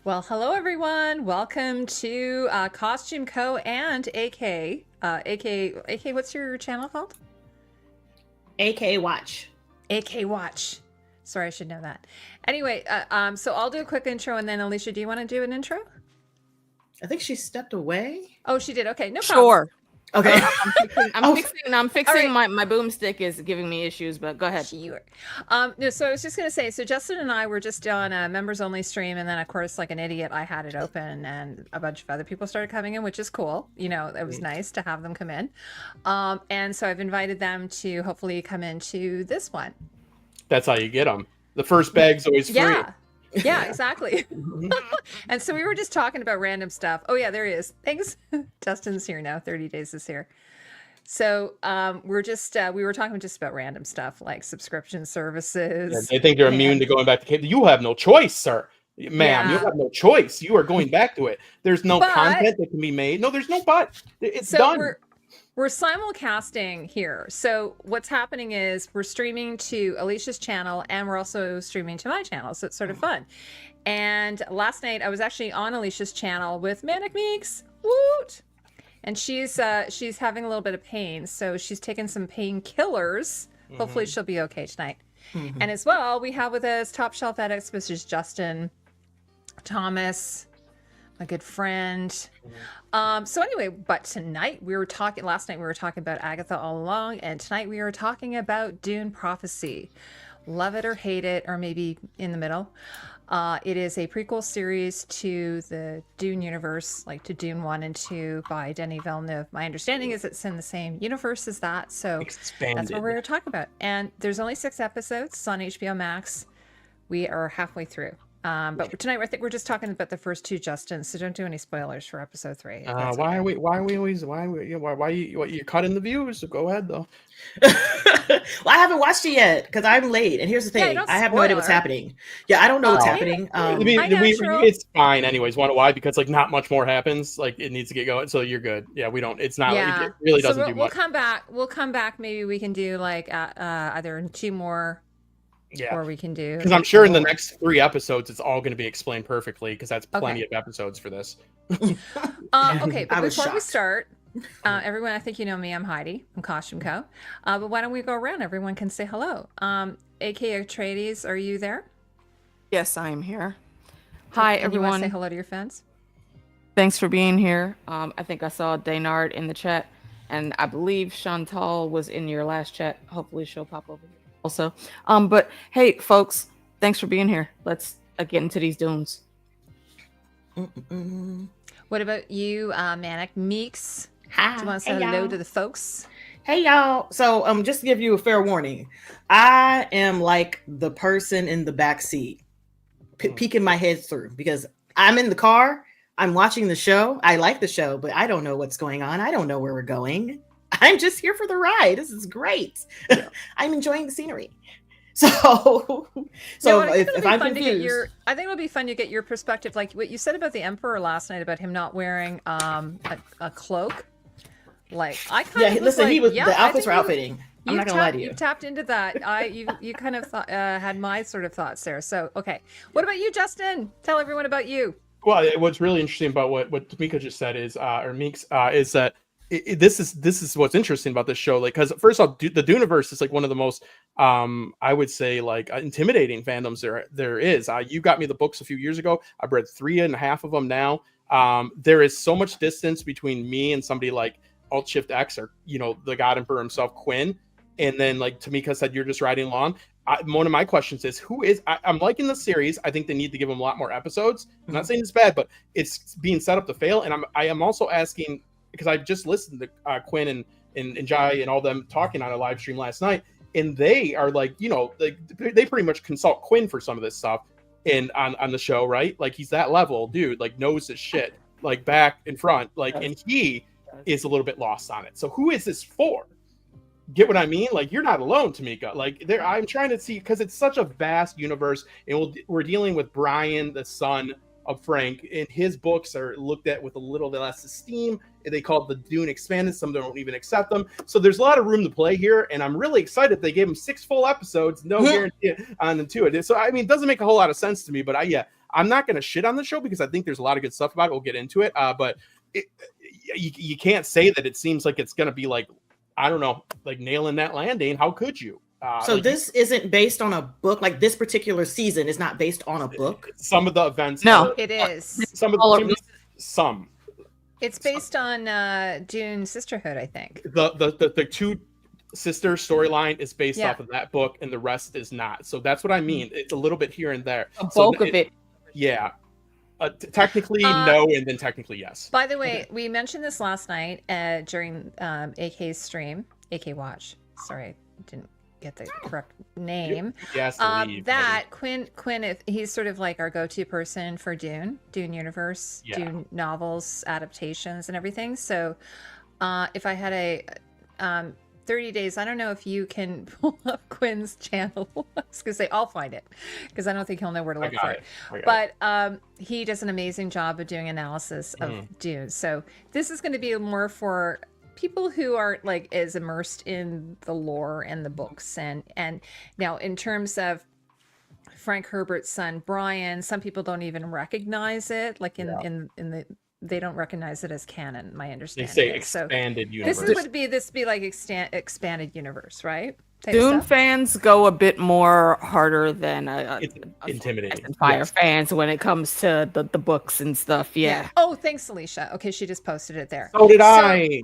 Well, hello everyone. Welcome to CostumeCo and AK. AK, what's your channel called? AK Watch. AK Watch. Sorry, I should know that. Anyway, so I'll do a quick intro, and then Alicia, do you want to do an intro? I think she stepped away. Oh, she did. Okay, no problem. Sure. Okay. I'm fixing right. my boomstick is giving me issues, but go ahead. Sure. No, so I was just gonna say, so Justin and I were just on a members only stream, and then of course, like an idiot, I had it open, and a bunch of other people started coming in, which is cool. You know, it was nice to have them come in. And so I've invited them to hopefully come into this one. That's how you get them. The first bag's always free. Yeah, exactly. And so we were just talking about random stuff. Oh yeah, there he is. Thanks. Justin's here now. 30 days is here. So we were talking just about random stuff like subscription services. Yeah, they think they're immune to going back to cable. You have no choice, sir. Ma'am, you have no choice. You are going back to it. There's no content that can be made. No, there's no but. It's done. We're simulcasting here. So what's happening is we're streaming to Alicia's channel and we're also streaming to my channel. So it's sort of fun. And last night I was actually on Alicia's channel with Manic Meeks. Woot! And she's having a little bit of pain. So she's taken some painkillers. Hopefully she'll be okay tonight. And as well, we have with us Top Shelf Edits, which is Justin, Thomas, my good friend. So anyway, but tonight last night we were talking about Agatha all along, and tonight we are talking about Dune Prophecy. Love it or hate it, or maybe in the middle. It is a prequel series to the Dune universe, like to Dune 1 and 2 by Denis Villeneuve. My understanding is it's in the same universe as that, so expanded. That's what we're talking about. And there's only 6 episodes. It's on HBO Max. We are halfway through. But tonight I think we're just talking about the first 2, Justin. So don't do any spoilers for episode 3. Why are you cutting the views? So go ahead though. Well, I haven't watched it yet because I'm late. And here's the thing: I have no idea what's happening. Yeah, I don't know what's happening. It's fine, anyways. Why? Because like not much more happens. Like it needs to get going, so you're good. Yeah, we don't. It's not. Yeah. It really doesn't do much. We'll come back. Maybe we can do like either 2 more. Yeah, or we can do because I'm sure in the next 3 episodes it's all going to be explained perfectly because that's plenty of episodes for this. Okay, but before we start, everyone, I think you know me. I'm Heidi. I'm CostumeCo. But why don't we go around? Everyone can say hello. AK Atreides, are you there? Yes, I am here. Hi, everyone. You want to say hello to your fans? Thanks for being here. I think I saw Daynard in the chat, and I believe Chantal was in your last chat. Hopefully she'll pop over here also. But hey, folks, thanks for being here. Let's get into these dunes. What about you, Manic? Meeks? Hi. Do you want to say hello to the folks? Hey, y'all. So just to give you a fair warning, I am like the person in the back seat, peeking my head through because I'm in the car. I'm watching the show. I like the show, but I don't know what's going on. I don't know where we're going. I'm just here for the ride. This is great. Yeah. I'm enjoying the scenery. So if I'm confused, I think it'll be fun to get your perspective. Like what you said about the Emperor last night about him not wearing a cloak. Like I kind of listen. The outfits were outfitting. I'm not gonna lie to you. You tapped into that. You kind of had my sort of thoughts there. So okay, what about you, Justin? Tell everyone about you. Well, what's really interesting about what Tamika just said is, or Meeks, is that. This is what's interesting about this show, like, because first off, the Duneverse is like one of the most I would say like intimidating fandoms there is. You got me the books a few years ago. I've read 3.5 of them now. There is so much distance between me and somebody like Alt Shift X, or the God Emperor himself, Quinn, and then like Tamika said, you're just riding along. One of my questions is, I'm liking the series. I think they need to give them a lot more episodes. I'm not saying it's bad, but it's being set up to fail, and I am also asking, because I just listened to Quinn and Jai and all them talking on a live stream last night, and they are like, they pretty much consult Quinn for some of this stuff and on the show, right? Like he's that level dude, like knows his shit, like back and front, like, and he is a little bit lost on it. So who is this for? Get what I mean? Like you're not alone, Tamika. Like I'm trying to see, because it's such a vast universe, and we're dealing with Brian, the son of Frank, and his books are looked at with a little bit less esteem. They call it the Dune Expanded. Some don't even accept them. So there's a lot of room to play here, and I'm really excited they gave him 6 full episodes, no guarantee on the 2. So I mean, it doesn't make a whole lot of sense to me, but I'm not going to shit on the show because I think there's a lot of good stuff about it. We'll get into it. But you can't say that it seems like it's going to be like, I don't know, like nailing that landing. How could you? So like, this isn't based on a book. Like this particular season is not based on a book. Some of the events. No, It is. Some of the some. It's based on Dune Sisterhood, I think. The two sister storyline is based Yeah. off of that book, and the rest is not. So that's what I mean. It's a little bit here and there. The bulk of it. Yeah. Technically no, and then technically yes. By the way, we mentioned this last night during AK's stream, AK Watch. Sorry, I didn't get the correct name. Yes. That Quinn, if he's sort of like our go-to person for Dune universe, Yeah. Dune novels, adaptations, and everything. So, if I had a 30 days, I don't know if you can pull up Quinn's channel. I was gonna say I'll find it because I don't think he'll know where to look for it. But he does an amazing job of doing analysis of Dune. So this is going to be more for people who are like as immersed in the lore and the books. And now in terms of Frank Herbert's son Brian, some people don't even recognize it. Like in the they don't recognize it as canon. My understanding. They say is. expanded So universe. this would be like expanded universe, right? Type Dune stuff. fans go a bit more harder than It's intimidating. Fire Yes. fans when it comes to the books and stuff. Yeah. Oh, thanks, Alicia. Okay, she just posted it there. So did So- I.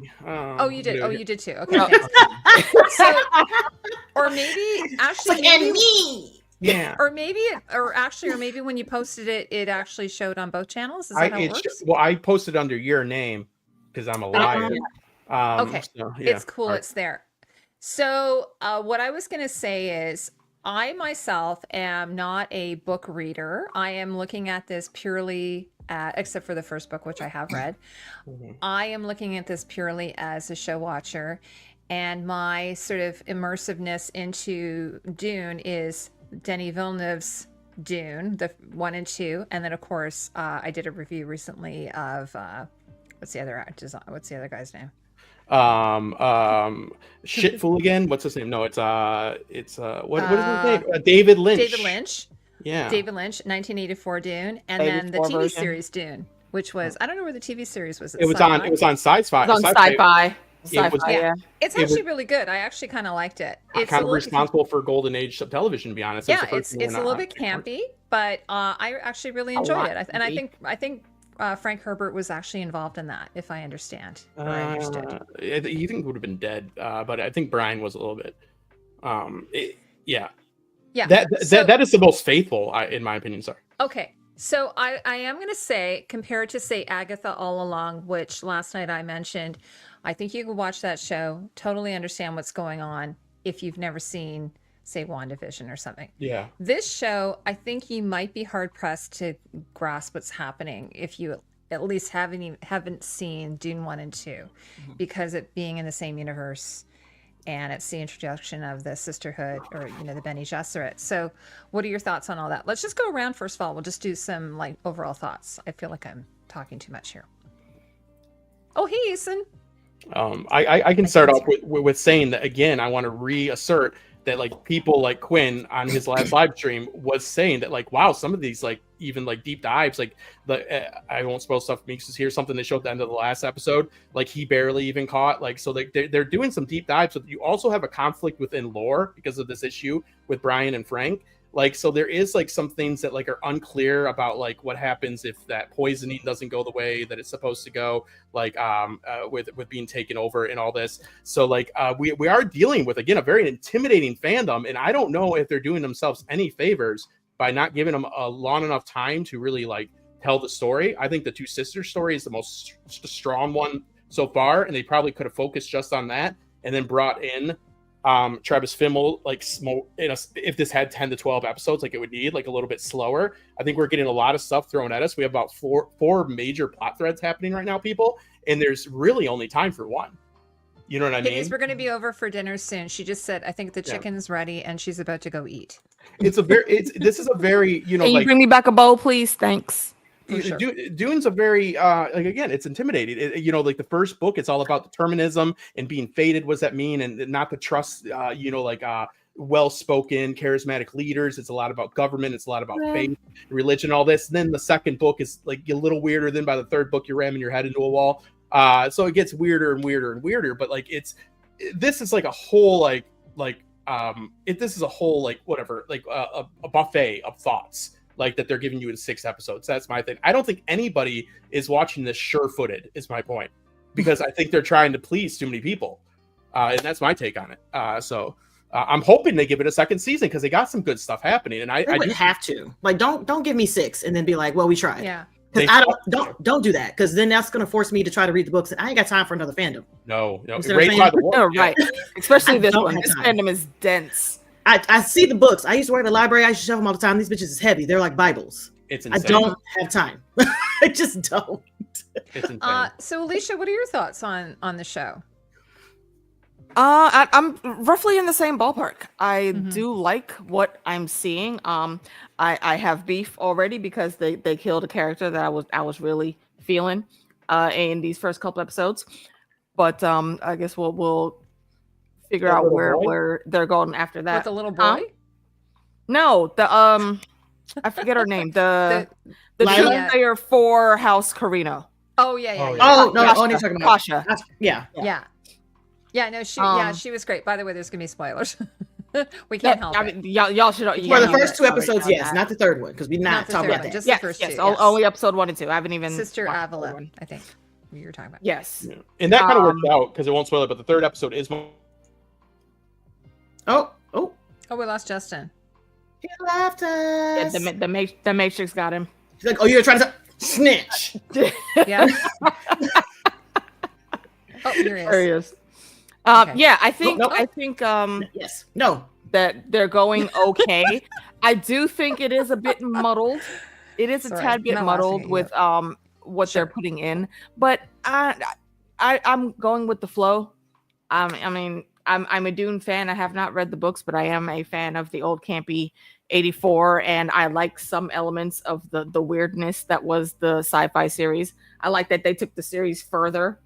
Oh, you did. dude. Oh, you did too. Okay. Thanks. So, or maybe actually, maybe, me. Yeah. or maybe when you posted it, it actually showed on both channels. Is that how it works? Well, I posted under your name because I'm a liar. Okay. So, yeah. It's cool. All right. It's there. So what I was going to say is I myself am not a book reader. I am looking at this purely except for the first book, which I have read. I am looking at this purely as a show watcher. And my sort of immersiveness into Dune is Denis Villeneuve's Dune, the 1 and 2. And then, of course, I did a review recently of what's the other guy's name? Shitful again. What's his name? No, it's what is his name? David Lynch. David Lynch. Yeah. David Lynch, 1984 Dune, and then the 84 TV version. series Dune, which was I don't know where the TV series was. It was on Sci-Fi. It's on sci-fi. It was- Sci-fi, yeah. It's actually really good. I actually kind of liked it. It's kind a of little- responsible for golden age of television, to be honest. Yeah, it's a little bit campy, but I actually really enjoyed it. And I think Frank Herbert was actually involved in that, if I understand. Or I understood. You think would have been dead, but I think Brian was a little bit. Yeah. Yeah. That is the most faithful, in my opinion. Sorry. Okay. So I am going to say, compared to, say, Agatha All Along, which last night I mentioned, I think you can watch that show, totally understand what's going on if you've never seen, say, WandaVision or something. Yeah. This show, I think you might be hard-pressed to grasp what's happening if you at least haven't seen Dune 1 and 2, because it being in the same universe, and it's the introduction of the sisterhood, or the Bene Gesserit. So what are your thoughts on all that? Let's just go around first of all. We'll just do some like overall thoughts. I feel like I'm talking too much here. Oh, hey, Ethan. I can start off with saying that again. I want to reassert that like people like Quinn on his last live stream was saying that like, wow, some of these like even like deep dives, like I won't spoil stuff. Meeks is here, something they showed at the end of the last episode, like he barely even caught, like, so they're doing some deep dives. But you also have a conflict within lore because of this issue with Brian and Frank. Like, so there is like some things that like are unclear about like what happens if that poisoning doesn't go the way that it's supposed to go, like with being taken over and all this. So like we are dealing with, again, a very intimidating fandom, and I don't know if they're doing themselves any favors by not giving them a long enough time to really like tell the story. I think the Two Sisters story is the most strong one so far, and they probably could have focused just on that and then brought in Travis Fimmel, like if this had 10 to 12 episodes, like it would need like a little bit slower. I think we're getting a lot of stuff thrown at us. We have about four major plot threads happening right now, people, and there's really only time for one. You know what I mean? It is. We're going to be over for dinner soon. She just said, I think the chicken's ready, and she's about to go eat. This is a very, Can you bring me back a bowl, please? Thanks. Sure. Dune's a very like, again, it's intimidating. Like the first book, it's all about determinism and being fated. What does that mean? And not to trust well-spoken, charismatic leaders. It's a lot about government. It's a lot about faith, religion, all this. And then the second book is like a little weirder. Then by the third book, you're ramming your head into a wall. So it gets weirder and weirder and weirder. But like this is like a whole this is a whole like whatever, like a buffet of thoughts like that they're giving you in 6 episodes. That's my thing. I don't think anybody is watching this sure-footed, is my point, because I think they're trying to please too many people. And that's my take on it. So I'm hoping they give it a second season because they got some good stuff happening. And I would have to, like, don't give me 6 and then be like, well, we tried. Yeah. Because I don't do that, because then that's going to force me to try to read the books, and I ain't got time for another fandom. No. Right. Especially this one. This fandom is dense. I see the books. I used to work at the library. I used to shove them all the time. These bitches is heavy. They're like Bibles. It's insane. I don't have time. I just don't. It's insane. So Alicia, what are your thoughts on the show? I'm roughly in the same ballpark. I do like what I'm seeing. I have beef already because they killed a character that I was really feeling in these first couple episodes. But I guess we'll figure out where they're going after that. With the little boy? No, the I forget her name. The two-player 4 House Carino. Oh yeah. Oh no, you're talking about Pasha. Yeah. No, she was great. By the way, there's gonna be spoilers. We can't help it. Y'all should. For the first 2 episodes, yes, not the third one, because we're not talking about that. Just the first 2. Yes. Only episode 1 and 2. I haven't even. Sister Avila, I think you were talking about. Yes, and that kind of worked out because it won't spoil it. But the third episode is. Oh, we lost Justin. He left us. Yeah, the Matrix got him. She's like, oh, you're trying to snitch. Yeah. Oh, here he is. There he is. Okay. Yeah, I think yes. No. That they're going okay. I do think it is a bit muddled. It is a tad bit muddled with what they're putting in, but I'm going with the flow. I mean, I'm a Dune fan. I have not read the books, but I am a fan of the old campy 84, and I like some elements of the weirdness that was the sci-fi series. I like that they took the series further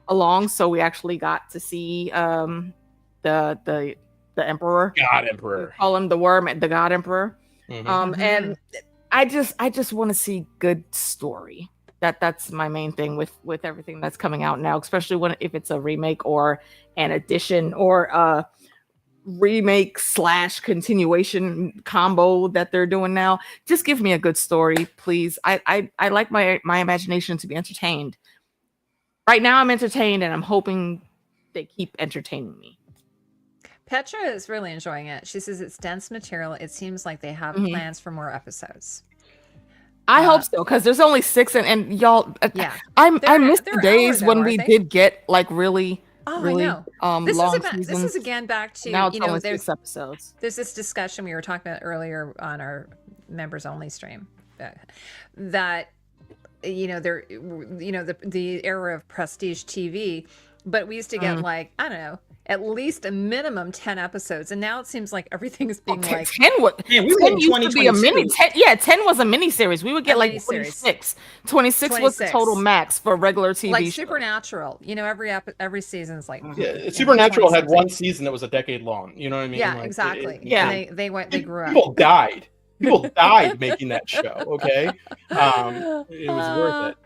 along, so we actually got to see the Emperor. God Emperor. We call him the Worm, the God Emperor. And I just want to see good story. That's my main thing with everything that's coming out now, especially if it's a remake or an addition or a remake / continuation combo that they're doing now. Just give me a good story, please. I like my imagination to be entertained. Right now I'm entertained, and I'm hoping they keep entertaining me. Petra is really enjoying it. She says it's dense material. It seems like they have plans for more episodes. I hope so, because there's only 6, and y'all. Yeah, I miss the days when we did get like really I know. This long seasons. This is again back to now it's only there's 6 episodes. There's this discussion we were talking about earlier on our members only stream that the era of prestige TV, but we used to get like, I don't know, at least a minimum 10 episodes, and now it seems like everything is being like 10 used to be a mini 10 was a mini series. We would get like 26 was the total max for regular TV like shows. Supernatural, every season's like Supernatural had 1 season that was a decade long, you know what I mean? Yeah, like, exactly. They grew up. People died making that show. Okay. It was worth it.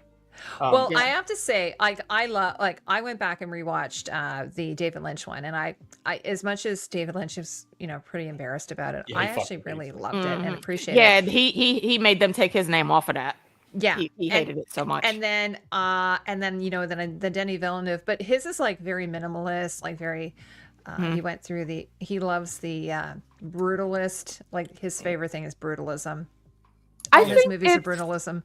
Well, I have to say, I went back and rewatched the David Lynch one, and I as much as David Lynch is, pretty embarrassed about it, I actually really loved it and appreciated it. Yeah, he made them take his name off of that. Yeah, he hated it so much. And then the Denis Villeneuve, but his is like very minimalist, like very. He went through he loves the brutalist. Like his favorite thing is brutalism. All his movies are brutalism.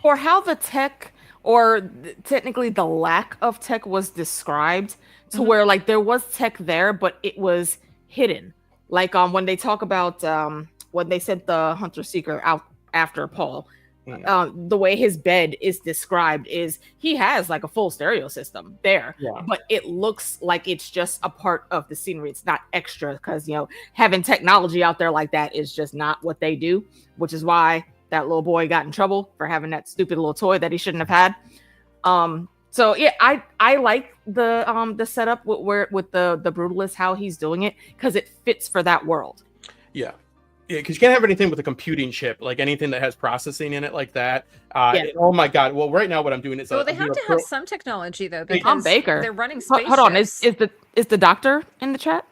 For how the tech, or technically the lack of tech, was described, to where like there was tech there, but it was hidden. Like when they talk about when they sent the hunter seeker out after Paul. The way his bed is described is he has like a full stereo system there, but it looks like it's just a part of the scenery. It's not extra, because having technology out there like that is just not what they do, which is why that little boy got in trouble for having that stupid little toy that he shouldn't have had. So yeah, I like the setup with the brutalist, how he's doing it, because it fits for that world. Yeah. Yeah, because you can't have anything with a computing chip, like anything that has processing in it like that. Oh my god! Well, right now what I'm doing is Well, they have to have some technology though, because Tom Baker. they're running spaceships. Hold on, is the doctor in the chat?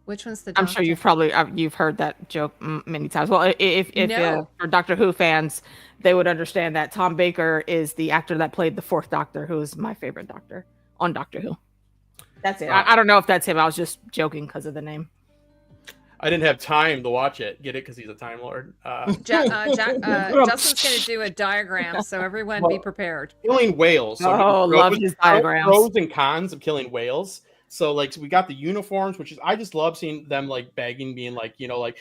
Which one's the doctor? I'm sure you've heard that joke many times. Well, if No. for Doctor Who fans, they would understand that Tom Baker is the actor that played the fourth Doctor, who is my favorite Doctor on Doctor Who. That's it. I don't know if that's him. I was just joking because of the name. I didn't have time to watch it. Get it? Because he's a Time Lord. Justin's going to do a diagram, so everyone be prepared. Killing whales. So love his diagrams. Pros and cons of killing whales. So like, so we got the uniforms, which is, I just love seeing them like begging, being like, you know, like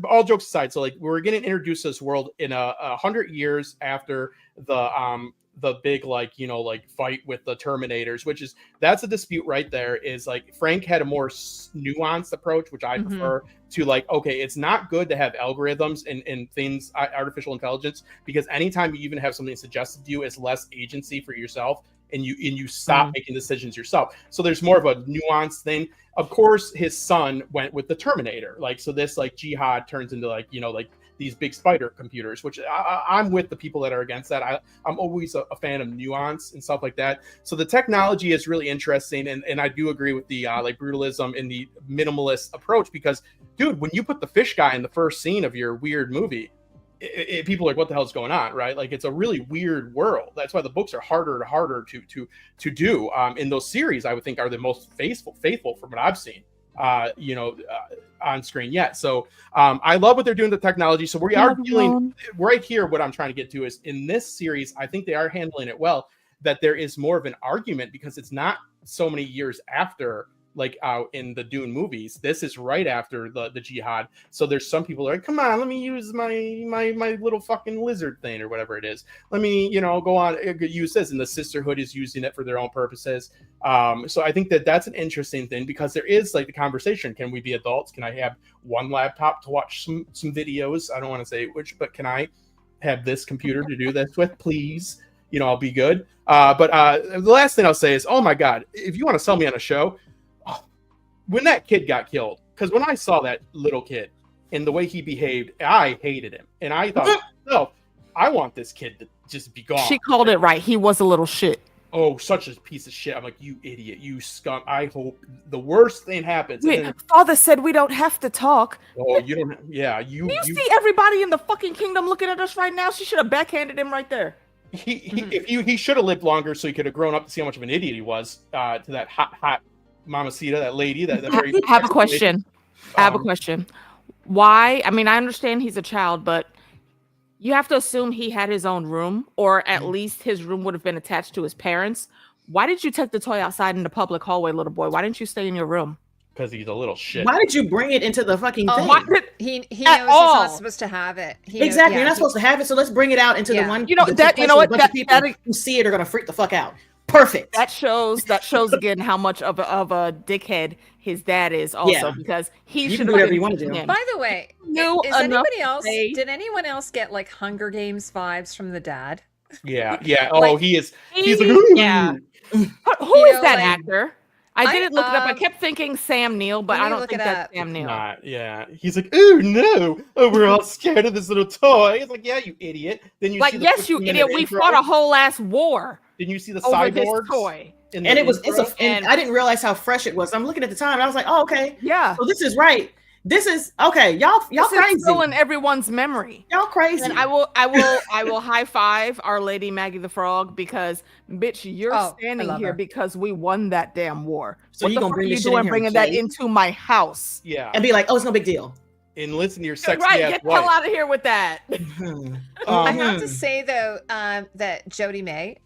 all jokes aside. So like, we're getting introduced to this world in 100 years after the big, like, you know, like fight with the Terminators, which is, that's a dispute right there. Is like, Frank had a more nuanced approach, which I prefer to, like, okay, it's not good to have algorithms and things, artificial intelligence, because anytime you even have something suggested to you, it's less agency for yourself, and you stop making decisions yourself. So there's more of a nuanced thing. Of course, his son went with the Terminator, like, so this like jihad turns into, like, you know, like these big spider computers, which I'm with the people that are against that. I'm always a fan of nuance and stuff like that. So the technology is really interesting, and I do agree with the like brutalism and the minimalist approach, because, dude, when you put the fish guy in the first scene of your weird movie, people are like, what the hell's going on, right? Like, it's a really weird world. That's why the books are harder and harder to do. In those series, I would think are the most faithful from what I've seen. On screen yet. So I love what they're doing with the technology. So we are dealing right here. What I'm trying to get to is, in this series, I think they are handling it well, that there is more of an argument, because it's not so many years after, like in the Dune movies. This is right after the jihad. So there's some people are like, come on, let me use my little fucking lizard thing or whatever it is. Let me, you know, go on, use this. And the Sisterhood is using it for their own purposes. So I think that that's an interesting thing, because there is like the conversation. Can we be adults? Can I have one laptop to watch some videos? I don't want to say which, but can I have this computer to do this with, please? You know, I'll be good. But the last thing I'll say is, oh my God, if you want to sell me on a show, when that kid got killed, because when I saw that little kid and the way he behaved, I hated him. And I thought, no, I want this kid to just be gone. She called it right. He was a little shit. Oh, such a piece of shit. I'm like, you idiot, you scum. I hope the worst thing happens. Wait, Father said we don't have to talk. Oh, you don't. Yeah, you see everybody in the fucking kingdom looking at us right now? She should have backhanded him right there. He should have lived longer, so he could have grown up to see how much of an idiot he was to that hot Mamacita, that lady. That very I have a question. I have a question. Why? I mean, I understand he's a child, but you have to assume he had his own room, or at least his room would have been attached to his parents. Why did you take the toy outside in the public hallway, little boy? Why didn't you stay in your room? Because he's a little shit. Why did you bring it into the fucking thing? He knows he's not supposed to have it. Exactly, you're not supposed to have it, so let's bring it out into the one. You know that. You know what? That people who see it are gonna freak the fuck out. Perfect. That shows again how much of a dickhead his dad is. Also, because he should do whatever you want to do. By the way, did anyone else get like Hunger Games vibes from the dad? Yeah. Oh, like, he's like, yeah. Who is that actor? I didn't look it up. I kept thinking Sam Neill, but I don't think that's Sam Neill. Yeah. He's like, oh no, we're all scared of this little toy. It's like, yeah, you idiot. Then you see yes, you idiot. We fought a whole ass war. Didn't you see the over cyborgs? This toy? And I didn't realize how fresh it was. I'm looking at the time, and I was like, oh, okay. Yeah. So this is right. This is okay. Y'all crazy. Still in everyone's memory. Y'all crazy. And I will high five Our Lady Maggie the Frog, because bitch, you're standing here because we won that damn war. So you gonna bring this shit in here, bringing that into my house? Yeah. And be like, oh, it's no big deal. And listen to your sexy right, ass get the hell out of here with that. I have to say though, that Jodie May,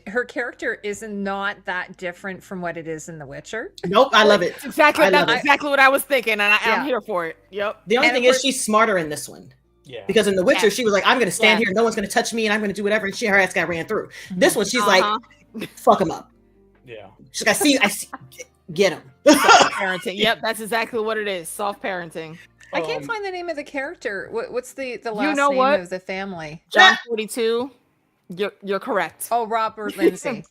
her character is not that different from what it is in The Witcher. Nope, I love it. Exactly, that's exactly what I was thinking, and I'm here for it. Yep. The only thing is, she's smarter in this one. Yeah. Because in The Witcher, she was like, I'm going to stand here, no one's going to touch me, and I'm going to do whatever. And her ass got ran through. This one, she's like, fuck him up. Yeah. She's like, I see, get him. Soft parenting. Yep, that's exactly what it is. Soft parenting. I can't find the name of the character. What's the last name of the family? John 42. You're correct. Oh, Robert Lindsay.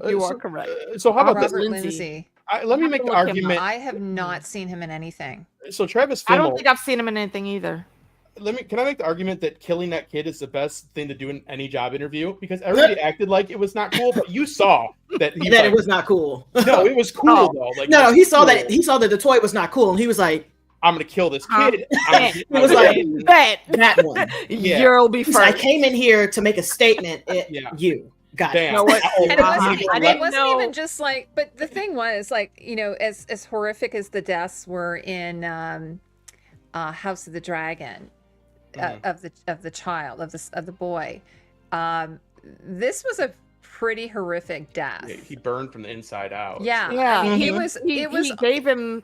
You are correct. So how about Robert this? Lindsay. Let me have make to the look him up. argument. I have not seen him in anything. So Travis I don't Fimmel, think I've seen him in anything either. can I make the argument that killing that kid is the best thing to do in any job interview? Because everybody acted like it was not cool, but you saw that it was not cool. No, it was cool though. Like, no, it was he saw cool. that. He saw that the toy was not cool, and he was like, I'm gonna kill this kid. It was like that one. Yeah. You'll be He's first. like, I came in here to make a statement. You got Damn. it. know what? And it Uh-huh. wasn't, I it didn't wasn't know. even just like, but the thing was, like, you know, as horrific as the deaths were in House of the Dragon, of the child, of the boy, this was a pretty horrific death. Yeah, he burned from the inside out. Yeah, Yeah. I mean, He it was he gave him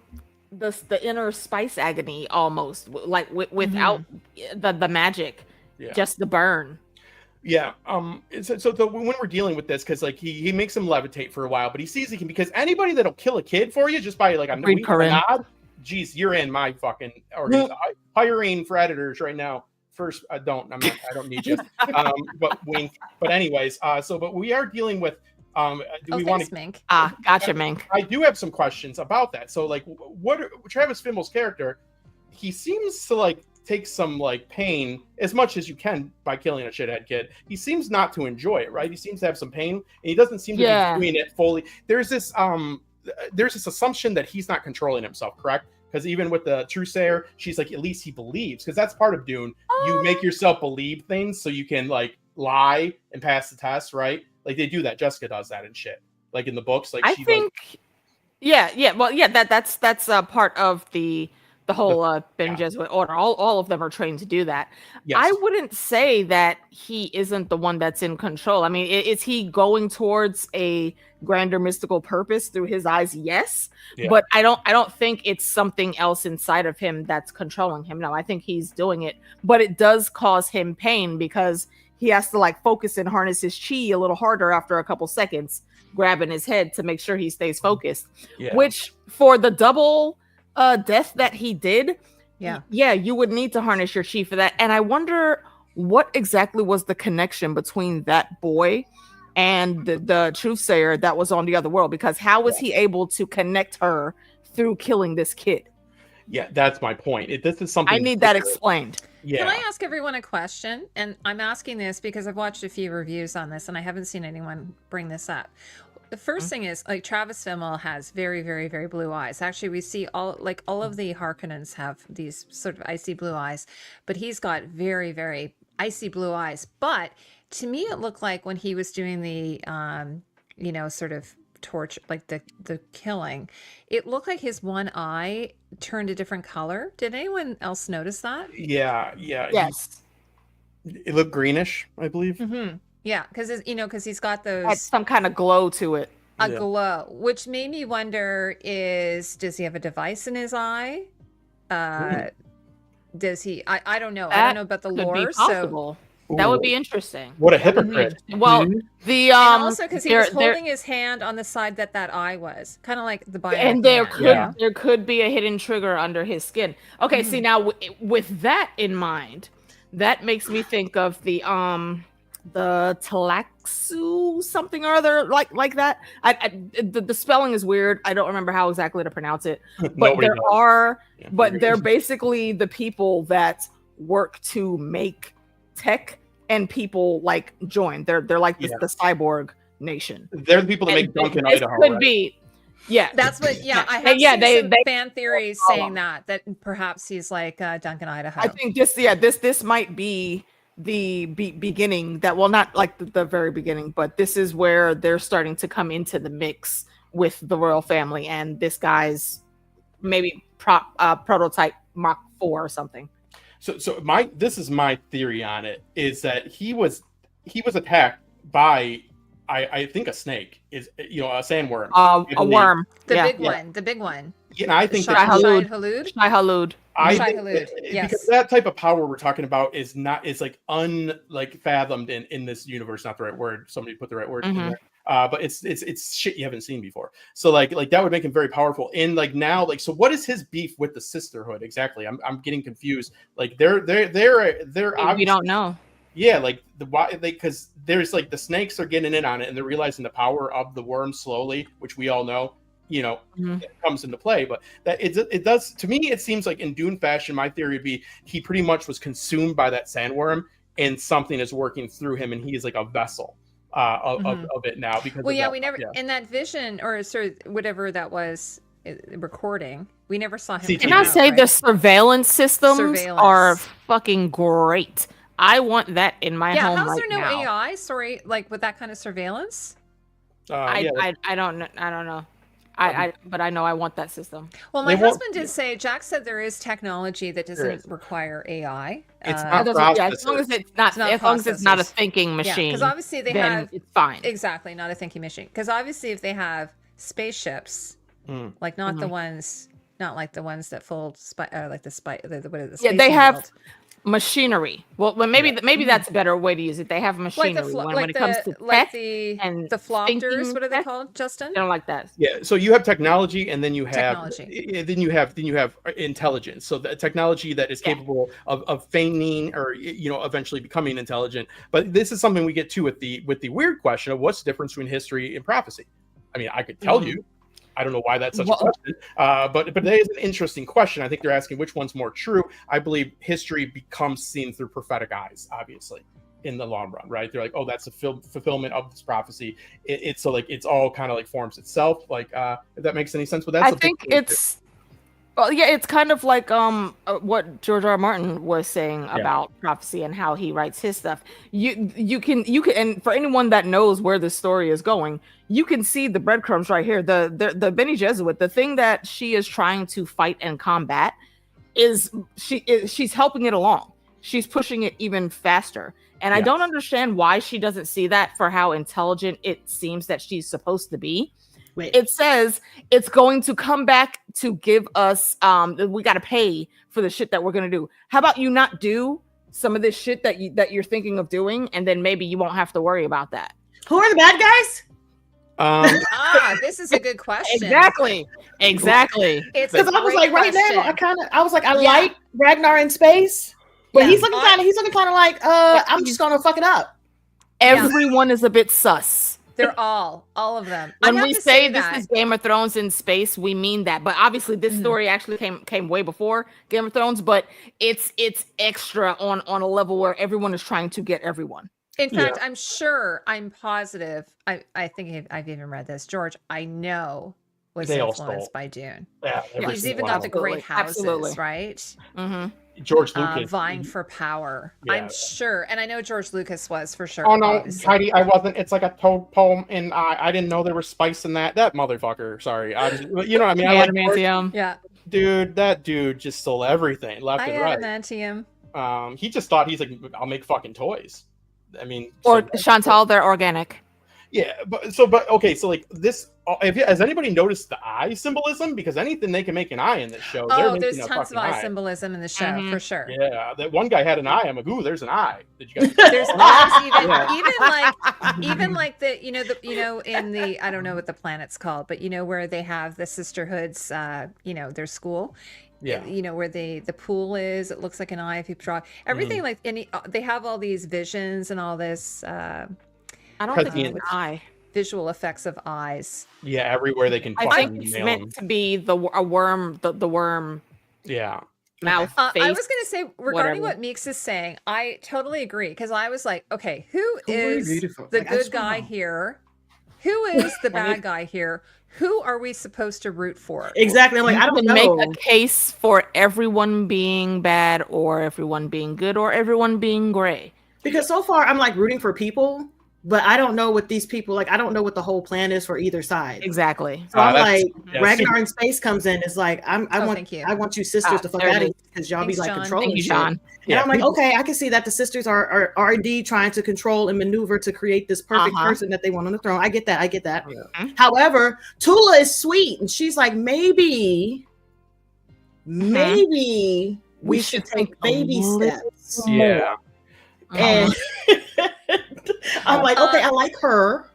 the inner spice agony almost, like without the magic, just the burn. Yeah. When we're dealing with this, because like he makes him levitate for a while, but he sees he can, because anybody that'll kill a kid for you just by like a wink of a nod, geez, you're in my fucking organization. Hiring for editors right now. First, I don't need you. But wink. But anyways, but we are dealing with. Do we want to? Mink. Gotcha, Mink. I do have some questions about that. So, like, Travis Fimmel's character? He seems to like take some like pain as much as you can by killing a shithead kid. He seems not to enjoy it, right? He seems to have some pain, and he doesn't seem to be doing it fully. There's this assumption that he's not controlling himself, correct? Because even with the Truesayer, she's like, at least he believes, because that's part of Dune. You make yourself believe things so you can like lie and pass the test, right? Like they do that. Jessica does that and shit. Like in the books, like I think, that's part of the whole Bene Gesserit order. All of them are trained to do that. Yes. I wouldn't say that he isn't the one that's in control. I mean, is he going towards a grander mystical purpose through his eyes? Yes, but I don't think it's something else inside of him that's controlling him. No, I think he's doing it, but it does cause him pain because he has to like focus and harness his chi a little harder after a couple seconds, grabbing his head to make sure he stays focused. Which for the double death that he did, you would need to harness your chi for that. And I wonder what exactly was the connection between that boy and the Truthsayer that was on the other world, because how was he able to connect her through killing this kid? Yeah, that's my point. This is something I need that explained. Yeah. Can I ask everyone a question? And I'm asking this because I've watched a few reviews on this and I haven't seen anyone bring this up. The first thing is, like, Travis Fimmel has very, very, very blue eyes. Actually, we see all of the Harkonnens have these sort of icy blue eyes, but he's got very, very icy blue eyes. But to me, it looked like when he was doing the, sort of torture, like the killing, it looked like his one eye turned a different color. Did anyone else notice that? Yeah. Yes. It looked greenish, I believe. Mm-hmm. Yeah, because he's got those Had some kind of glow to it. Glow, which made me wonder: does he have a device in his eye? Does he? I don't know. I don't know about the lore. So that would be interesting. What a hypocrite! Well, and also because he was holding his hand on the side that eye was, kind of like the bio. And there could be a hidden trigger under his skin. Okay, see now with that in mind, that makes me think of the Talaxu something or other like that. The spelling is weird. I don't remember how exactly to pronounce it. But they're basically the people that work to make tech and people like join. They're like the cyborg nation. They're the people that make Duncan Idaho. Could be. Yeah, that's what. Yeah, I have seen some fan theories saying that perhaps he's like Duncan Idaho. I think this might be the beginning. That not like the very beginning, but this is where they're starting to come into the mix with the royal family, and this guy's maybe prototype Mach 4 or something. So this is my theory on it, is that he was attacked by I think a snake, is a sandworm, a worm, the big one. Yeah, I think Shai-Hulud. Yes, because that type of power we're talking about is like fathomed in this universe. Not the right word. Somebody put the right word in there. But it's shit you haven't seen before. So like that would make him very powerful. And like now, like, so what is his beef with the sisterhood exactly? I'm getting confused. Like they're we don't know. Yeah, like the why because there's like the snakes are getting in on it and they're realizing the power of the worm slowly, which we all know, it comes into play. But that it does to me, it seems like in Dune fashion, my theory would be he pretty much was consumed by that sandworm and something is working through him and he is like a vessel of it now. Because we never in that vision or sort of whatever that was recording. We never saw him. Can I say the surveillance systems are fucking great? I want that in my home how's right there no now. AI? Sorry, like with that kind of surveillance? I don't know. But I know I want that system. Well, my husband did say, Jack said there is technology that doesn't require AI. It's not as long as it's not a thinking machine. Because obviously they have it's fine. Exactly, not a thinking machine. Because obviously if they have spaceships, like not the ones that fold what are the space they have machinery. Well, maybe that's a better way to use it. They have machinery when it comes to tech and the floppers. What are they called, Justin? I don't like that. Yeah. So you have technology, and then you have intelligence. So the technology that is capable of feigning or eventually becoming intelligent. But this is something we get to with the weird question of what's the difference between history and prophecy. I mean, I could tell you. I don't know why that's such a question, but it is an interesting question. I think they're asking which one's more true. I believe history becomes seen through prophetic eyes, obviously, in the long run, right? They're like, oh, that's a fulfillment of this prophecy. It's all kind of like forms itself. Like, if that makes any sense. But that's it's kind of like what George R. R. Martin was saying about prophecy and how he writes his stuff. You can and for anyone that knows where the story is going, you can see the breadcrumbs right here. The Bene Gesserit, the thing that she is trying to fight and combat she's helping it along. She's pushing it even faster. And I don't understand why she doesn't see that for how intelligent it seems that she's supposed to be. Wait. It says it's going to come back to give us we got to pay for the shit that we're going to do. How about you not do some of this shit that you're thinking of doing, and then maybe you won't have to worry about that. Who are the bad guys? This is a good question. Exactly. It's because I was like, right now, I like Ragnar in space, but he's looking kind of like, I'm just gonna fuck it up. Everyone is a bit sus. They're all of them. When we say this is Game of Thrones in space, we mean that. But obviously, this story actually came way before Game of Thrones. But it's extra on a level where everyone is trying to get everyone. In fact, I'm positive. I think I've even read this. George, I know, was influenced by Dune. Yeah, he's even got the great houses, right? Mm-hmm. George Lucas vying for power. I'm sure, and I know George Lucas was for sure. Oh no, Heidi, I wasn't. It's like a toad poem, and I didn't know there was spice in that. That motherfucker. Sorry, I mean, adamantium. Dude, that dude just stole everything left and right. Adamantium. He just thought he's like, I'll make fucking toys. I mean, Chantal, they're organic. Yeah, but okay, so like this. Has anybody noticed the eye symbolism? Because anything they can make an eye in this show. There's tons of eye symbolism in the show for sure. Yeah, that one guy had an eye. I'm like, ooh, there's an eye. Did you guys? There's eyes even like the in the I don't know what the planet's called, but where they have the sisterhoods, their school. Yeah. Where the pool is. It looks like an eye if you draw everything. Like they have all these visions and all this. I don't think it's an eye. Visual effects of eyes. Yeah, everywhere they can. I think it's meant to be a worm. The worm. Yeah. Mouth. Face, I was going to say regarding what Meeks is saying, I totally agree because I was like, okay, who is the good guy here? Who is the bad guy here? Who are we supposed to root for? Exactly. I'm like, I don't know. Make a case for everyone being bad or everyone being good or everyone being gray. Because so far I'm like rooting for people, but I don't know what these people like. I don't know what the whole plan is for either side. Exactly. So I'm like, Ragnar in space comes in. It's like I want you sisters to fuck out of here because y'all be like controlling. Thank you, John. And I'm like, okay, I can see that the sisters are indeed trying to control and maneuver to create this perfect person that they want on the throne. I get that. Yeah. However, Tula is sweet, and she's like, maybe we should take baby steps. Yeah. And I'm like, okay, I like her.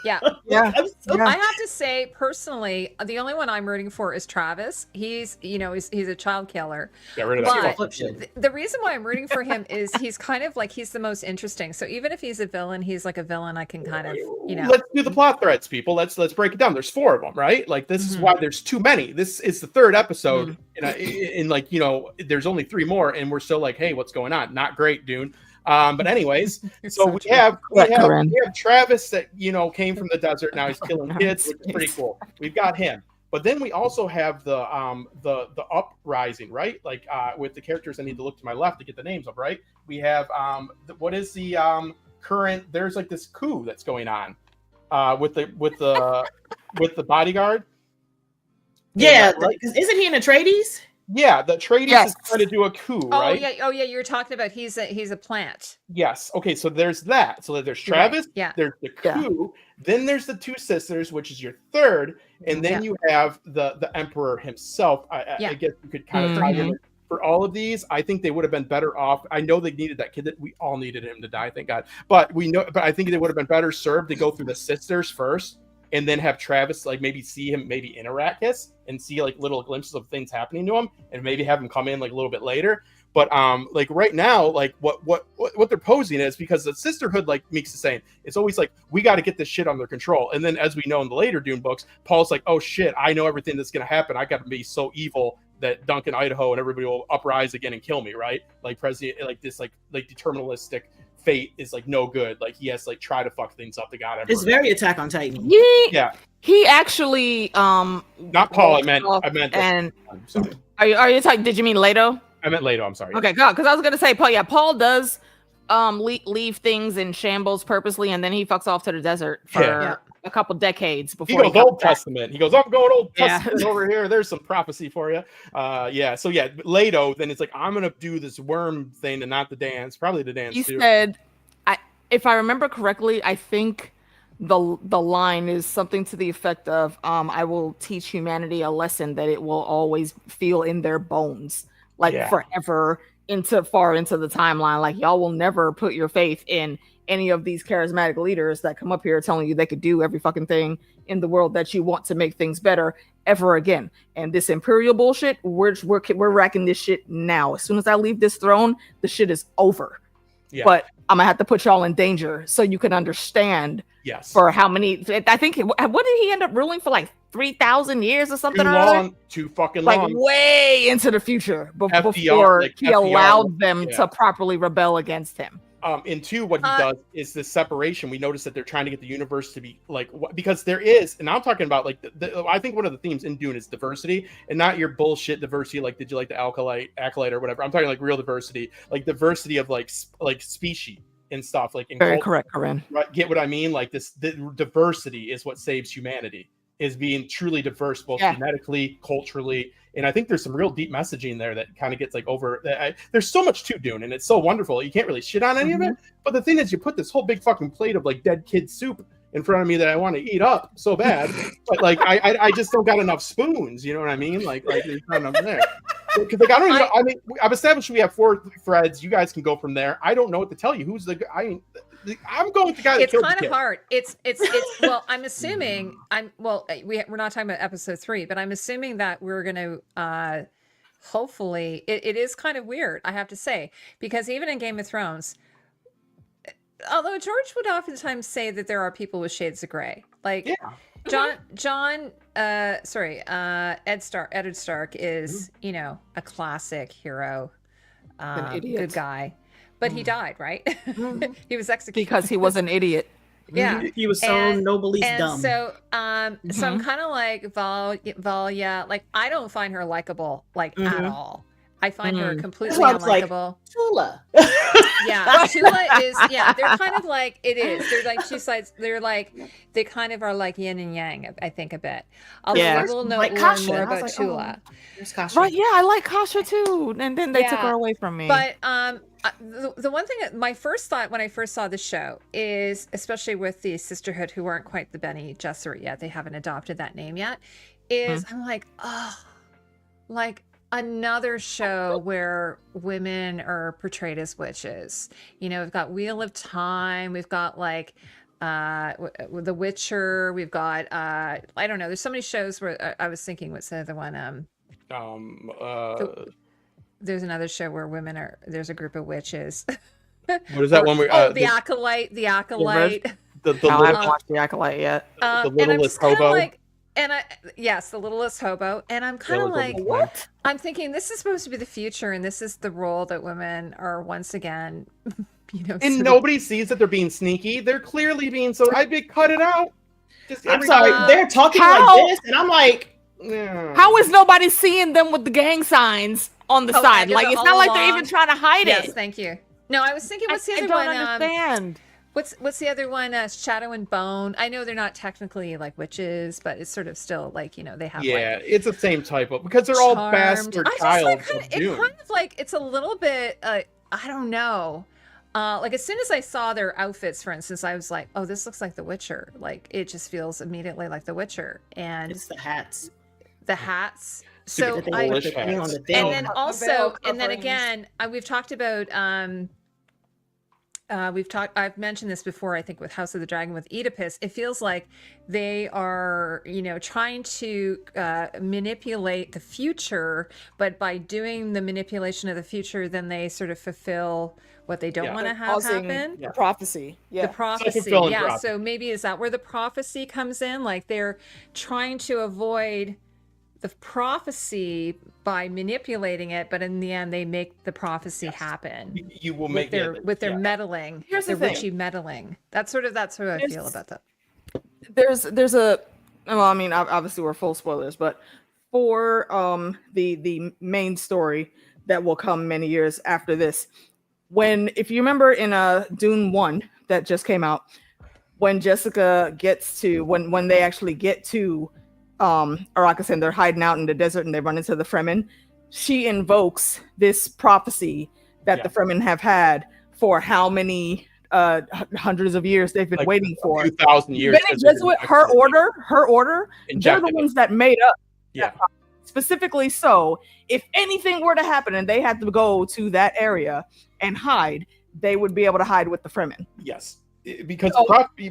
Yeah. Yeah. I'm so- I have to say, personally, the only one I'm rooting for is Travis. He's, he's a child killer. Get rid of But- that. flip shit. The reason why I'm rooting for him is he's kind of like, he's the most interesting. So even if he's a villain, he's like a villain I can kind of, Let's do the plot threads, people. Let's break it down. There's 4 of them, right? Like this is Mhm. why there's too many. This is the 3rd episode, and like there's only 3 more, and we're still like, hey, what's going on? Not great, Dune. But anyways, so we have Travis that came from the desert. Now he's killing kids, which is pretty cool. We've got him. But then we also have the uprising, right? Like with the characters, I need to look to my left to get the names up, right? We have what is the current? There's like this coup that's going on with the bodyguard. Yeah, right? isn't he an Atreides? Yeah, the Atreides is trying to do a coup, right? Oh yeah, you're talking about he's a plant. Yes. Okay, so there's that. So there's Travis, Yeah. there's the coup, then there's the 2 sisters, which is your 3rd, and then you have the Emperor himself. I guess you could kind of tie in for all of these. I think they would have been better off. I know they needed that kid. That we all needed him to die, thank God. But I think they would have been better served to go through the sisters first, and then have Travis like maybe see him maybe in Arrakis and see like little glimpses of things happening to him, and maybe have him come in like a little bit later. But like right now, like what they're posing is, because the sisterhood, like Meeks is saying, it's always like, we got to get this shit under control. And then as we know in the later Dune books, Paul's like, oh shit, I know everything that's gonna happen. I got to be so evil that Duncan, Idaho, and everybody will uprise again and kill me, right? Like president, like this, like deterministic fate is like no good. Like he has to like try to fuck things up. The god Emperor. It's very Attack on Titan. He actually not Paul. I meant. And I'm sorry. Are you talking? Did you mean Leto? I meant Leto. I'm sorry. Okay, because I was gonna say Paul. Yeah, Paul does leave things in shambles purposely, and then he fucks off to the desert for a couple decades before he goes Old Testament. He goes, I'm going Old Testament over here. There's some prophecy for you. So Leto, then it's like, I'm gonna do this worm thing and not the dance. Probably the dance. He too. said, if I remember correctly, I think the line is something to the effect of, I will teach humanity a lesson that it will always feel in their bones, like forever far into the timeline. Like, y'all will never put your faith in any of these charismatic leaders that come up here telling you they could do every fucking thing in the world that you want to make things better ever again. And this imperial bullshit, we're racking this shit now. As soon as I leave this throne, the shit is over. But I'm gonna have to put y'all in danger so you can understand. For how many? I think what did he end up ruling for, like 3,000 years or something? Too fucking like long. Way into the future before he allowed them to properly rebel against him. And 2, what he does is the separation. We notice that they're trying to get the universe to be like, because there is, and I'm talking about like, I think one of the themes in Dune is diversity, and not your bullshit diversity. Like, did you like the acolyte or whatever? I'm talking like real diversity, like diversity of like species and stuff. Like, in very correct, Corinne. Right? Get what I mean? Like the diversity is what saves humanity. Is being truly diverse, both genetically, culturally, and I think there's some real deep messaging there that kind of gets like over. There's so much to Dune, and it's so wonderful. You can't really shit on any of it. But the thing is, you put this whole big fucking plate of like dead kid soup in front of me that I want to eat up so bad, but like I just don't got enough spoons. You know what I mean? Like there's not enough there. Because like I don't even know. I mean, I've established we have 4 threads. You guys can go from there. I don't know what to tell you. Who's the guy? I'm going with the guy. It's kind of hard. It's well, I'm assuming we're not talking about episode 3, but I'm assuming that we're going to hopefully it is kind of weird, I have to say, because even in Game of Thrones, although George would oftentimes say that there are people with shades of gray, like Eddard Stark is, a classic hero, good guy. But he died, right? He was executed because he was an idiot. Yeah, he was so nobly dumb. So, so I'm kind of like Valya. Like, I don't find her likable, like at all. I find her completely unlikable. Like, Tula. Tula is. Yeah, they're kind of like it is. They're like two sides. They kind of are like yin and yang. I think a bit. Although we will know learn more about Tula. Right? Yeah, I like Kasha too. And then they took her away from me. But the one thing, my first thought when I first saw the show is, especially with the sisterhood who aren't quite the Bene Gesserit yet, they haven't adopted that name yet, is I'm like, oh, like another show where women are portrayed as witches. We've got Wheel of Time, we've got like The Witcher. We've got I don't know. There's so many shows where I was thinking, what's the other one? There's another show where there's a group of witches. What is that one? Where, the Acolyte. The Acolyte. The I haven't little, watched the Acolyte yet. the And I'm littlest just kind of hobo. like, yes, the littlest hobo. And I'm kind of like, What? I'm thinking this is supposed to be the future, and this is the role that women are once again, And nobody sees that they're being sneaky. They're clearly being so. I'd be cut it out. I'm sorry, they're talking how? like this, and I'm like, How is nobody seeing them with the gang signs on the side? Like, it's not like they're even trying to hide Yes, it. thank you. No, I was thinking, what's the I other don't one? understand. What's the other one? Shadow and Bone. I know they're not technically like witches, but it's sort of still like, they have it's the same type of, because they're all Charmed. bastard I just child like of it Dune. kind of like, it's a little bit I don't know. Like as soon as I saw their outfits, for instance, I was like, oh, this looks like The Witcher. Like it just feels immediately like The Witcher. And it's the hats. So Stupid I, Polish hats. on the and thing. then also, and then again, we've talked about I've mentioned this before, I think with House of the Dragon with Oedipus. It feels like they are, trying to manipulate the future, but by doing the manipulation of the future, then they sort of fulfill what they don't want to have happen. The prophecy. The prophecy. Self-fulfilling Yeah. prophecy. So maybe is that where the prophecy comes in? Like they're trying to avoid the prophecy by manipulating it, but in the end they make the prophecy happen. You will make with their meddling. Here's the their thing. witchy meddling. That's how I feel about that. There's a, well, I mean, obviously we're full spoilers, but for the main story that will come many years after this, if you remember in Dune 1 that just came out, when Jessica gets to when they actually get to Arrakis and they're hiding out in the desert and they run into the Fremen, she invokes this prophecy that the Fremen have had for how many hundreds of years they've been waiting for. 2,000 years. Bene Gesserit, her order, they're the ones that made up that prophecy. Specifically, so if anything were to happen and they had to go to that area and hide, they would be able to hide with the Fremen. Yes, because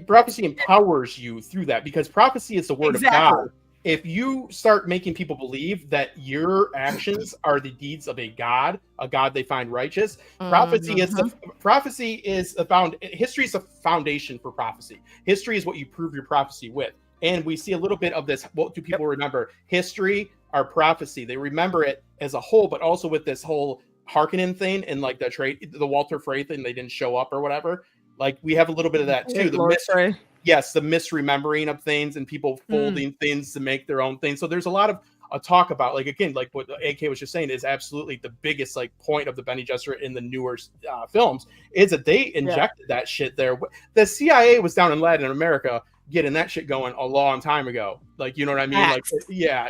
prophecy empowers you through that, because prophecy is the word of God. If you start making people believe that your actions are the deeds of a god they find righteous, prophecy is history is a foundation for prophecy. History is what you prove your prophecy with. And we see a little bit of this. What do people remember? History or prophecy. They remember it as a whole, but also with this whole Harkonnen thing and like the Walter Frey thing, they didn't show up or whatever. Like we have a little bit of that too. The misremembering of things and people folding things to make their own things. So there's a lot of talk about, like, again, like what AK was just saying is absolutely the biggest like point of the Bene Gesserit in the newer films is that they injected that shit there. The CIA was down in Latin America getting that shit going a long time ago. Like, you know what I mean? Like,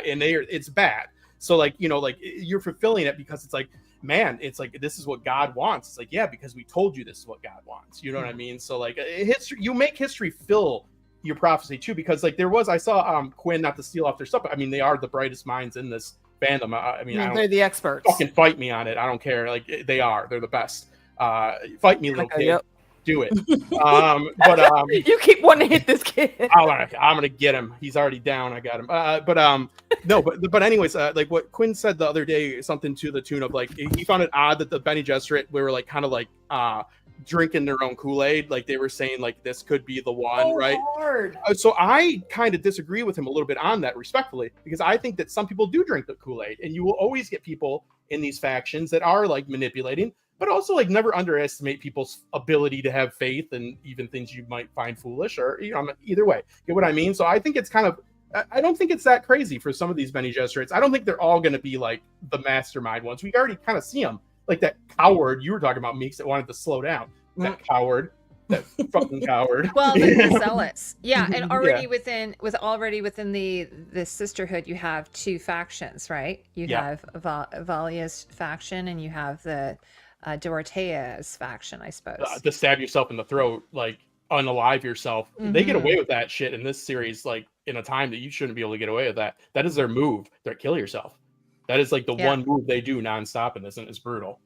and it's bad. So like, like you're fulfilling it because it's like, man, it's like, this is what God wants. It's like, yeah, because we told you this is what God wants. You know what I mean? So like history, you make history fill your prophecy too, because like I saw Quinn, not to steal off their stuff, but I mean, they are the brightest minds in this fandom. I mean, they're the experts. Fucking thght me on it. I don't care. Like they're the best. Fight me, little kid. Do it. But you keep wanting to hit this kid. I'm gonna get him. He's already down. I got him. But anyways, like what Quinn said the other day, something to the tune of like he found it odd that the Bene Gesserit were like kind of like drinking their own Kool-Aid. Like they were saying like this could be the one, right? Hard. So I kind of disagree with him a little bit on that, respectfully, because I think that some people do drink the Kool-Aid, and you will always get people in these factions that are like manipulating. But also, like, never underestimate people's ability to have faith and even things you might find foolish, or either way, get what I mean? So I think it's kind of, I don't think it's that crazy for some of these Bene Gesserits. I don't think they're all going to be like the mastermind ones. We already kind of see them, like that coward you were talking about, Meeks, that wanted to slow down. That coward, that fucking coward. Well, the zealots, and already within the sisterhood, you have two factions, right? You have Valia's faction, and you have the Dorothea's faction, I suppose. To stab yourself in the throat, like unalive yourself. They get away with that shit in this series, like in a time that you shouldn't be able to get away with that. That is their move. They're kill yourself. That is like the one move they do nonstop in this, and it's brutal.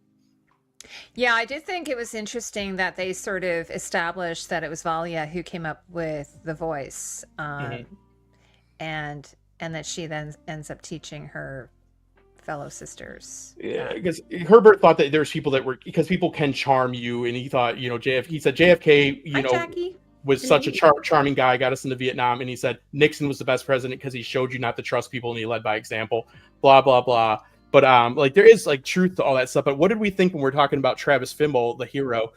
Yeah, I did think it was interesting that they sort of established that it was Valia who came up with the voice, and that she then ends up teaching her fellow sisters. Yeah, because Herbert thought that there's people that were, because people can charm you, and he thought, he said JFK, Hi, Jackie. was such a charming guy, got us into Vietnam, and he said Nixon was the best president because he showed you not to trust people and he led by example, blah blah blah. But like there is like truth to all that stuff. But what did we think when we're talking about Travis Fimmel, the hero,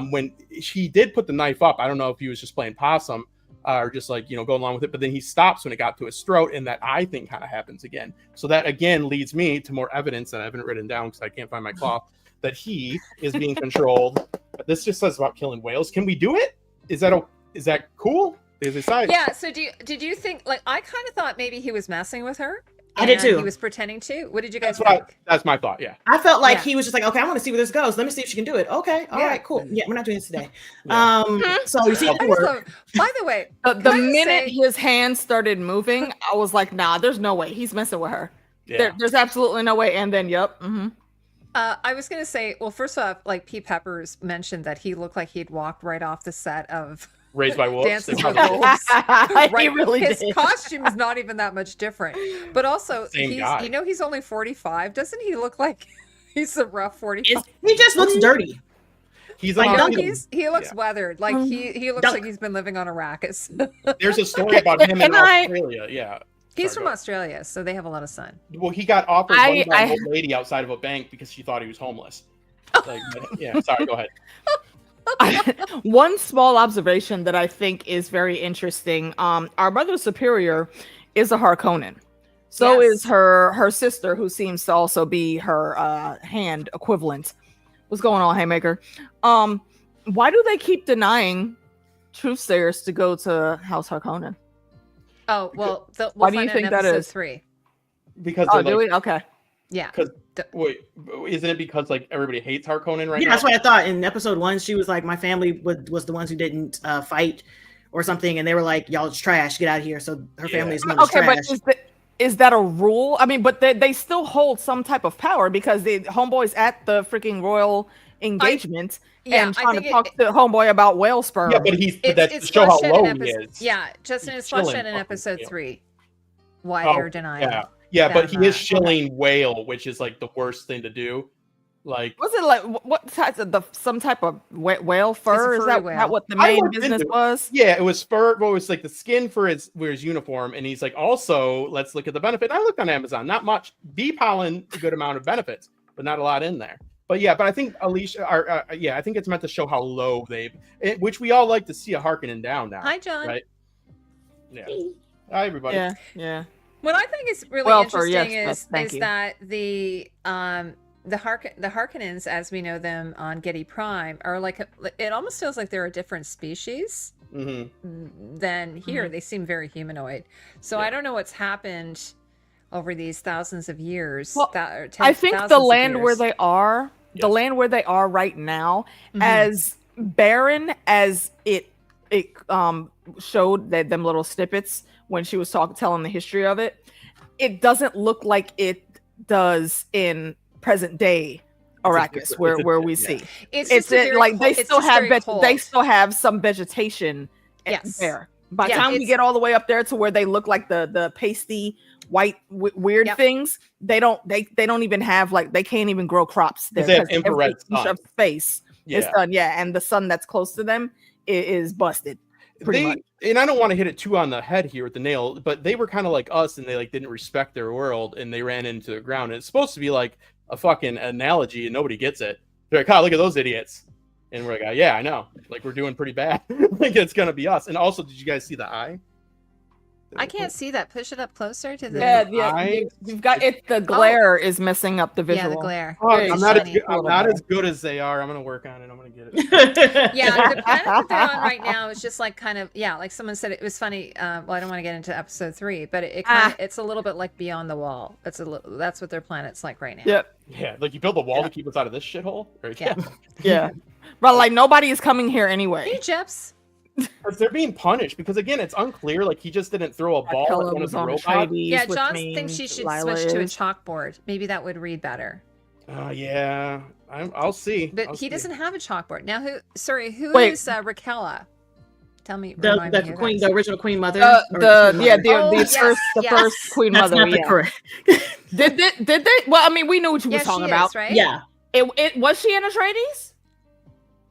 when he did put the knife up? I don't know if he was just playing possum or just like going along with it, but then he stops when it got to his throat, and that eye thing kind of happens again. So that again leads me to more evidence that I haven't written down because I can't find my cloth, that he is being controlled. This just says about killing whales. Can we do it? Is that cool? Yeah. So did you think, like, I kind of thought maybe he was messing with her? I did too. He was pretending to. What did you guys think? That's my thought. Yeah. I felt like he was just like, okay, I want to see where this goes. Let me see if she can do it. Okay. All right, cool. Yeah, we're not doing this today. So you see, by the way, the minute his hands started moving, I was like, nah, there's no way he's messing with her. Yeah. There's absolutely no way. And then, I was going to say, well, first off, like P. Peppers mentioned that he looked like he'd walked right off the set of Raised by Wolves. Dances with Wolves. Right? He really His did. costume is not even that much different. But also, Same guy. he's only 45. Doesn't he look like he's a rough 45? he just looks dirty. He's Like, like, he looks weathered. Like he looks like he's been living on Arrakis. there's a story about him in Australia. Yeah. He's from Australia, so they have a lot of sun. Well, he got offered money by an old lady outside of a bank because she thought he was homeless. Like, yeah, sorry, go ahead. One small observation that I think is very interesting. Our Mother Superior is a Harkonnen. So is her sister, who seems to also be her hand equivalent. What's going on, Haymaker? Why do they keep denying truthsayers to go to House Harkonnen? Oh, well, why do you think that is? 3. Because do we? Okay. Yeah. Wait, isn't it because like everybody hates Harkonnen right now? Yeah, that's what I thought. In episode 1, she was like, my family was the ones who didn't fight or something, and they were like, y'all, it's trash, get out of here. So her family's known as trash. But is that a rule? I mean, but they still hold some type of power because the homeboy's at the freaking royal engagement and trying to talk to homeboy about whale sperm. Yeah, but that's to show how low he is. Yeah, Justin is fleshed out in episode 3. Why they're denying. Yeah, but he is shilling whale, which is like the worst thing to do. Like, was it like what type of some type of whale fur? Is that what the main business was? Yeah, it was fur. Well, it was like the skin for his uniform, and he's like, also, let's look at the benefit. I looked on Amazon, not much. Bee pollen, a good amount of benefits, but not a lot in there. But yeah, but I think Alicia, I think it's meant to show how low which we all like to see a Harkonnen down now. Hi, John. Right? Yeah. Hi, everybody. Yeah. What I think is really interesting is that the Harkonnens, as we know them on Getty Prime, are like it almost feels like they're a different species than here. They seem very humanoid. So I don't know what's happened over these thousands of years. Well, I think the land where they are, the land where they are right now, as barren as it showed that them little snippets when she was telling the history of it, it doesn't look like it does in present day Arrakis, where we see it's like they still have some vegetation there. By the time we get all the way up there to where they look like the pasty white weird things, they don't even have, like, they can't even grow crops there. They have infrared sun. Of space is done, and the sun that's close to them is busted. And I don't want to hit it too on the head here with the nail, but they were kind of like us, and they like didn't respect their world, and they ran into the ground. And it's supposed to be like a fucking analogy, and nobody gets it. They're like, "Oh, look at those idiots," and we're like, "Yeah, I know. Like, we're doing pretty bad. Like, it's gonna be us." And also, did you guys see the eye? I can't see that. Push it up closer to the. You've got it. The glare is messing up the visual. Yeah, the glare. Oh, I'm not as good as they are. I'm gonna work on it. I'm gonna get it. Yeah, the planet that they're on right now is just like kind of like someone said, it was funny. Well, I don't want to get into episode 3, but it's a little bit like Beyond the Wall. That's what their planet's like right now. Yep. Yeah, like you build a wall to keep us out of this shithole. Yeah. But like nobody is coming here anyway. Hey, Jeps. Because they're being punished, because again, it's unclear. Like, he just didn't throw a ball at one of the robots. Yeah, John thinks she should switch to a chalkboard. Maybe that would read better. Yeah, I'll see. But I'll he see. doesn't have a chalkboard. Now who Wait. is Raquella? Tell me, The remind me who queen, that the is. original queen mother. or The queen yeah mother. the yes, first yes. queen That's mother. not the Yeah. correct. Did they? Well, I mean, we knew what you was Yeah, talking she about. is, right? Yeah. It was she an Atreides?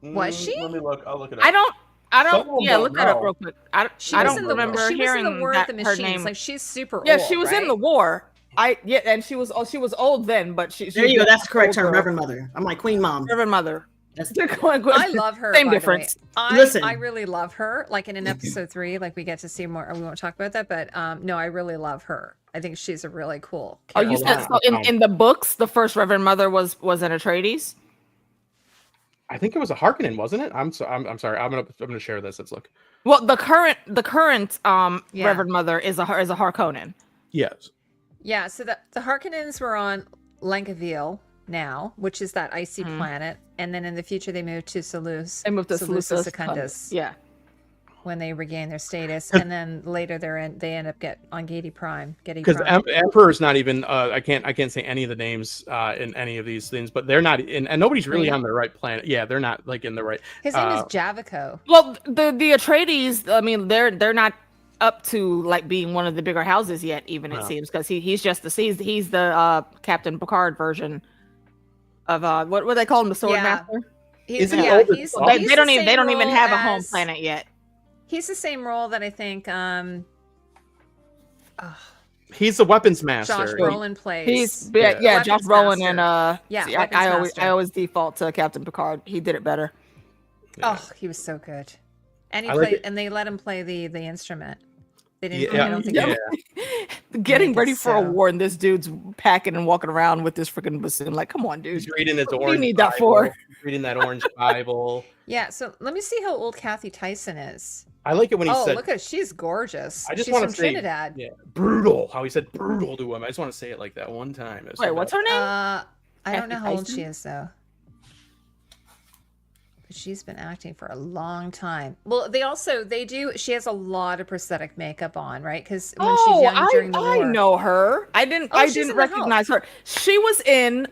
Was she? Let me look. I'll look it up. I don't. Some of them Yeah, don't look that up know. real quick. I She I was don't in the remember she was hearing in the War that of the her Machines. name. Like she's super Yeah, old. she was in right? the war. And she was old then, but she There you go. That's the correct term, older. Reverend Mother. I'm like Queen Mom. Reverend Mother. That's I love her. Same by difference. The way. Listen. I really love her. Like in episode 3, like we get to see more. We won't talk about that, but no, I really love her. I think she's a really cool Oh, character. you said so in the books, the first Reverend Mother was an Atreides? I think it was a Harkonnen, wasn't it? I'm sorry. I'm gonna share this. Let's look. Well, the current Yeah. Reverend Mother is a Harkonnen. Yes. Yeah, so the Harkonnens were on Langeville now, which is that icy planet, and then in the future they moved to Seleucus. They moved to Seleucus Seleucus Secundus. Yeah. When they regain their status, and then later they end up on Getty Prime. Because Emperor's not even. I can't say any of the names in any of these things, but they're not in, and nobody's really on the right planet. Yeah, they're not like in the right. His name is Javico. Well, the Atreides, I mean, they're not up to like being one of the bigger houses yet, even it seems, because he's just he's the Captain Picard version of what they call him, the Sword Master. He's, Is he yeah, older? he's, They he's don't the even they same don't even role have a home as- planet yet. He's the same role that I think He's the weapons master. Josh Brolin plays. He's Yeah. Josh Weapons Brolin Master. and Yeah, see, Weapons I Master. always default to Captain Picard. He did it better. Oh, he was so good. And he I like played, it. and they let him play the instrument. They didn't. Yeah. I don't think. Yeah. Getting Make it ready for a so. war, and this dude's packing and walking around with this freaking bassoon. Like, come on, dude. He's reading his What do you orange. need that Bible. for? He's reading that orange Bible. Yeah. So let me see how old Kathy Tyson is. I like it when he Oh, said. look at she's gorgeous. I just she's want from to say, Trinidad. yeah, brutal. How he said brutal to him. I just want to say it like that one time. It was Wait, so what's bad. her name? I don't know Kathy how old Tyson? she is though. But she's been acting for a long time. Well, she has a lot of prosthetic makeup on, right? Because when she's young during the war. I know her. I didn't she's in the recognize her. She was in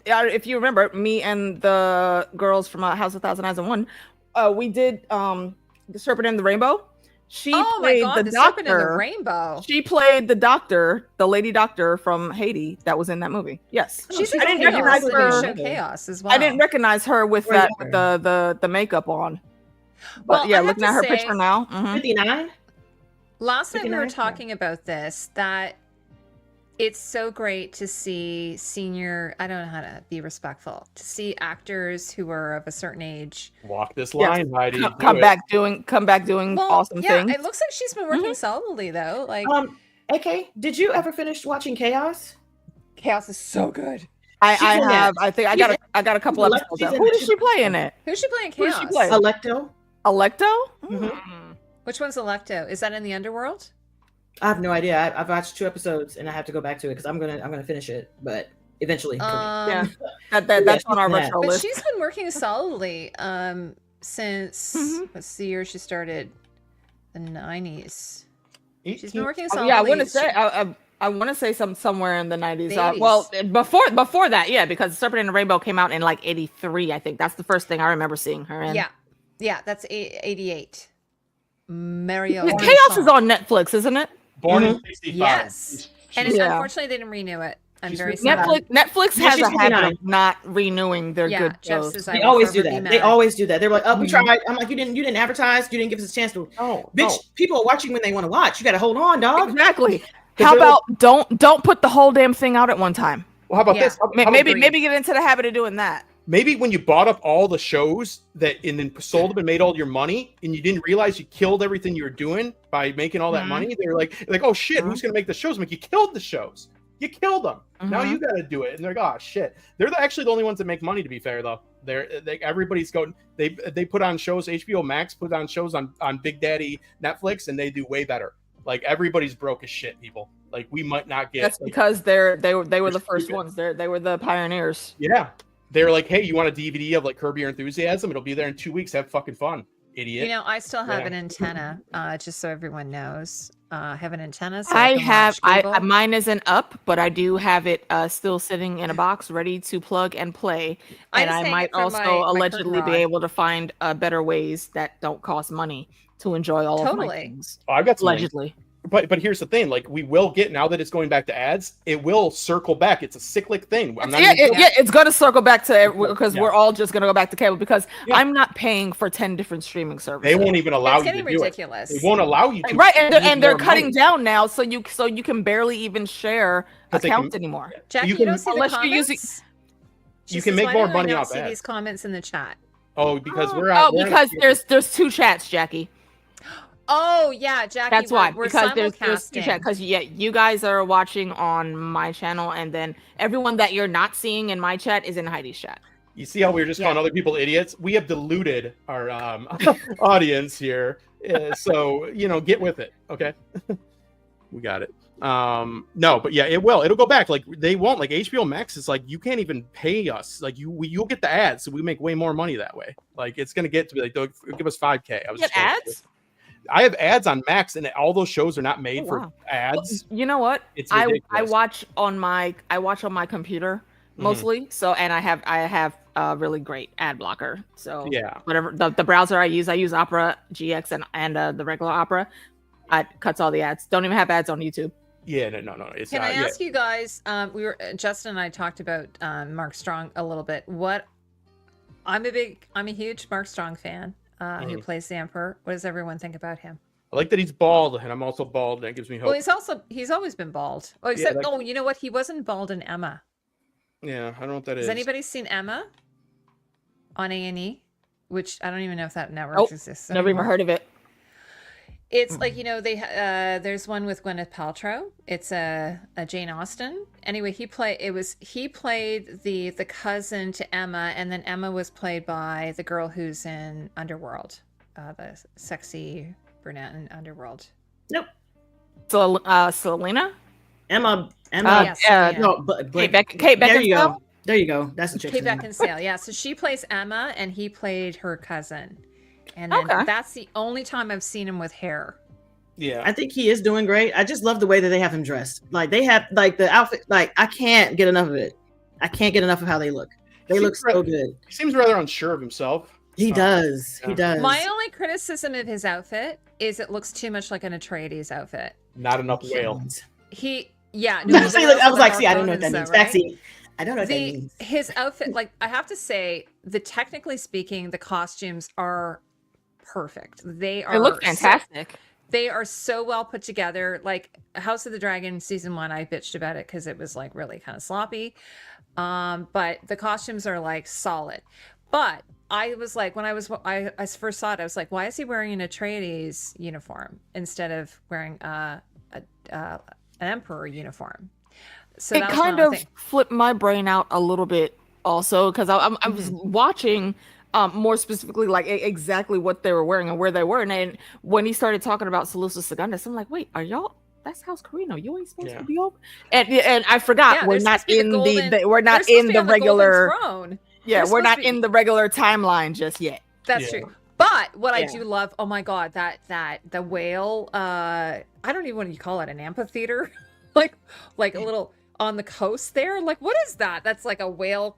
if you remember, me and the girls from House of Thousand Eyes and One, we did The Serpent and the Rainbow. She Oh my played God, the Serpent and the doctor. Rainbow. She played the doctor, the lady doctor from Haiti that was in that movie. Yes. She's I in didn't Chaos, recognize the new her. show Chaos as well. I didn't recognize her with Where that you with the makeup on. But Well, yeah, I have looking to at her say- picture now. mhm. 59. Last night we were 59? talking about this, that it's so great to see senior, I don't know how to be respectful, to see actors who are of a certain age. Walk this Yes. line, Heidi. Do Come it. back doing awesome yeah, things. it looks like she's been working solidly though. Like AK, did you ever finish watching Chaos? Chaos is so good. I She's in have. that. I think I got a couple She's episodes. in Who that. does she play in it? Who's she playing Who Chaos? does she play? Electo. Electo? Mhm. Which one's Electo? Is that in the underworld? I have no idea. I've watched 2 episodes and I have to go back to it because I'm gonna finish it, but eventually. Yeah, Yeah. that's on our Yeah. retro But list. she's been working solidly since what's the year she started? The 90s. She's been working solidly. Yeah, I want to say I want to say somewhere in the 90s. The 80s. Well, before that, yeah, because Serpent and the Rainbow came out in like 83, I think. That's the first thing I remember seeing her in. Yeah, that's 88. Mario. Yeah, Chaos is on Netflix, isn't it? Born in '65. Yes. And it's, Yeah. unfortunately, they didn't renew it. I'm She's very been- sad. Netflix Yeah, has she's a habit 59. of not renewing their Yeah, good Jeff shows. says I They will always do forever that. be They mad. always do that. They're like, "Oh, we Mhm. tried." I'm like, "You didn't advertise. You didn't give us a chance to." No, Bitch, no. people are watching when they want to watch. You got to hold on, dog. Exactly. 'Cause How they're about don't put the whole damn thing out at one time? Well, how about Yeah. this? How about Maybe Agreed. get into the habit of doing that. maybe when you bought up all the shows and then sold them and made all your money, and you didn't realize you killed everything you were doing by making all that Mhm. money, they're like, oh shit, who's gonna make the shows? I'm like, you killed the shows. You killed them. Now Mhm. you got to do it. And they're like, oh shit. They're actually the only ones that make money. To be fair, though, everybody's going. They put on shows. HBO Max put on shows on Big Daddy Netflix, and they do way better. Like everybody's broke as shit, people. Like we might not get. That's like, because they were the first stupid. ones. They were the pioneers. yeah, they're like, hey, you want a DVD of like Curb Your Enthusiasm? It'll be there in 2 weeks. Have fucking fun, idiot. You know, I still have Yeah. an antenna, just so everyone knows. have an antenna. So I can watch cable. Mine isn't up, but I do have it still sitting in a box ready to plug and play. And I might also allegedly be able to find better ways that don't cost money to enjoy all of my things. Oh, I've got some allegedly. But here's the thing, like we will get, now that it's going back to ads, it will circle back. It's a cyclic thing. It's going to circle back to, because we're all just going to go back to cable, because I'm not paying for 10 different streaming services. They won't even allow you to do it. It's getting ridiculous. They won't allow you to. Right, and they're cutting down now, so you can barely even share accounts anymore. Jackie, you don't see the comments? You can make more money off ads. See these comments in the chat. Oh, because there's two chats, Jackie. Oh yeah, Jackie. That's why, because there's two chats. Because you guys are watching on my channel, and then everyone that you're not seeing in my chat is in Heidi's chat. You see how we're just calling other people idiots? We have diluted our audience here, so get with it, okay? We got it. No, but yeah, it'll go back. Like they won't. Like HBO Max is like, you can't even pay us. Like you'll get the ads, so we make way more money that way. Like it's gonna get to be like, they'll give us $5K. I was get ads. I have ads on Max, and all those shows are not made for ads. You know what? I watch on my computer mostly. So, and I have a really great ad blocker. So whatever the browser I use Opera GX and the regular Opera. It cuts all the ads. Don't even have ads on YouTube. Yeah, no. It's Can I ask you guys? Justin and I talked about Mark Strong a little bit. I'm a huge Mark Strong fan. Who plays the Emperor? What does everyone think about him? I like that he's bald, and I'm also bald, and that gives me hope. Well, he's always been bald. Oh, except you know what? He wasn't bald in Emma. Yeah, I don't know what that is. Has anybody seen Emma on A&E? Which I don't even know if that network exists. Never even heard of it. It's like, there's one with Gwyneth Paltrow. It's a Jane Austen. Anyway, he played the cousin to Emma, and then Emma was played by the girl who's in Underworld, the sexy brunette in Underworld. Nope. So, Selena? Emma. Yes, no, but Kate Beckinsale. There you go. That's the chick. Kate Beckinsale. Yeah. So she plays Emma, and he played her cousin. And then that's the only time I've seen him with hair. Yeah. I think he is doing great. I just love the way that they have him dressed. Like they have the outfit, like I can't get enough of it. I can't get enough of how they look. They look so good. He seems rather unsure of himself. He does. Yeah. He does. My only criticism of his outfit is it looks too much like an Atreides outfit. Not enough whale. I was like, see, I don't know what that means. Backseat. I don't know what that means. His outfit, like I have to say, technically speaking, the costumes are perfect. They look fantastic. They are so well put together. Like House of the Dragon season 1, I bitched about it because it was like really kind of sloppy. But the costumes are like solid. But I was like, when I first saw it, I was like, why is he wearing an Atreides uniform instead of wearing an Emperor uniform? So it kind of flipped my brain out a little bit also, because I was watching more specifically like exactly what they were wearing and where they were, and then when he started talking about Salusa Secundus, I'm like, wait, are y'all? That's House Carino. You ain't supposed to be over. And I forgot we're not in we're not in the regular. Yeah, we're not in the regular timeline just yet. That's true. But what I do love, oh my god, that the whale. I don't even want to call it an amphitheater, like a little on the coast there. Like, what is that? That's like a whale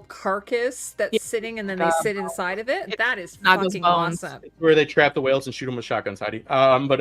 carcass that's sitting, and then they sit inside of it. That is fucking awesome. Where they trap the whales and shoot them with shotguns, Heidi. But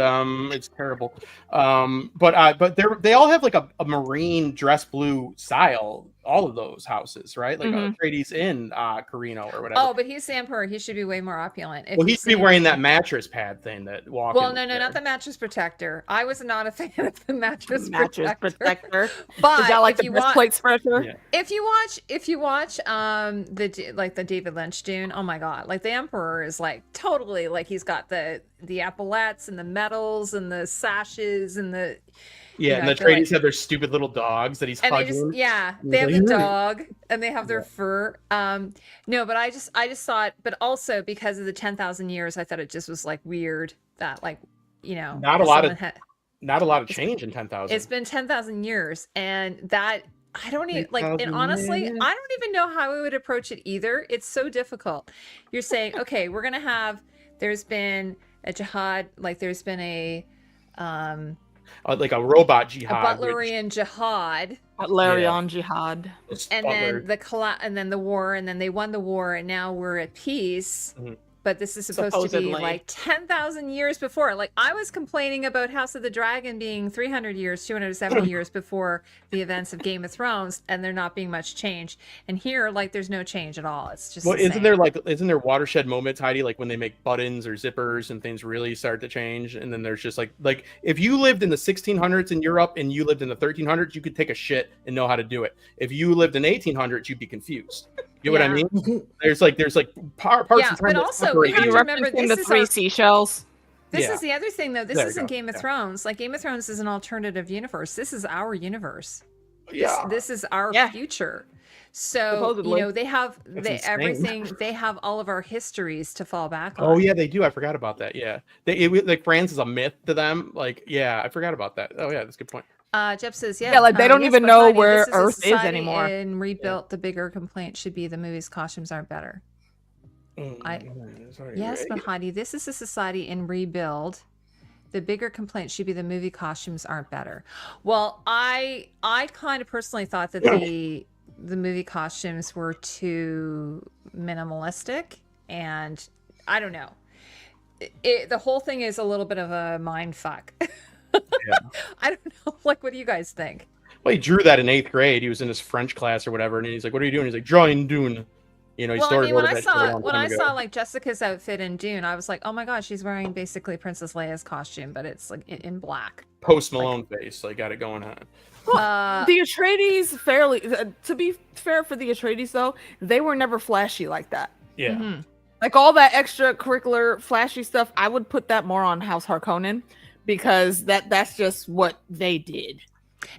it's terrible. But they all have like a marine dress blue style. All of those houses, right? Like Atreides in Carino or whatever. Oh, but he's the Emperor. He should be way more opulent. Well, he should be wearing that mattress pad thing that walks. Well, no, not the mattress protector. I was not a fan of the mattress protector. But is that like the breastplate spreader? Yeah. If you watch the David Lynch Dune, oh my god, like the Emperor is like totally like he's got the epaulettes and the medals and the sashes and the. Yeah, and the Atreides have their stupid little dogs that he's hugging. They have the dog and they have their fur. No, but I just saw it, but also because of the 10,000 years, I thought it just was like weird that not a lot of change in 10,000. It's been 10,000 years, and that I don't even and honestly, I don't even know how we would approach it either. It's so difficult. You're saying, okay, we're gonna have. There's been a jihad, like there's been a like a robot a jihad. Butlerian jihad. Butlerian jihad. And then the war, and then they won the war, and now we're at peace. Mhm. But this is supposed to be Supposedly. like 10,000 years before. Like, I was complaining about House of the Dragon being 300 years, 270 years before the events of Game of Thrones, and there not being much change. And here, like, there's no change at all. It's just Well, the isn't same. there watershed moments, Heidi, like when they make buttons or zippers and things really start to change? And then there's just like if you lived in the 1600s in Europe and you lived in the 1300s, you could take a shit and know how to do it. If you lived in 1800s, you'd be confused. You know what I mean? There's like parts Yeah, of time but that also separate we have you. to remember Referencing this the is three our, seashells. this Yeah. is the other thing though. This There you isn't go. Game of Yeah. Thrones. Like, Game of Thrones is an alternative universe. This is our universe. Yeah. This is our Yeah. future. So Supposedly. you know they have insane. everything. They have all of our histories to fall back on. Oh yeah, they do. I forgot about that. Yeah, like France is a myth to them. Like, yeah, I forgot about that. Oh yeah, that's a good point. Jeff says, yeah. Yeah, like, they don't yes, even but know Heidi, where this a Earth is society anymore. And rebuilt, the bigger complaint should be the movie's costumes aren't better. Yes, but Heidi, this is a society in rebuild. The bigger complaint should be the movie costumes aren't better. Well, I kind of personally thought that the movie costumes were too minimalistic, and I don't know. The whole thing is a little bit of a mind fuck. I don't know. Like, what do you guys think? Well, he drew that in 8th grade. He was in his French class or whatever, and he's like, "What are you doing?" He's like, "Drawing Dune." You know, he Well, I started mean, when ordering I that shit a saw long time ago. like Jessica's outfit in Dune, I was like, oh my god, she's wearing basically Princess Leia's costume, but it's like in black. Post Malone face, like, got it going on. The Atreides, fairly to be fair for the Atreides though, they were never flashy like that. Yeah, Mhm. Like, all that extracurricular flashy stuff, I would put that more on House Harkonnen, because that's just what they did.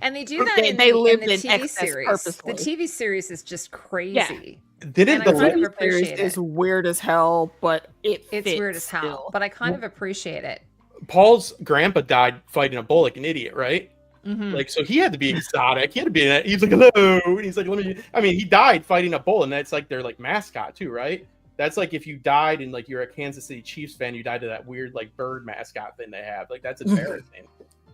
And they do that They in lived the in TV excess series. purposefully. The TV series is just crazy. didn't And the I kind of lip- Series appreciate is it. weird as hell, but It's fits weird as hell, still. but I kind of appreciate it. Paul's grandpa died fighting a bull like an idiot, right? Mhm. Like, so he had to be exotic. He had to be. He's like, hello, and he's like, let me. I mean, he died fighting a bull, and that's like their like mascot too, right? That's like if you died and like you're a Kansas City Chiefs fan, you died to that weird like bird mascot thing they have. Like, that's embarrassing.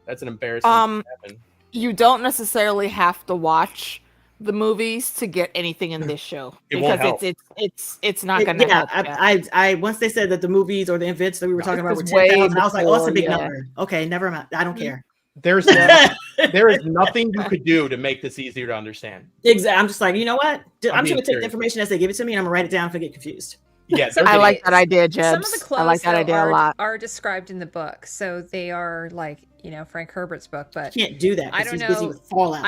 That's an embarrassing thing to happen. You don't necessarily have to watch the movies to get anything in this show, It won't because help. it's not gonna help. I once they said that the movies or the events that we were talking about were This is way 10,000, I was like, oh, that's a big before, number. Okay, never mind. I don't care. There's there is nothing you could do to make this easier to understand. Exactly. I'm just like, you know what? I'm just being gonna take serious. the information as they give it to me, and I'm gonna write it down if I get confused. Yeah, Some there's I of a- like that idea, Jebs. Some of the clothes I like that though, idea a lot. are described in the book, so they are like, you know, Frank Herbert's book. But Can't do that. I 'Cause don't he's busy know. with Fallout.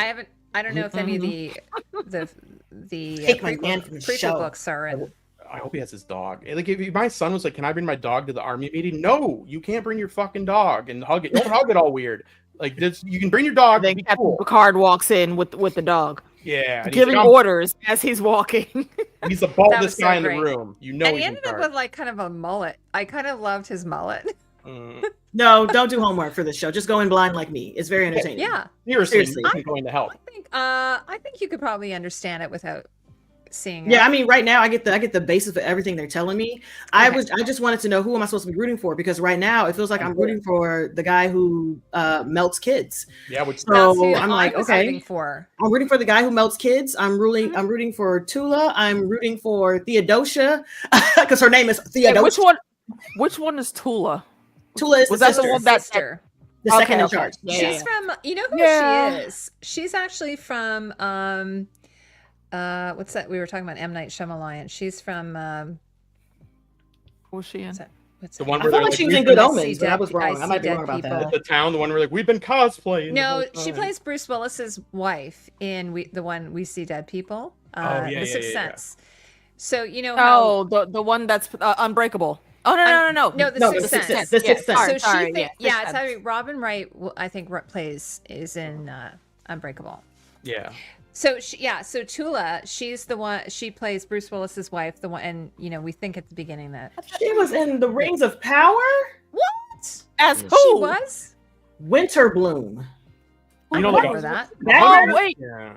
I don't know if any of the Take my man from the prequel show. books are in. I hope he has his dog. Like, if my son was like, "Can I bring my dog to the army meeting?" No, you can't bring your fucking dog and hug it. Don't hug it all weird. Like, this, you can bring your dog. Then Be Captain cool. Picard walks in with the dog, Yeah, and giving he's, orders as he's walking. he's the That was baldest so guy in great. the room. You know, And he he's in ended up charge. with like kind of a mullet. I kind of loved his mullet. Mm. No, don't do homework for this show. Just go in blind like me. It's very entertaining. Yeah, Seriously, Seriously. he's going to help. I think you could probably understand it without seeing. Yeah, it. I mean, right now I get the basis of everything they're telling me. I just wanted to know, who am I supposed to be rooting for? Because right now it feels like I'm rooting for the guy who melts kids. Yeah, which So That's who I'm I like, was okay, rooting for. I'm rooting for the guy who melts kids. I'm rooting for Tula. I'm rooting for Theodosia because her name is Theodosia. Which one is Tula? Tula is Was the that the sister, one that- Sister. the second Okay, in okay. charge. Yeah, She's from. You know who Yeah. she is? She's actually from. What's that? We were talking about M. Night Shyamalan. She's from. What's she in? What's the that? one I where felt they're like like, she was "We've in Good been- Omens, but I was wrong. I see might be dead wrong about people. that. the town, the one where like, we've been cosplaying. the No, whole she time." plays Bruce Willis's wife in the one We See Dead People. yeah, The Sixth yeah. Sense. So you know how. Oh, the one that's Unbreakable. Oh no. No, the No, Sixth the Sixth Sense. Sense. The Sixth Sense. So Sorry, she think, yeah, yeah, Sixth it's Sense. actually Robin Wright. I think is in Unbreakable. Yeah. So so Tula, she's the one. She plays Bruce Willis's wife. The one, and you know, we think at the beginning that She was in the Rings of Power. what As she who? was. Winter Bloom. You I know, don't like, remember that. Oh wait, yeah.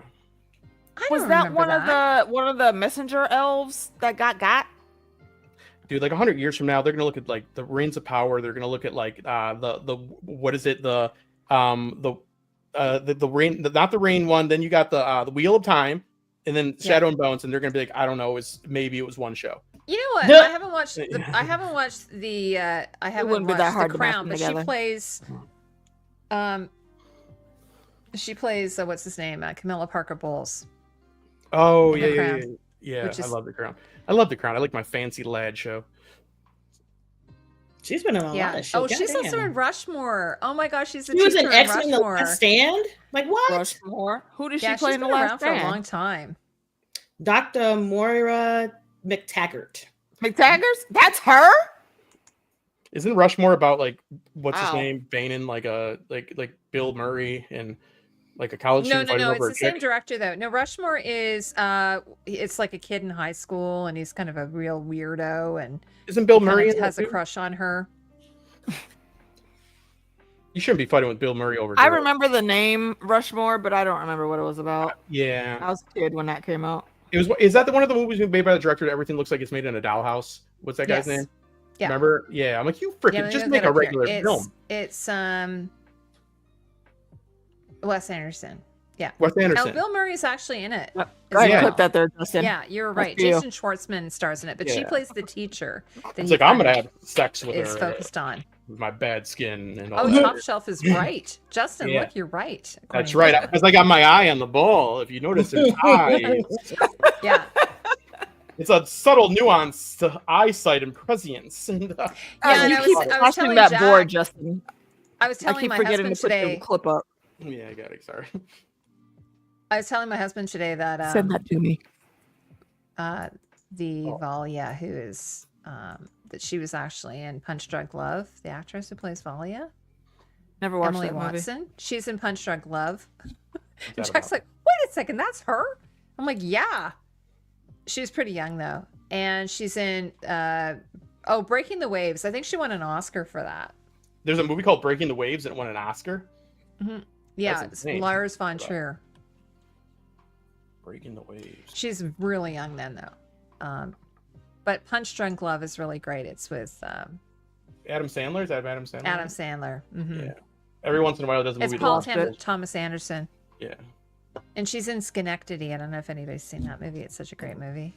I was don't that remember that. one of the messenger elves that got? dude, like 100 years from now, they're gonna look at like the Rings of Power. They're gonna look at like the what is it the rain, not the rain one. Then you got the Wheel of Time, and then Shadow and Bones, and they're gonna be like, I don't know, maybe it was one show. You know what? I haven't watched the Crown, but she plays what's his name? Camilla Parker Bowles. Oh yeah. I love the Crown. I like my Fancy Lad show. She's been in a lot of shows. Oh, she's also in Rushmore. Oh my gosh, she's she was in X-Men: The Last Stand. Like what? Rushmore. Who did she play in The Last Last Stand? For a long time. Dr. Moira McTaggart. McTaggart's? That's her? Isn't Rushmore about like what's his name? Banin like Bill Murray and like a college student fighting over a chick? No, it's the same director though. No, Rushmore is it's like a kid in high school and he's kind of a real weirdo and isn't Bill Murray has a crush on her. You shouldn't be fighting with Bill Murray over. I remember the name Rushmore, but I don't remember what it was about. Yeah, I was a kid when that came out. Is that one of the movies made by the director that everything looks like it's made in a dollhouse? What's that guy's name? Yeah. Remember? Yeah, I'm like, you freaking just make a regular film. It's Wes Anderson. Yeah. Wes Anderson. Oh, Bill Murray's actually in it. I put that there, Justin. Yeah, you're right. Jason Schwartzman stars in it, but she plays the teacher. It's like I'm gonna have sex with her. It's focused on. With my bad skin and all that. Top Shelf is right. Justin, look, you're right. That's right. Because I got my eye on the ball. If you notice his eyes. Yeah. It's a subtle nuance to eyesight and prescience. And, you keep watching that board, Justin. I was telling my husband today. Clip up. Yeah, I got it. Sorry. I was telling my husband today that send that to me. Valia, who is that she was actually in Punch Drunk Love, the actress who plays Valia. Never watched Emily that Watson. movie. She's in Punch Drunk Love. And Chuck's like, wait a second, that's her? I'm like, yeah. She's pretty young though, and she's in Breaking the Waves. I think she won an Oscar for that. There's a movie called Breaking the Waves that won an Oscar. Mm-hmm. Yeah, it's Lars von Trier. Breaking the Waves. She's really young then though. But Punch Drunk Love is really great. It's with Adam Sandler. Is that Adam Sandler? Adam Sandler. Mm-hmm. Yeah. Every once in a while, does a movie. It's Paul Thomas Anderson. Yeah. And she's in Schenectady. I don't know if anybody's seen that movie. It's such a great movie.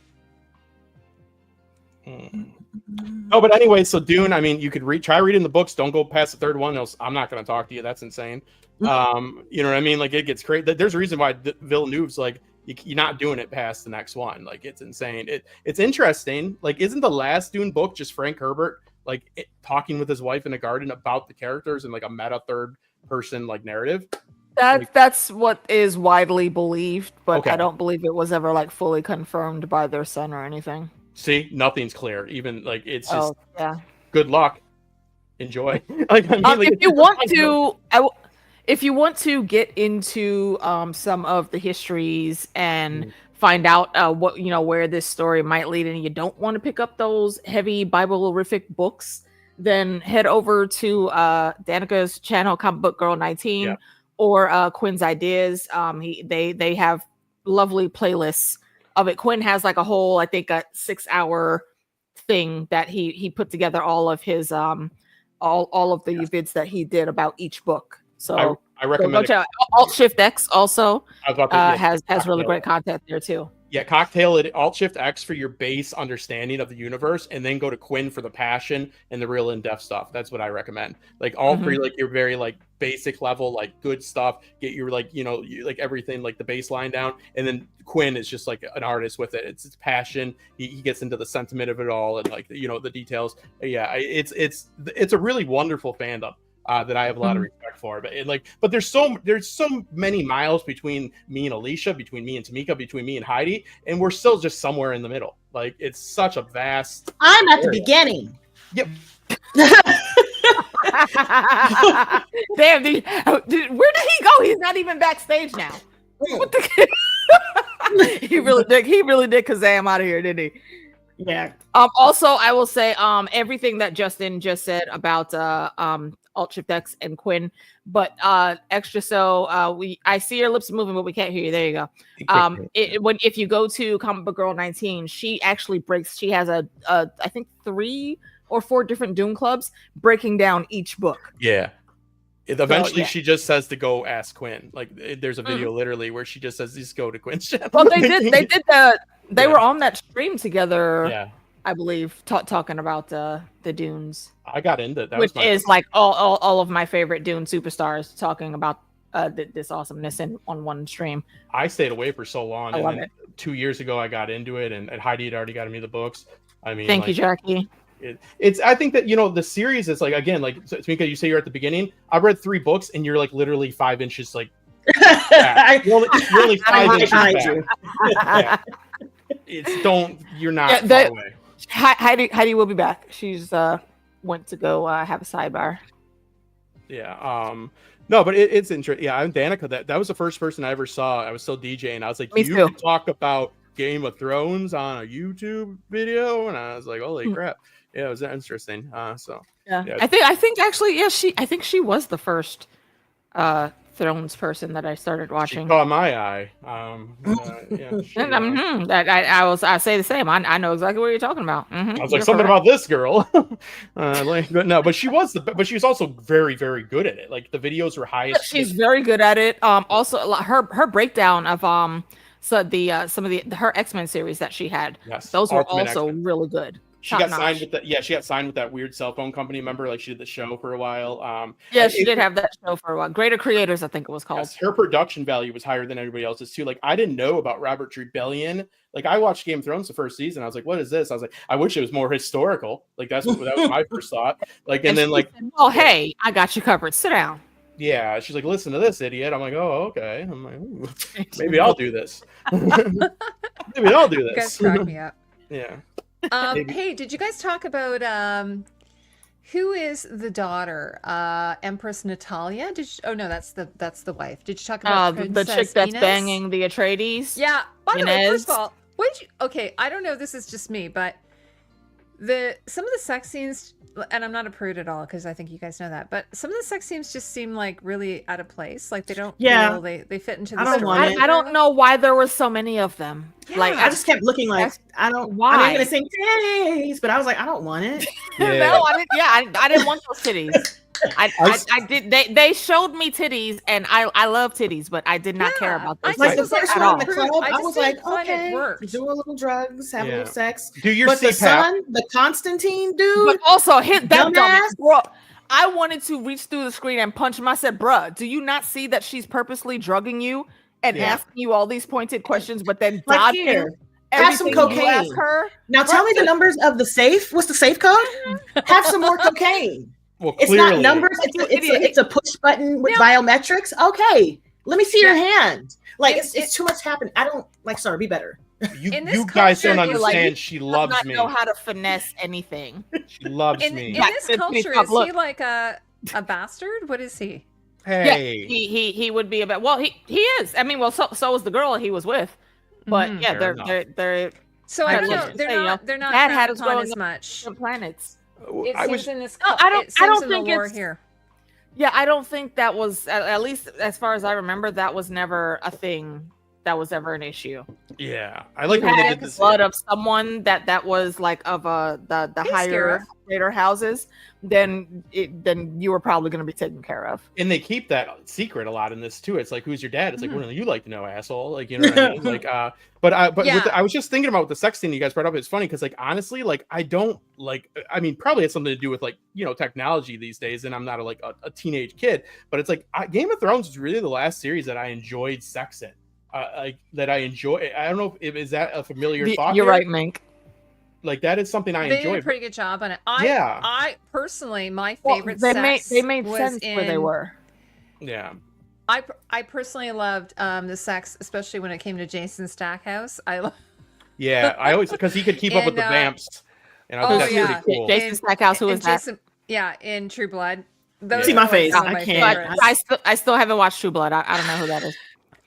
Oh, but anyway, so Dune. I mean, you could try reading the books. Don't go past the third one. Else, I'm not going to talk to you. That's insane. You know what I mean? Like it gets crazy. There's a reason why Villeneuve's like you're not doing it past the next one. Like it's insane. It's interesting. Like, isn't the last Dune book just Frank Herbert like talking with his wife in a garden about the characters and like a meta third person like narrative? That's what is widely believed, but I don't believe it was ever like fully confirmed by their son or anything. See, nothing's clear. Even like it's just good luck. Enjoy. Like, I mean, if you want to get into some of the histories and find out what where this story might lead, and you don't want to pick up those heavy Bible-orific books, then head over to Danica's channel, Comic Book Girl 19. Yeah. Or Quinn's Ideas. They have lovely playlists of it. Quinn has like a whole, I think, a 6-hour thing that he put together all of his all of the vids that he did about each book. So I recommend it. Alt-Shift-X also has really great content there too. Yeah, cocktail it Alt-Shift-X for your base understanding of the universe, and then go to Quinn for the passion and the real in-depth stuff. That's what I recommend. Like all three, like your very like basic level, like good stuff. Get your like like everything like the baseline down, and then Quinn is just like an artist with it. It's passion. He gets into the sentiment of it all and like the details. Yeah, it's a really wonderful fandom. That I have a lot of respect for, but there's so many miles between me and Alicia, between me and Tamika, between me and Heidi, and we're still just somewhere in the middle. Like it's such a vast. I'm at the beginning. Yep. Damn, where did he go? He's not even backstage now. What the? He really did Kazam out of here, didn't he? Yeah. Also, I will say everything that Justin just said about Alt Shift X and Quinn, but extra so I see your lips moving, but we can't hear you. There you go. If you go to Comic Book Girl 19, she actually breaks. She has a I think 3 or 4 different Dune clubs breaking down each book. Yeah. Eventually, she just says to go ask Quinn. Like, there's a video literally where she just says, "Just go to Quinn's channel." Well, they did that. They were on that stream together. Yeah, I believe talking about the Dunes. I got into that, which is like all of my favorite Dune superstars talking about this awesomeness on one stream. I stayed away for so long. I love it. 2 years ago, I got into it, and Heidi had already gotten me the books. I mean, thank you, Jackie. It's I think that the series is like, again, like Tamika, you say you're at the beginning. I read 3 books and you're like literally 5 inches like back. You're only 5 inches back. You're not far away. Heidi will be back. She's went to go have a sidebar. Yeah. No, but it's interesting. Yeah, I'm Danica. That was the first person I ever saw. I was still DJing. I was like, you can talk about Game of Thrones on a YouTube video, and I was like, holy crap. Yeah, it was interesting. So yeah. I think actually, yeah, I think she was the first Thrones person that I started watching. She caught my eye. I say the same. I know exactly what you're talking about. I was like, something about this girl. But she was but she was also very, very good at it. Like the videos were highest. She's very good at it. Also her breakdown of some of her X-Men series that she had. Yes, those were also really good. She got signed with that. Yeah, she got signed with that weird cell phone company. Remember, like she did the show for a while. Yeah, she did have that show for a while. Greater Creators, I think it was called. Yes, her production value was higher than everybody else's too. Like I didn't know about Robert's Rebellion. Like I watched Game of Thrones the first season. I was like, "What is this?" I was like, "I wish it was more historical." Like that was my first thought. Like, and then like, "Oh, hey, I got you covered. Sit down." Yeah, she's like, "Listen to this, idiot." I'm like, "Oh, okay." I'm like, maybe I'll do this. Maybe I'll do this. You guys crack me up. Yeah. Hey, did you guys talk about who is the daughter? Empress Natalia? Oh no, that's the wife. Did you talk about the chick that's Inez? banging the Atreides? Yeah. By the way, first of all, okay, I don't know if this is just me, but some of the sex scenes, and I'm not a prude at all because I think you guys know that, but some of the sex scenes just seem like really out of place. Like they don't feel they fit into the story. I don't know why there were so many of them. Yeah. Like I just kept looking like I don't. Why? I'm gonna say titties, but I was like, I don't want it. Yeah. No, I didn't. Yeah, I didn't want those titties. I did. They showed me titties, and I love titties, but I did not care about those. Like the first one in the club, I was like, okay, do a little drugs, have a little sex. Do your but the son, the Constantine dude, but also hit that dumbass, bro. I wanted to reach through the screen and punch him. I said, bruh, do you not see that she's purposely drugging you and asking you all these pointed questions, but then dodging have some cocaine. Ask her? Now tell me the numbers of the safe. What's the safe code? Have some more cocaine. Well, it's not numbers. It's a push button with biometrics. Okay, let me see your hand. Like it's too much happening. I don't like. Sorry, be better. You guys don't understand. She loves me. Know how to finesse anything. She loves me. In this culture, is he like a bastard? What is he? Hey, yeah, he would be about. Well, he is. I mean, well, so was the girl he was with. But yeah, they're. So I don't know. They're not. Dad had us going going as much. Planets. It seems in this. I don't think it's here. Yeah, I don't think that was, at least as far as I remember, that was never a thing that was ever an issue. Yeah, I like when they did this. Blood of someone that was like of the higher greater houses, then you were probably going to be taken care of. And they keep that secret a lot in this too. It's like, who's your dad? It's like, well, you like to know, asshole. Like, you know what I mean? Like, I was just thinking about the sex thing you guys brought up. It's funny because, like, honestly, like, I don't like. I mean, probably it's something to do with like technology these days, and I'm not a teenage kid. But it's like Game of Thrones was really the last series that I enjoyed sex in. That I enjoy. I don't know if is that a familiar thought. You're right, Mink. Like that is something I enjoy. They did a pretty good job on it. I personally, my favorite sex they made was sense where they were. Yeah. I personally loved the sex, especially when it came to Jason Stackhouse. Yeah, I always because he could keep up with the vamps. And I think that's pretty cool. Jason Stackhouse, who is that? Yeah, in True Blood. See my face. I can't. I still haven't watched True Blood. I don't know who that is.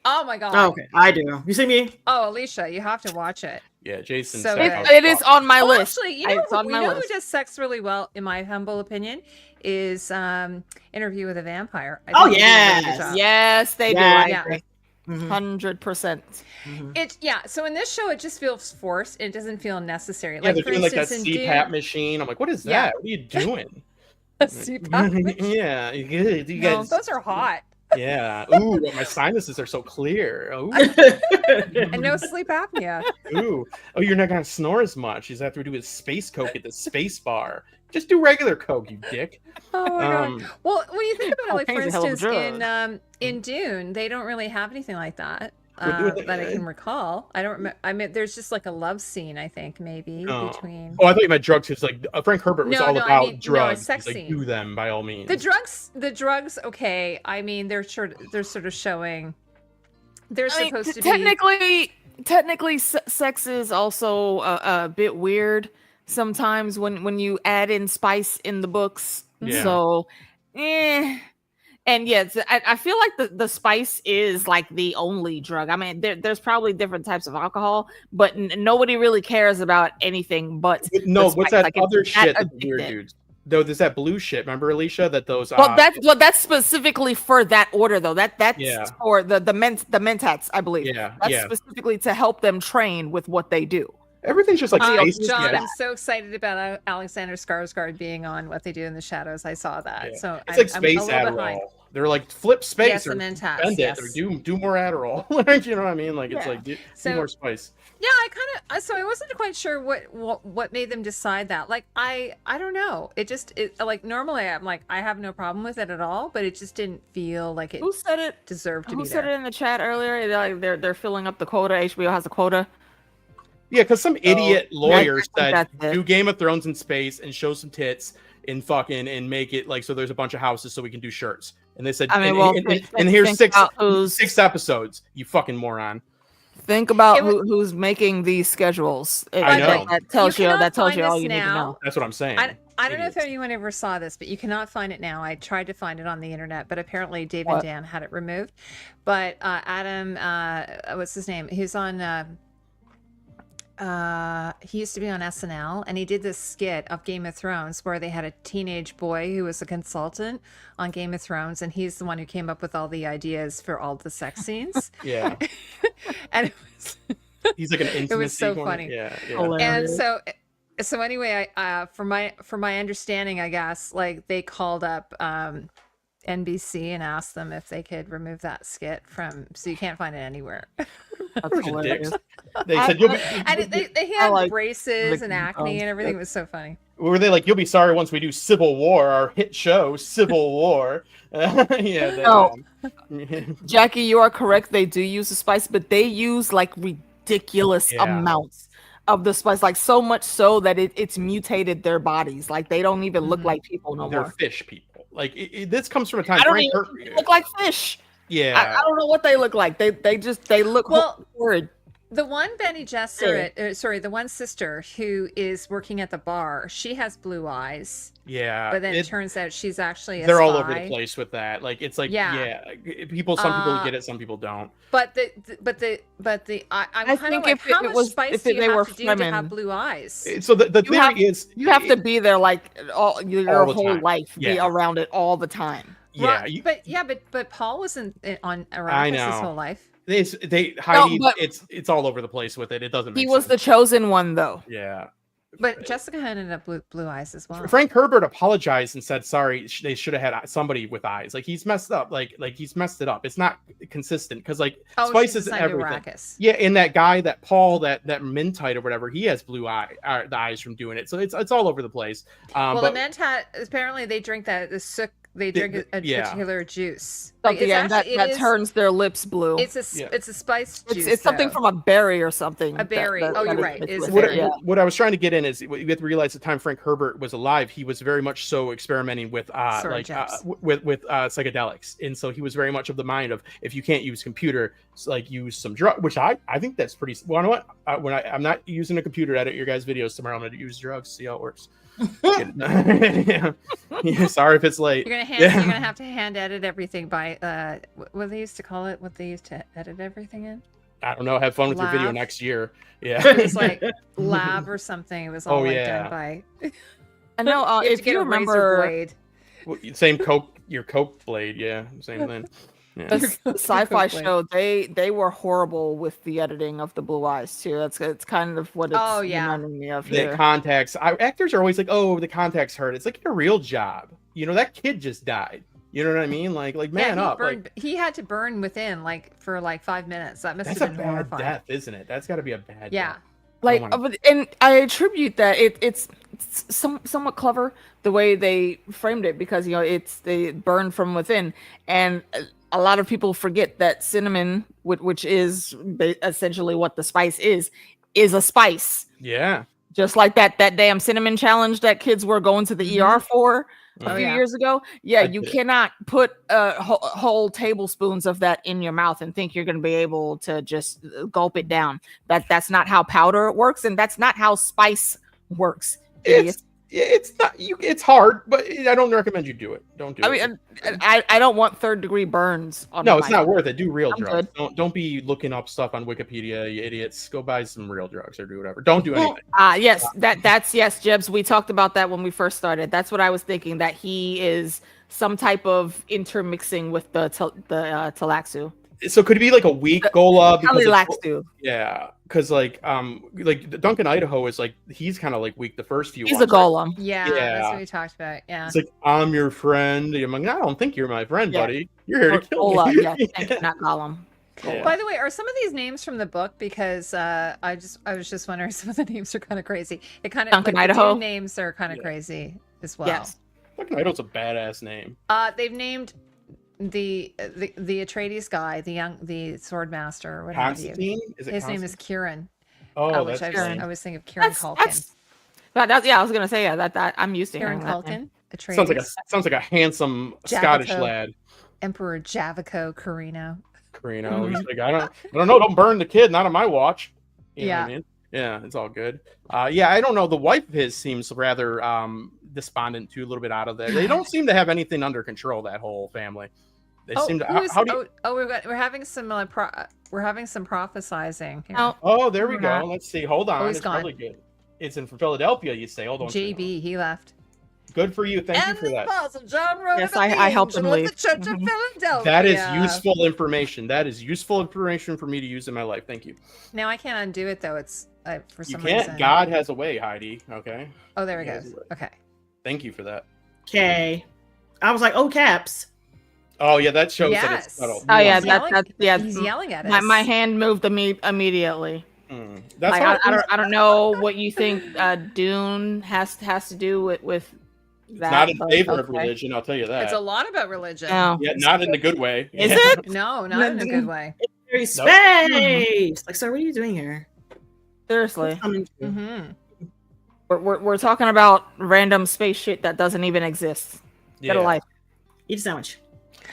Oh my god. Oh, okay, I do. You see me? Oh, Alicia, you have to watch it. Yeah, Jason. So Stackhouse It is on my Oh, list. actually, you know, It's on we my know list. who does sex really well, in my humble opinion, is Interview with a Vampire. I Oh, think they do a really good yes. job. Yes, they do. Yeah, I yeah. agree. Mhm. 100%. It So in this show, it just feels forced. It doesn't feel necessary. Yeah, Like they're for doing like that instance, in CPAP Dune, machine. I'm like, what is that? Yeah. What are you doing? CPAP. Yeah, you No, guys. those are hot. Yeah. Ooh, my sinuses are so clear. Ooh. And no sleep apnea. Ooh. Oh, you're not gonna snore as much. You have to do his space coke at the space bar. Just do regular coke, you dick. Oh my god. Well, when you think about it, like for Cocaine's a hell of a instance, in Dune, they don't really have anything like that. That I can recall. I don't remember. I mean, there's just like a love scene, I think, maybe between. Oh, I thought you meant drugs. It's like Frank Herbert was No, all no, I about mean, no, a drugs. sex He's like, scene. do them by all means. The drugs. Okay, I mean, they're sort of showing. They're I mean, supposed to be. Technically, sex is also a bit weird sometimes when you add in spice in the books. Yeah. So, and yes, I feel like the spice is like the only drug. I mean, there's probably different types of alcohol, but nobody really cares about anything but No, the what's spice. that Like, other it's that shit that the weird addictive. dudes? Though there's that blue shit. Remember, Alicia? That those. Well, that's specifically for that order, though. That's Yeah. for the mentats, I believe. Yeah, That's yeah. specifically to help them train with what they do. Everything's just like space. John, Yeah. I'm so excited about Alexander Skarsgård being on What They Do in the Shadows. I saw that. Yeah. So It's like I'm space a little behind. Adderall. They're like flip space Yes, or the Mentats, bend yes. it or do more Adderall. Like, you know what I mean? Like it's Yeah. like do So- more spice. Yeah, I wasn't quite sure what made them decide that. Like I don't know. It like normally I'm like I have no problem with it at all, but it just didn't feel like it Who said it? deserved to Who be said there. it in the chat earlier? They're filling up the quota. HBO has a quota. Yeah, because some idiot lawyer I think said that's it. do Game of Thrones in space and show some tits and make it like so there's a bunch of houses so we can do shirts. And they said, I mean, and, well, and here's think six about who's- 6 episodes. You fucking moron. Think about It was- who's making these schedules. I know. That tells you. cannot That tells find you all this you need to now. know. That's what I'm saying. I don't know if Idiots. anyone ever saw this, but you cannot find it now. I tried to find it on the internet, but apparently Dave What? and Dan had it removed. But Adam, what's his name? He's on. He used to be on SNL, and he did this skit of Game of Thrones where they had a teenage boy who was a consultant on Game of Thrones, and he's the one who came up with all the ideas for all the sex scenes. Yeah. And it was. He's like an intimacy so corner. funny. Yeah. And so anyway, from my understanding, I guess, like they called up NBC and asked them if they could remove that skit from, so you can't find it anywhere. That's Bunch of hilarious. dicks. They said you'll be, And they had like braces and the- acne and everything. It was so funny. were they like you'll be sorry once we do Civil War, our hit show Civil War. Yeah. No. Jackie, you are correct. They do use the spice, but they use like ridiculous Yeah. amounts of the spice, like so much so that it's mutated their bodies. Like they don't even look like people no They're more. fish people. Like this comes from a time. I don't Frank even Herbert- they look like fish. Yeah. I don't know what they look like. They look Well, horrid. The one Benny Gesserit, the one sister who is working at the bar, she has blue eyes, Yeah. but then it turns out she's actually a they're spy. all over the place with that. Like it's like Yeah. some people get it, some people don't. But I'm I kind think of like, if how it much was- spice if do they you were have to do to have Fremen. blue eyes? So the You have- theory is You have to be there like all All your the whole time. life. Be Yeah. around it all the time. yeah. But but Paul wasn't around I this his know. wole life. Heidi, but- it's all over the place with it. It doesn't. Make He was the sense. chosen one, though. Yeah. But Jessica ended up with blue eyes as well. Frank Herbert apologized and said sorry. They should have had somebody with eyes. Like he's messed up. Like he's messed it up. It's not consistent because like spice she's is assigned to everything. Arrakis. Yeah, and that guy, that Paul, that Mintite or whatever, he has blue the eyes from doing it. So it's all over the place. Well, But the Mentat, apparently they drink the sook. They drink a yeah. particular juice. Something it's that turns their lips blue. It's a spice juice. It's something though. from a berry or something. A berry. Oh, you're right. It is a it's- berry. yeah. what I was trying to get in is you have to realize the time Frank Herbert was alive, he was very much so experimenting with with psychedelics, and so he was very much of the mind of if you can't use computer, like use some drug, which I think that's pretty. Well, you know what? I'm not using a computer to edit your guys' videos tomorrow. I'm going to use drugs, see how it works. Yeah. Sorry if it's late. You're gonna have to hand edit everything by what they used to call it. What they used to edit everything in. I don't know. Have fun with your video Laugh. next year. Yeah. It was like lab or something. It was all Oh, like yeah. done by. I know. You have to If get you a razor remember blade. Same Coke, your Coke blade. Yeah, same thing. Yeah. the sci-fi show, they were horrible with the editing of the blue eyes too. It's kind of what it's Oh, yeah. reminding me of The here. contacts. Actors are always like, "Oh, the contacts hurt." It's like your real job. You know, that kid just died. You know what I mean? Like man he up. burned, he had to burn within for 5 minutes. That must That's have a been bad horrifying. death, isn't it? That's got to be a bad. Yeah. Death. Like, and I attribute that it's somewhat clever the way they framed it, because they burn from within, and a lot of people forget that cinnamon, which is essentially what the spice is a spice. Yeah. Just like that damn cinnamon challenge that kids were going to the ER for a few years ago. Yeah, you cannot put whole tablespoons of that in your mouth and think you're going to be able to just gulp it down. That's not how powder works, and that's not how spice works. It's not you. It's hard, but I don't recommend you do it. Don't do it. I mean, I don't want third-degree burns on. No, it's not worth it. Do real I'm drugs. good. Don't be looking up stuff on Wikipedia, you idiots. Go buy some real drugs or do whatever. Don't do anything. Yes, that's yes, Jebs. We talked about that when we first started. That's what I was thinking. That he is some type of intermixing with the Talaxu. So could it be like a weak Gola? Yeah, because like Duncan Idaho is like he's kind of like weak the first few. He's ones, a golem. Yeah, that's what we talked about. Yeah, it's like I'm your friend. I'm like, I don't think you're my friend, buddy. You're here to kill Gola, me. yes, thank you, not golem. Yeah. By the way, are some of these names from the book? Because I was just wondering, some of the names are kind of crazy. It kind of Duncan Idaho Dune names are kind of crazy as well. Yes, Duncan Idaho's a badass name. They've named the Atreides guy, the sword master, or whatever. Constantine? Is it His name is Constantine? Kieran. Oh, which that's I was thinking of Kieran Culkin. I was gonna say that I'm used to Kieran hearing that name. Culkin. Atreides. Sounds like a handsome Scottish lad. Emperor Javico Carino. Carino. He's like, I don't know. Don't burn the kid. Not on my watch. You know what I Yeah. mean? Yeah, it's all good. Yeah, I don't know. The wife of his seems rather despondent too, a little bit out of there. They don't seem to have anything under control. That whole family. They seem to. We're having some we're having some prophesizing here. Oh, there we go. Let's see. Hold on. he's It's gone. probably good. It's in Philadelphia. You say. Hold on. JB, he left. Good for you. Thank you for that. Yes, I helped him leave. The Church of Philadelphia. That is useful information. That is useful information for me to use in my life. Thank you. Now I can't undo it though. It's for You some can't. reason. God has a way, Heidi. Okay. Oh, there we He go. has a way. Okay. Thank you for that. Okay. I was like, oh, caps. Oh yeah, that shows that Yes. it's subtle. Oh yeah, He's He's yelling at us. My hand moved immediately. That's Like, how I don't know what you think Dune has to do with it's that. not in but favor of okay. religion. I'll tell you that. It's a lot about religion. No. Yeah, not in a good way. Is Yeah. it? No, not in a good way. Very space. Like, sir, what are you doing here? Seriously, Mm-hmm. we're talking about random space shit that doesn't even exist. Get a Yeah. life. Eat a sandwich.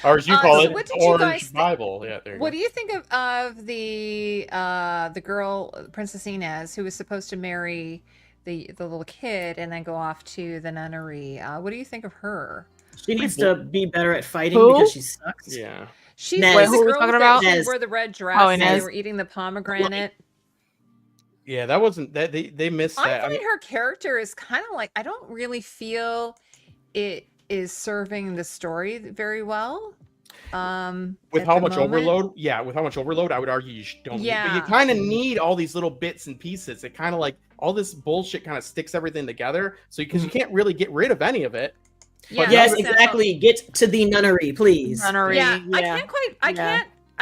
Or as you call so it, what did the you Orange guys think- Bible. Yeah, there you What go. do you think of the girl, Princess Inez, who was supposed to marry the little kid and then go off to the nunnery? What do you think of her? She needs to be better at fighting Who? because she sucks. Yeah. She's Nez. the Wait, who are we girl talking that about? didn't Nez. wear the red dress Oh, and they Inez. were eating the pomegranate. Yeah, that wasn't that they missed I that. find her character is kind of like, I don't really feel it is serving the story very well. With At how the much moment. overload? Yeah, with how much overload, I would argue you don't. But Yeah. you kind of need all these little bits and pieces. It kind of like all this bullshit kind of sticks everything together. So because you can't really get rid of any of it. Yeah, Yes, so- exactly. Get to the nunnery, please. Nunnery, Yeah, I yeah.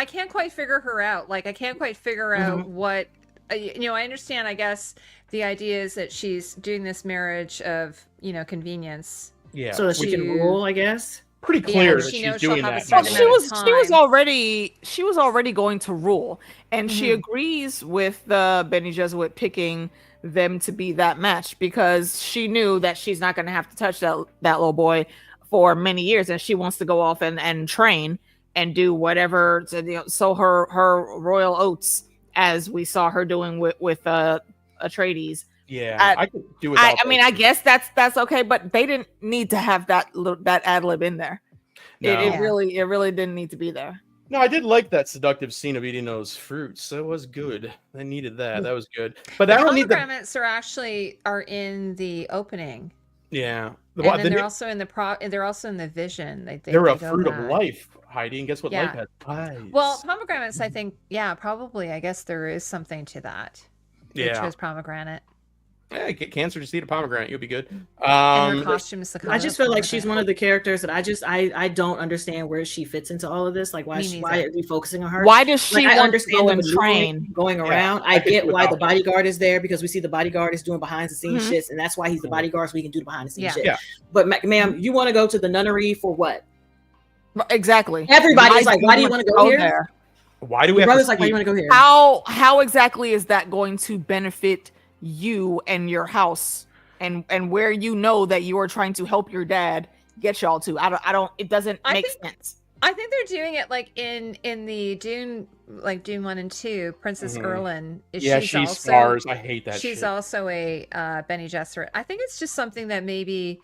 can't quite figure her out. Like, I can't quite figure out what, I understand, I guess the idea is that she's doing this marriage of, convenience. Yeah. So that she can To- rule, I guess. pretty clear Yeah, that she she's knows she'll doing have a that. certain Well, amount she of was time. she was already going to rule, and she agrees with the Bene Gesserit picking them to be that match because she knew that she's not going to have to touch that little boy for many years, and she wants to go off and train and do whatever to sow her royal oats, as we saw her doing with Atreides. Yeah, I could do without. I mean, I guess that's okay, but they didn't need to have that ad lib in there. No. It really didn't need to be there. No, I did like that seductive scene of eating those fruits. That was good. I needed that. That was good. But The I don't need the. pomegranates are in the opening. Yeah. And then they're also in the vision. They're a go fruit of back. life, Heidi. And guess what? Yeah. Life has pies. Well, pomegranates, I think, yeah, probably. I guess there is something to that. They Yeah. chose pomegranate. Yeah, get cancer, just eat a pomegranate. You'll be good. And her costume is the color I just of feel like she's pomegranate. one of the characters that I don't understand where she fits into all of this. Like, why are we focusing on her? Why does she I want understand to go the and maneuvering train? going around? I get why the bodyguard is there, because we see the bodyguard is doing behind the scenes shit, and that's why he's the bodyguard, so we can do the behind the scenes shit. Yeah. But ma'am, you want to go to the nunnery for what? Exactly. Everybody's like, why do you want to go here? there? Why do we Your have brother's to like, why do you want to go here? How exactly is that going to benefit you and your house and where you know that you are trying to help your dad get y'all to? I don't it doesn't make sense. I think they're doing it like in the Dune, like Dune 1 and 2, Princess Erlin. She's stars. I hate that She's shit. also a Bene Gesserit. I think it's just something that maybe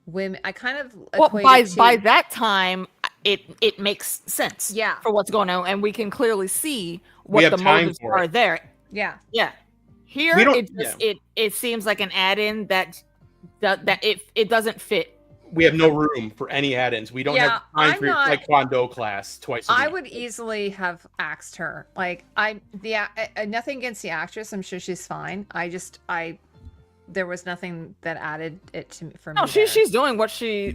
women, I kind of by that time it makes sense for what's going on, and we can clearly see what the motives are there. Yeah. Here it seems like an add-in that it doesn't fit. We have no room for any add-ins. We don't have time for your Taekwondo class twice a week. I would easily have axed her. Like nothing against the actress. I'm sure she's fine. There was nothing that added it to me for me. No, she's doing what she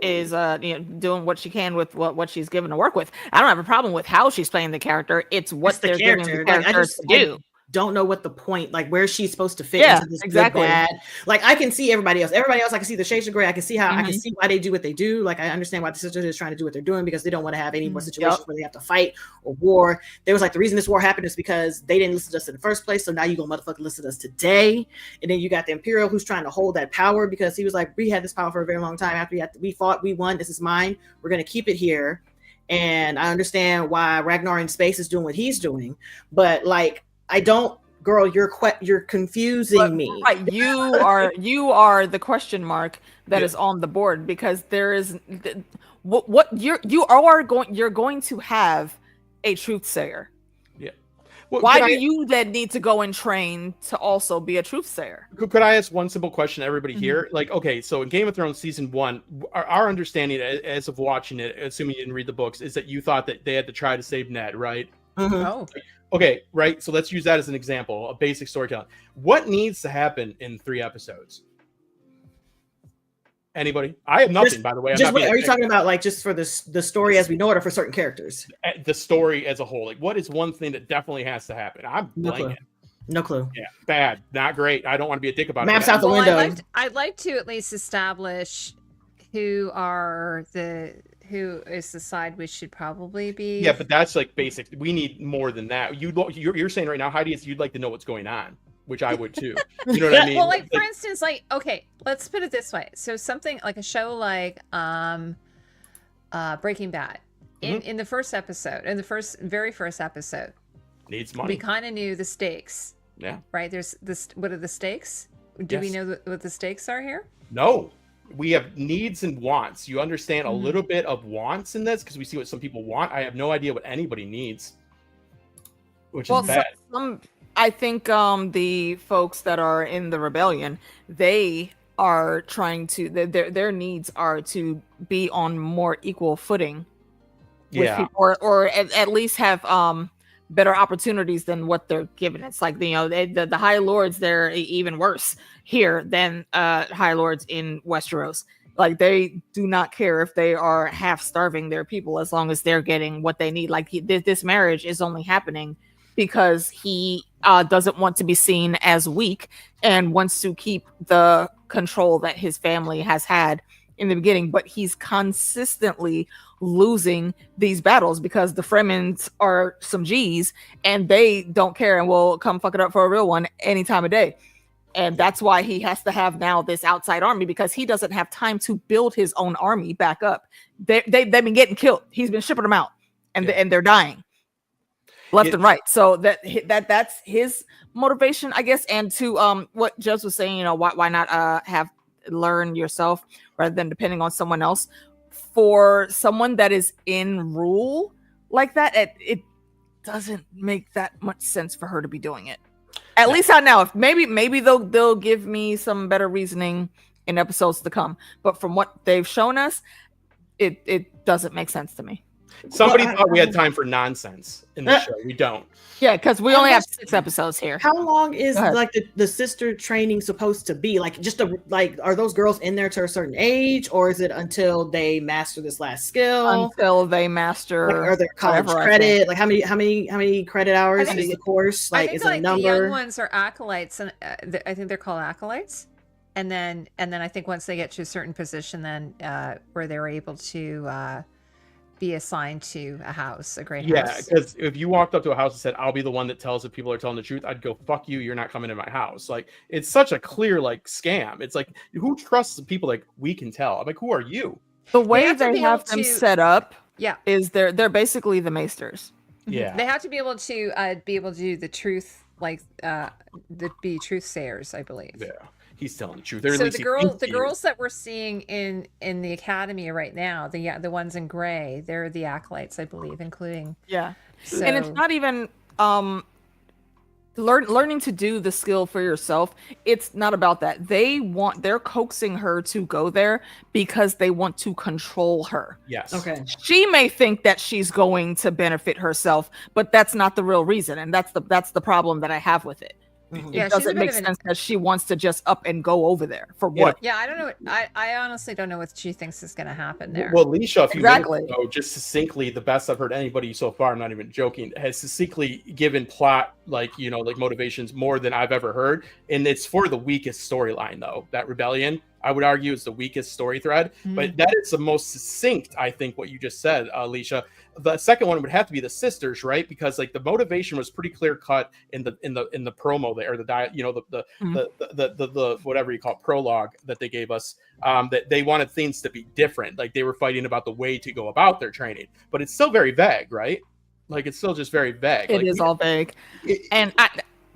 is doing what she can with what she's given to work with. I don't have a problem with how she's playing the character. It's what they're giving the character to do. Don't know what the point, like where she's supposed to fit into this exactly. Good, bad. Like I can see everybody else. I can see the shades of gray. I can see how I can see why they do what they do. Like I understand why the sisterhood is trying to do what they're doing, because they don't want to have any more situations where they have to fight or war. There was like the reason this war happened is because they didn't listen to us in the first place. So now you gonna motherfucking listen to us today. And then you got the Imperial who's trying to hold that power, because he was like, we had this power for a very long time. After we fought, we won. This is mine. We're gonna keep it here. And I understand why Ragnar in space is doing what he's doing, but like I don't. Girl, you're confusing me. Right, you are the question mark that is on the board, because there is what you're going to have a truth sayer. Yeah. Well, why do you then need to go and train to also be a truth sayer? Could I ask one simple question to everybody here? Like, okay, so in Game of Thrones season 1, our understanding as of watching it, assuming you didn't read the books, is that you thought that they had to try to save Ned, right? Oh. Okay, right. So let's use that as an example of basic storytelling. What needs to happen in 3 episodes? Anybody? I have nothing, by the way. Are you talking about like just for the story as we know it, or for certain characters? The story as a whole. Like, what is one thing that definitely has to happen? I'm blanking. No clue. Yeah, bad, not great. I don't want to be a dick about it. Maps out the window. I'd like to at least establish who is the side we should probably be. Yeah, but that's like basic. We need more than that. You're saying right now, Heidi, is you'd like to know what's going on, which I would too. You know what I mean? Well, like for instance, like okay, let's put it this way. So something like a show like Breaking Bad, in the first episode, very first episode, needs money. We kind of knew the stakes. Yeah. Right. There's this. What are the stakes? Do we know what the stakes are here? No. We have needs and wants. You understand a little bit of wants in this, because we see what some people want. I have no idea what anybody needs, which is bad. I think the folks that are in the rebellion, they are trying to their needs are to be on more equal footing with people, or at least have better opportunities than what they're given. It's like, the High Lords, they're even worse here than High Lords in Westeros. Like, they do not care if they are half starving their people, as long as they're getting what they need. Like, this marriage is only happening because he doesn't want to be seen as weak and wants to keep the control that his family has had in the beginning, but he's consistently losing these battles because the Fremens are some G's and they don't care and will come fuck it up for a real one any time of day. And that's why he has to have now this outside army, because he doesn't have time to build his own army back up. They've been getting killed. He's been shipping them out, and they're dying left and right. So that's his motivation, I guess. And to what Judge was saying, why not have learn yourself rather than depending on someone else. For someone that is in rule, like that, it doesn't make that much sense for her to be doing it. At least not now. If maybe they'll give me some better reasoning in episodes to come. But from what they've shown us, it doesn't make sense to me. Somebody thought we had time for nonsense in the show. We don't. Yeah, because we only have 6 episodes here. How long is like the sister training supposed to be? Like just are those girls in there to a certain age, or is it until they master this last skill? Until they master, like, are there college credit? Like how many credit hours is the course? Like is a number? The young ones are acolytes, and I think they're called acolytes. And then I think once they get to a certain position, then where they're able to be assigned to a house, a great house. Yeah, because if you walked up to a house and said, "I'll be the one that tells if people are telling the truth," I'd go, "Fuck you! You're not coming in my house." Like it's such a clear scam. It's like who trusts the people like we can tell? I'm like, who are you? The way they have them set up, is they're basically the maesters. Yeah, they have to be able to do the truth, be truth sayers, I believe. Yeah. He's telling the truth. So the girls that we're seeing in the academy right now, the ones in gray, they're the acolytes, I believe, including. Yeah. So, and it's not even learning to do the skill for yourself. It's not about that. They're coaxing her to go there because they want to control her. Yes. Okay. She may think that she's going to benefit herself, but that's not the real reason, and that's the problem that I have with it. Mm-hmm. It doesn't make sense because she wants to just up and go over there for what? Yeah, I don't know. I honestly don't know what she thinks is going to happen there. Well, Alicia, a few minutes ago, just succinctly, the best I've heard anybody so far, I'm not even joking, has succinctly given plot, motivations more than I've ever heard. And it's for the weakest storyline, though. That rebellion, I would argue, is the weakest story thread. Mm-hmm. But that is the most succinct, I think, what you just said, Alicia. The second one would have to be the sisters, right? Because the motivation was pretty clear cut in the promo there, the whatever you call it, prologue that they gave us. That they wanted things to be different, like they were fighting about the way to go about their training, but it's still very vague, right? Like it's still just very vague. It is all vague, and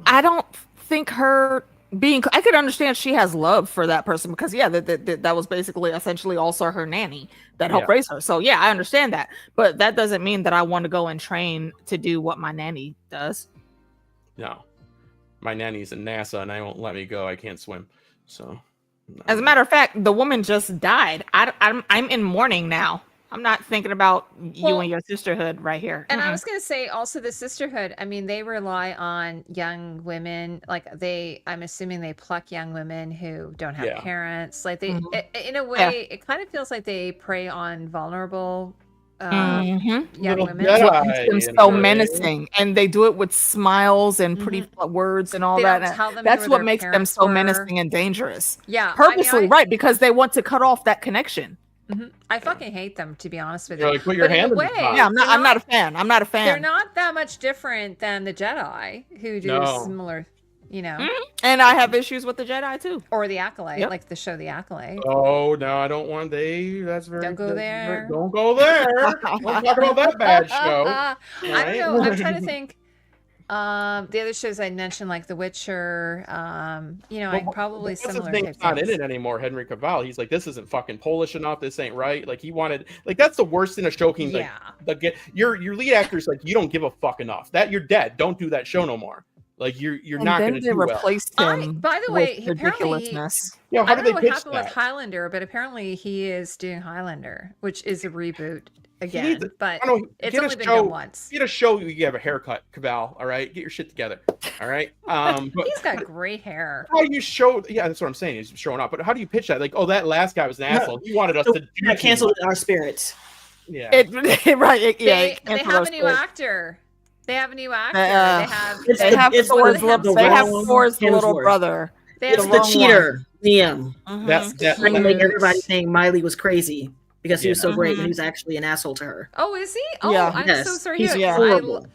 I don't think her being. I could understand she has love for that person because that was basically essentially also her nanny that helped raise her. So I understand that, but that doesn't mean that I want to go and train to do what my nanny does. No, my nanny's in NASA and I won't let me go. I can't swim. So, as a matter of fact, the woman just died. I'm in mourning now. I'm not thinking about you and your sisterhood right here. And I was going to say also the sisterhood. I mean, they rely on young women. I'm assuming they pluck young women who don't have parents. Like they, in a way, it kind of feels like they prey on vulnerable young women. What makes them so menacing, and they do it with smiles and pretty words and all that. That's what makes them so menacing and dangerous. Yeah, purposely, right? Because they want to cut off that connection. Mm-hmm. I fucking hate them, to be honest with you. You're like, put your hand in the pot. Yeah, I'm not a fan. I'm not a fan. They're not that much different than the Jedi, who do similar, And I have issues with the Jedi too, or the Acolyte, like the show The Acolyte. Oh no, I don't want. That's very. Don't go there. Don't go there. Don't talk about that bad show. I don't know. I'm trying to think. The other shows I mentioned, like The Witcher, probably similar. His name's not in it anymore. Henry Cavill. He's like, this isn't fucking Polish enough. This ain't right. Like he wanted, that's the worst in a show. Your lead actor's like, you don't give a fuck enough. That you're dead. Don't do that show no more. Like you're not going to do well. Replaced him. By the way, ridiculousness. How I don't did know they what pitch happened that? with Highlander, but apparently he is doing Highlander, which is a reboot. Again, but it's only been done once. Get a show you have a haircut, Cavill. All right, get your shit together. All right. But he's got gray hair. How you show? Yeah, that's what I'm saying. He's showing up. But how do you pitch that? Like, that last guy was an asshole. He wanted us to cancel our spirits. Yeah. They have a new actor. They have a new actor. They have Thor's little brother. It's the cheater, Liam. That's trying to make everybody think Miley was crazy. Because he was so great, and he was actually an asshole to her. Oh, is he? Oh, I'm so sorry. He's horrible.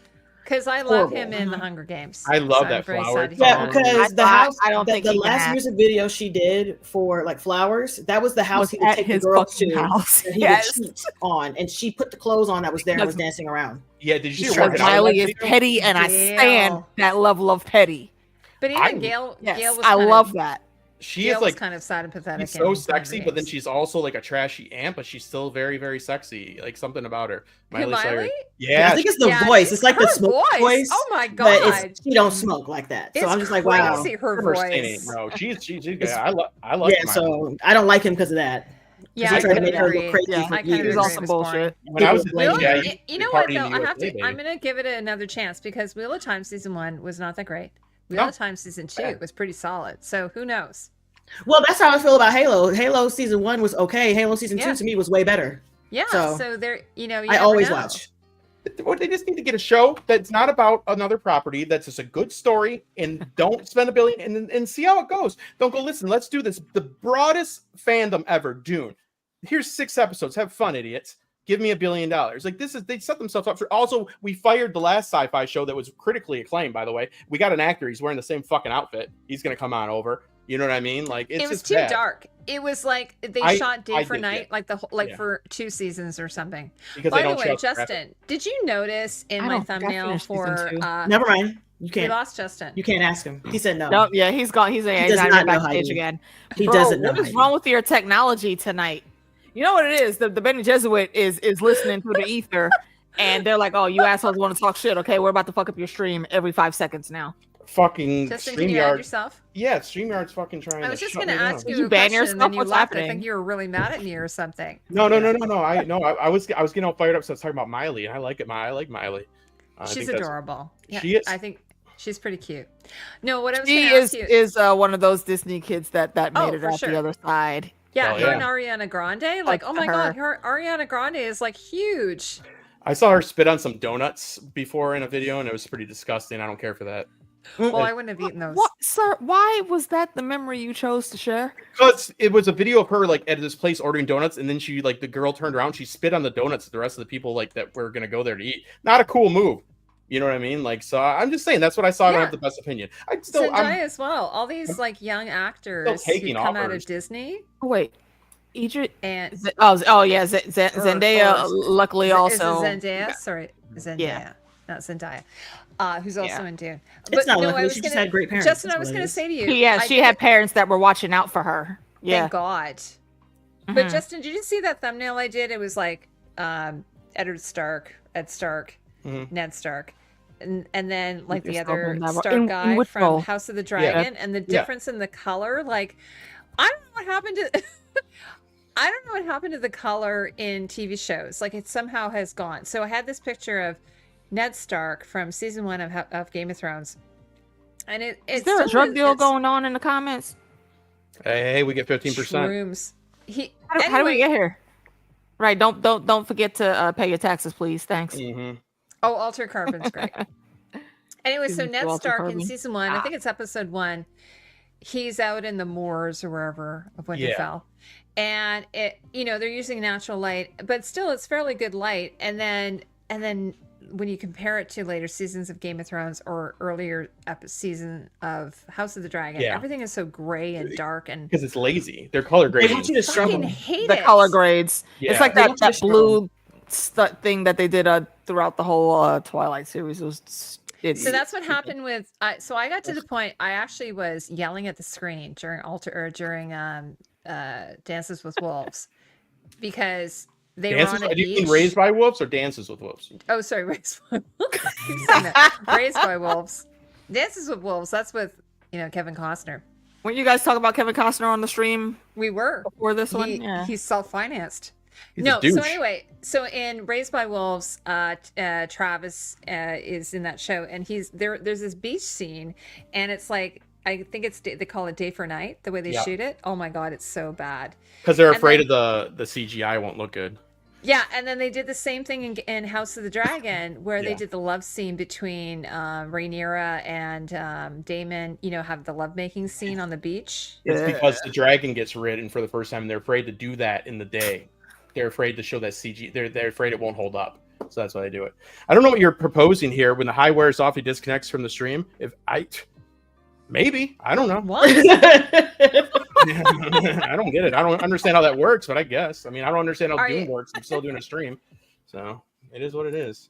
Because I love him in The Hunger Games. I love that flower. Yeah, because the house, the last music video she did for Flowers, that was the house he would take the girls to that he would cheat on, and she put the clothes on that was there and was dancing around. Yeah, did you see Miley is petty, and I stand that level of petty. But even Gail was I love that. she Gail's is like kind of sad and pathetic. she's so in sexy, but then Meeks. she's also like a trashy aunt, but she's still very, very sexy. Like something about her. Who, Miley? Cyrus. I Yeah, think it's the Yeah, voice. It's like the her smoke voice. Oh my But god, she don't smoke like that. So it's I'm just like, wow. crazy, her her voice. singing, bro. She's It's- I like Yeah, so I don't like him because of that. Yeah, He I tried to kind of make her look agree. crazy Yeah, for I kind of years. agree. He's It on some was bullshit. when I was in Wheel- Wheel, yeah, you know what though? I have to. to. I'm gonna give it another chance because Wheel of Time season 1 was not that great. Wheel No. of Time season 2 was pretty solid. So who knows? Well, that's how I feel about Halo. Halo season 1 was okay. Halo season 2 Yeah. to me was way better. Yeah. So, So there, you know, you I never always know. watch. Well, they just need to get a show that's not about another property, that's just a good story, and don't spend $1 billion and see how it goes. Don't go, listen, let's do this. The broadest fandom ever, Dune. Here's 6 episodes. Have fun, idiots. Give me $1 billion. Like, this is, they set themselves up for. Also, we fired the last sci-fi show that was critically acclaimed, by the way. We got an actor, he's wearing the same fucking outfit. He's gonna come on over. You know what I mean? Like, it's It was just too bad. dark. It was like they I shot day for did night, get- like the whole, like yeah. for 2 seasons or something. Because By they the don't way, show us graphic. Justin, did you notice in I my don't think I thumbnail finished season for 2. Never mind. You we can't. lost Justin? You can't ask him. He said no. Nope, yeah, he's gone. He's does not not know backstage Heidi. again. He Bro, doesn't know. what is Heidi. wrong with your technology tonight? You know what it is? The Bene Gesserit is listening to the ether, and they're like, "Oh, you assholes want to talk shit? Okay, we're about to fuck up your stream every 5 seconds now." Fucking Justin, can you add StreamYard. yourself? Yeah, StreamYard's fucking trying I was to just shut going to me down. ask Did you you a ban question, and yourself? then you What's left. I happening? think you were really mad at me or something. No. I was getting all fired up. So I was talking about Miley, and I like it. I like Miley. I She's think that's- adorable. Yeah, She is. I think she's pretty cute. No, what I was She going to ask you. is one of those Disney kids that Oh, made it for out sure. the other side. Yeah, Oh, her yeah. and Ariana Grande. Like, Like oh my her. god, her Ariana Grande is like huge. I saw her spit on some donuts before in a video, and it was pretty disgusting. I don't care for that. Well, I wouldn't have eaten those. What, sir? Why was that the memory you chose to share? Because it was a video of her like at this place ordering donuts, and then she like the girl turned around, she spit on the donuts that the rest of the people like that were gonna go there to eat. Not a cool move. You know what I mean? Like, so I'm just saying that's what I saw. I don't Yeah. have the best opinion. Zendaya I'm as well. All these like young actors who taking come out of offers. Disney Oh, wait, Idris. and Oh yeah, Zendaya. or- Luckily, is it also. Zendaya. Sorry, Zendaya, Yeah. not Zendaya. Who's also in Dune. It's not no, lucky. I was She gonna, just had great parents. Justin, That's I was what going it to is. say to you. Yeah, I she had parents that were watching out for her. Yeah. Thank God. But Mhm. Justin, did you see that thumbnail I did? It was like Ed Stark, Mhm. Ned Stark, and then like the Just other open that- Stark in guy which from role? House of the Dragon, and the difference in the color. Like, I don't know what happened to. I don't know what happened to the color in TV shows. Like, it somehow has gone. So I had this picture of Ned Stark from season 1 of Game of Thrones, and it's Is there a still drug deal it's going on in the comments? hey, we get 15%. Shrooms. How do we get here? Right. Don't forget to pay your taxes, please. Thanks. Mm-hmm. Oh, Alter Carbon's great. Anyway, so Season Ned 2 Alter Stark in Carbon. season 1, I think it's episode 1. He's out in the moors or wherever of Winterfell, and they're using natural light, but still it's fairly good light. And then when you compare it to later seasons of Game of Thrones or earlier season of House of the Dragon, everything is so gray and dark and Because it's lazy. They're color They grading. want you to fucking struggle. hate The it. color grades. Yeah. It's like They that, want you to that blue thing that they did throughout the whole Twilight series. So that's what happened with. So I got to the point. I actually was yelling at the screen during Dances with Wolves because they were on a Do you mean beach. Raised by Wolves or Dances with Wolves? Oh, sorry, Raised by Wolves. Keep saying that. Raised by Wolves. Dances with Wolves. That's with Kevin Costner. When you guys talk about Kevin Costner on the stream We were before this one, He's self-financed. He's No, a douche. so anyway, so in Raised by Wolves, Travis is in that show, and he's there. There's this beach scene, and it's like I think they call it Day for Night. The way they shoot it, oh my god, it's so bad. Because they're And afraid then- of the CGI won't look good. Yeah, and then they did the same thing in House of the Dragon, where they Yeah. did the love scene between Rhaenyra and Daemon. Have the lovemaking scene on the beach. It's because the dragon gets ridden for the first time, and they're afraid to do that in the day. They're afraid to show that CG. They're afraid it won't hold up. So that's why they do it. I don't know what you're proposing here. When the high wears off, he disconnects from the stream. Maybe. I don't know. What? I don't get it. I don't understand how that works, but I guess. I mean, I don't understand how Are Dune you- works. I'm still doing a stream. So it is what it is.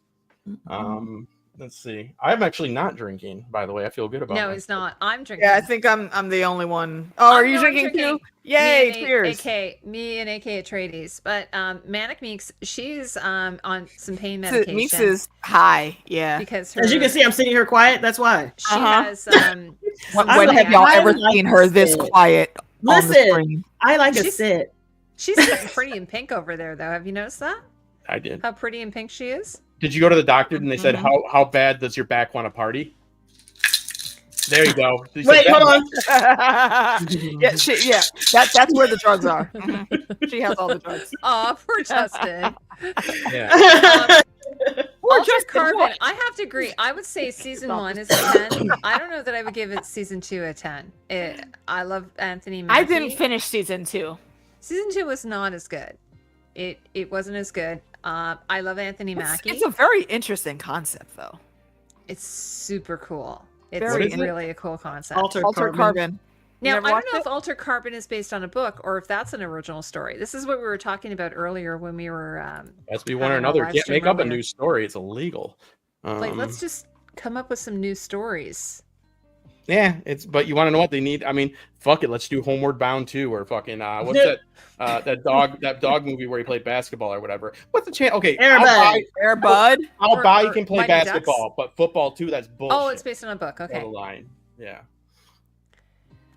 Let's see. I'm actually not drinking, by the way. I feel good about it. No, he's not. I'm drinking. Yeah, I think I'm the only one. Oh, are you drinking too? Yay! Cheers. Me and AK Atreides. But Manic Meeks, she's on some pain medication. Meeks is high. Yeah. Because as you can see, I'm sitting here quiet. That's why. She has. When have y'all ever seen her this quiet? Listen, I like a sit. She's sitting pretty in pink over there, though. Have you noticed that? I did. How pretty and pink she is. Did you go to the doctor and they said how bad does your back want to party? There you go. Wait, hold on. That's where the drugs are. She has all the drugs. Oh, poor Justin. Yeah. Altered Carbon. I have to agree. I would say season 1 is a 10. I don't know that I would give it season 2 a 10. I love Anthony Mackie. I didn't finish season 2. Season 2 was not as good. It wasn't as good. I love Anthony Mackie. It's a very interesting concept, though. It's super cool. It's really a cool concept. Altered Carbon. Now, I don't know if Altered Carbon is based on a book or if that's an original story. This is what we were talking about earlier when we were. Has to be one or another. Can't make up a new story. It's illegal. Let's just come up with some new stories. Yeah, but you want to know what they need? I mean, fuck it. Let's do Homeward Bound 2 or fucking what's that dog movie where he played basketball or whatever. What's the chance? Okay, Air Bud. I'll buy you can play basketball, but football too. That's bullshit. Oh, it's based on a book. Okay. Line. Yeah.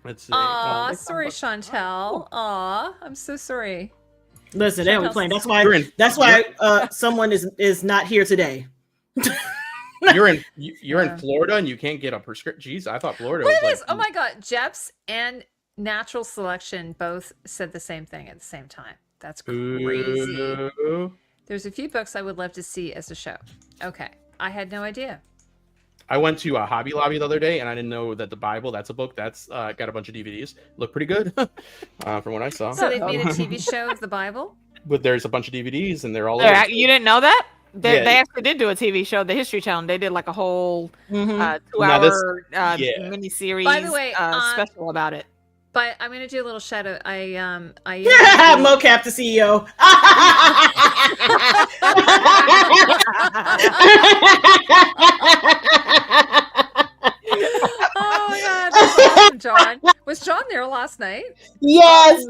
Let's see. Aw, sorry, Chantel. Aw, I'm so sorry. Listen, they don't be playing. That's why someone is not here today. You're in Florida and you can't get a prescription. Jeez, I thought Florida was this. Oh my god, Jeps and Natural Selection both said the same thing at the same time. That's crazy. There's a few books I would love to see as a show. Okay, I had no idea. I went to a Hobby Lobby the other day and I didn't know that the Bible, that's a book that's got a bunch of DVDs. Look pretty good from what I saw. So they've made a TV show of the Bible? But there's a bunch of DVDs and they're all You didn't know that? They actually did do a TV show, the History Channel. They did like a whole 2-hour mini-series special about it. But I'm going to do a little shout out. Mocap the CEO. Oh my god, that's awesome, John. Was John there last night? Yes.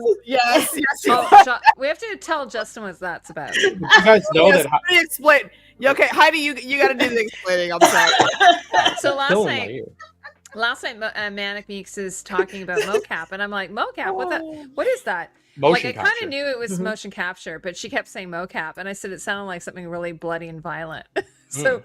Oh, John, we have to tell Justin what that's about. You guys know that. Explain. Okay, Heidi, you got to do the explaining. I'm sorry. So last night, Manic Meeks is talking about mocap, and I'm like, mocap? What is that? Motion capture. I kind of knew it was motion capture, but she kept saying mocap, and I said it sounded like something really bloody and violent. So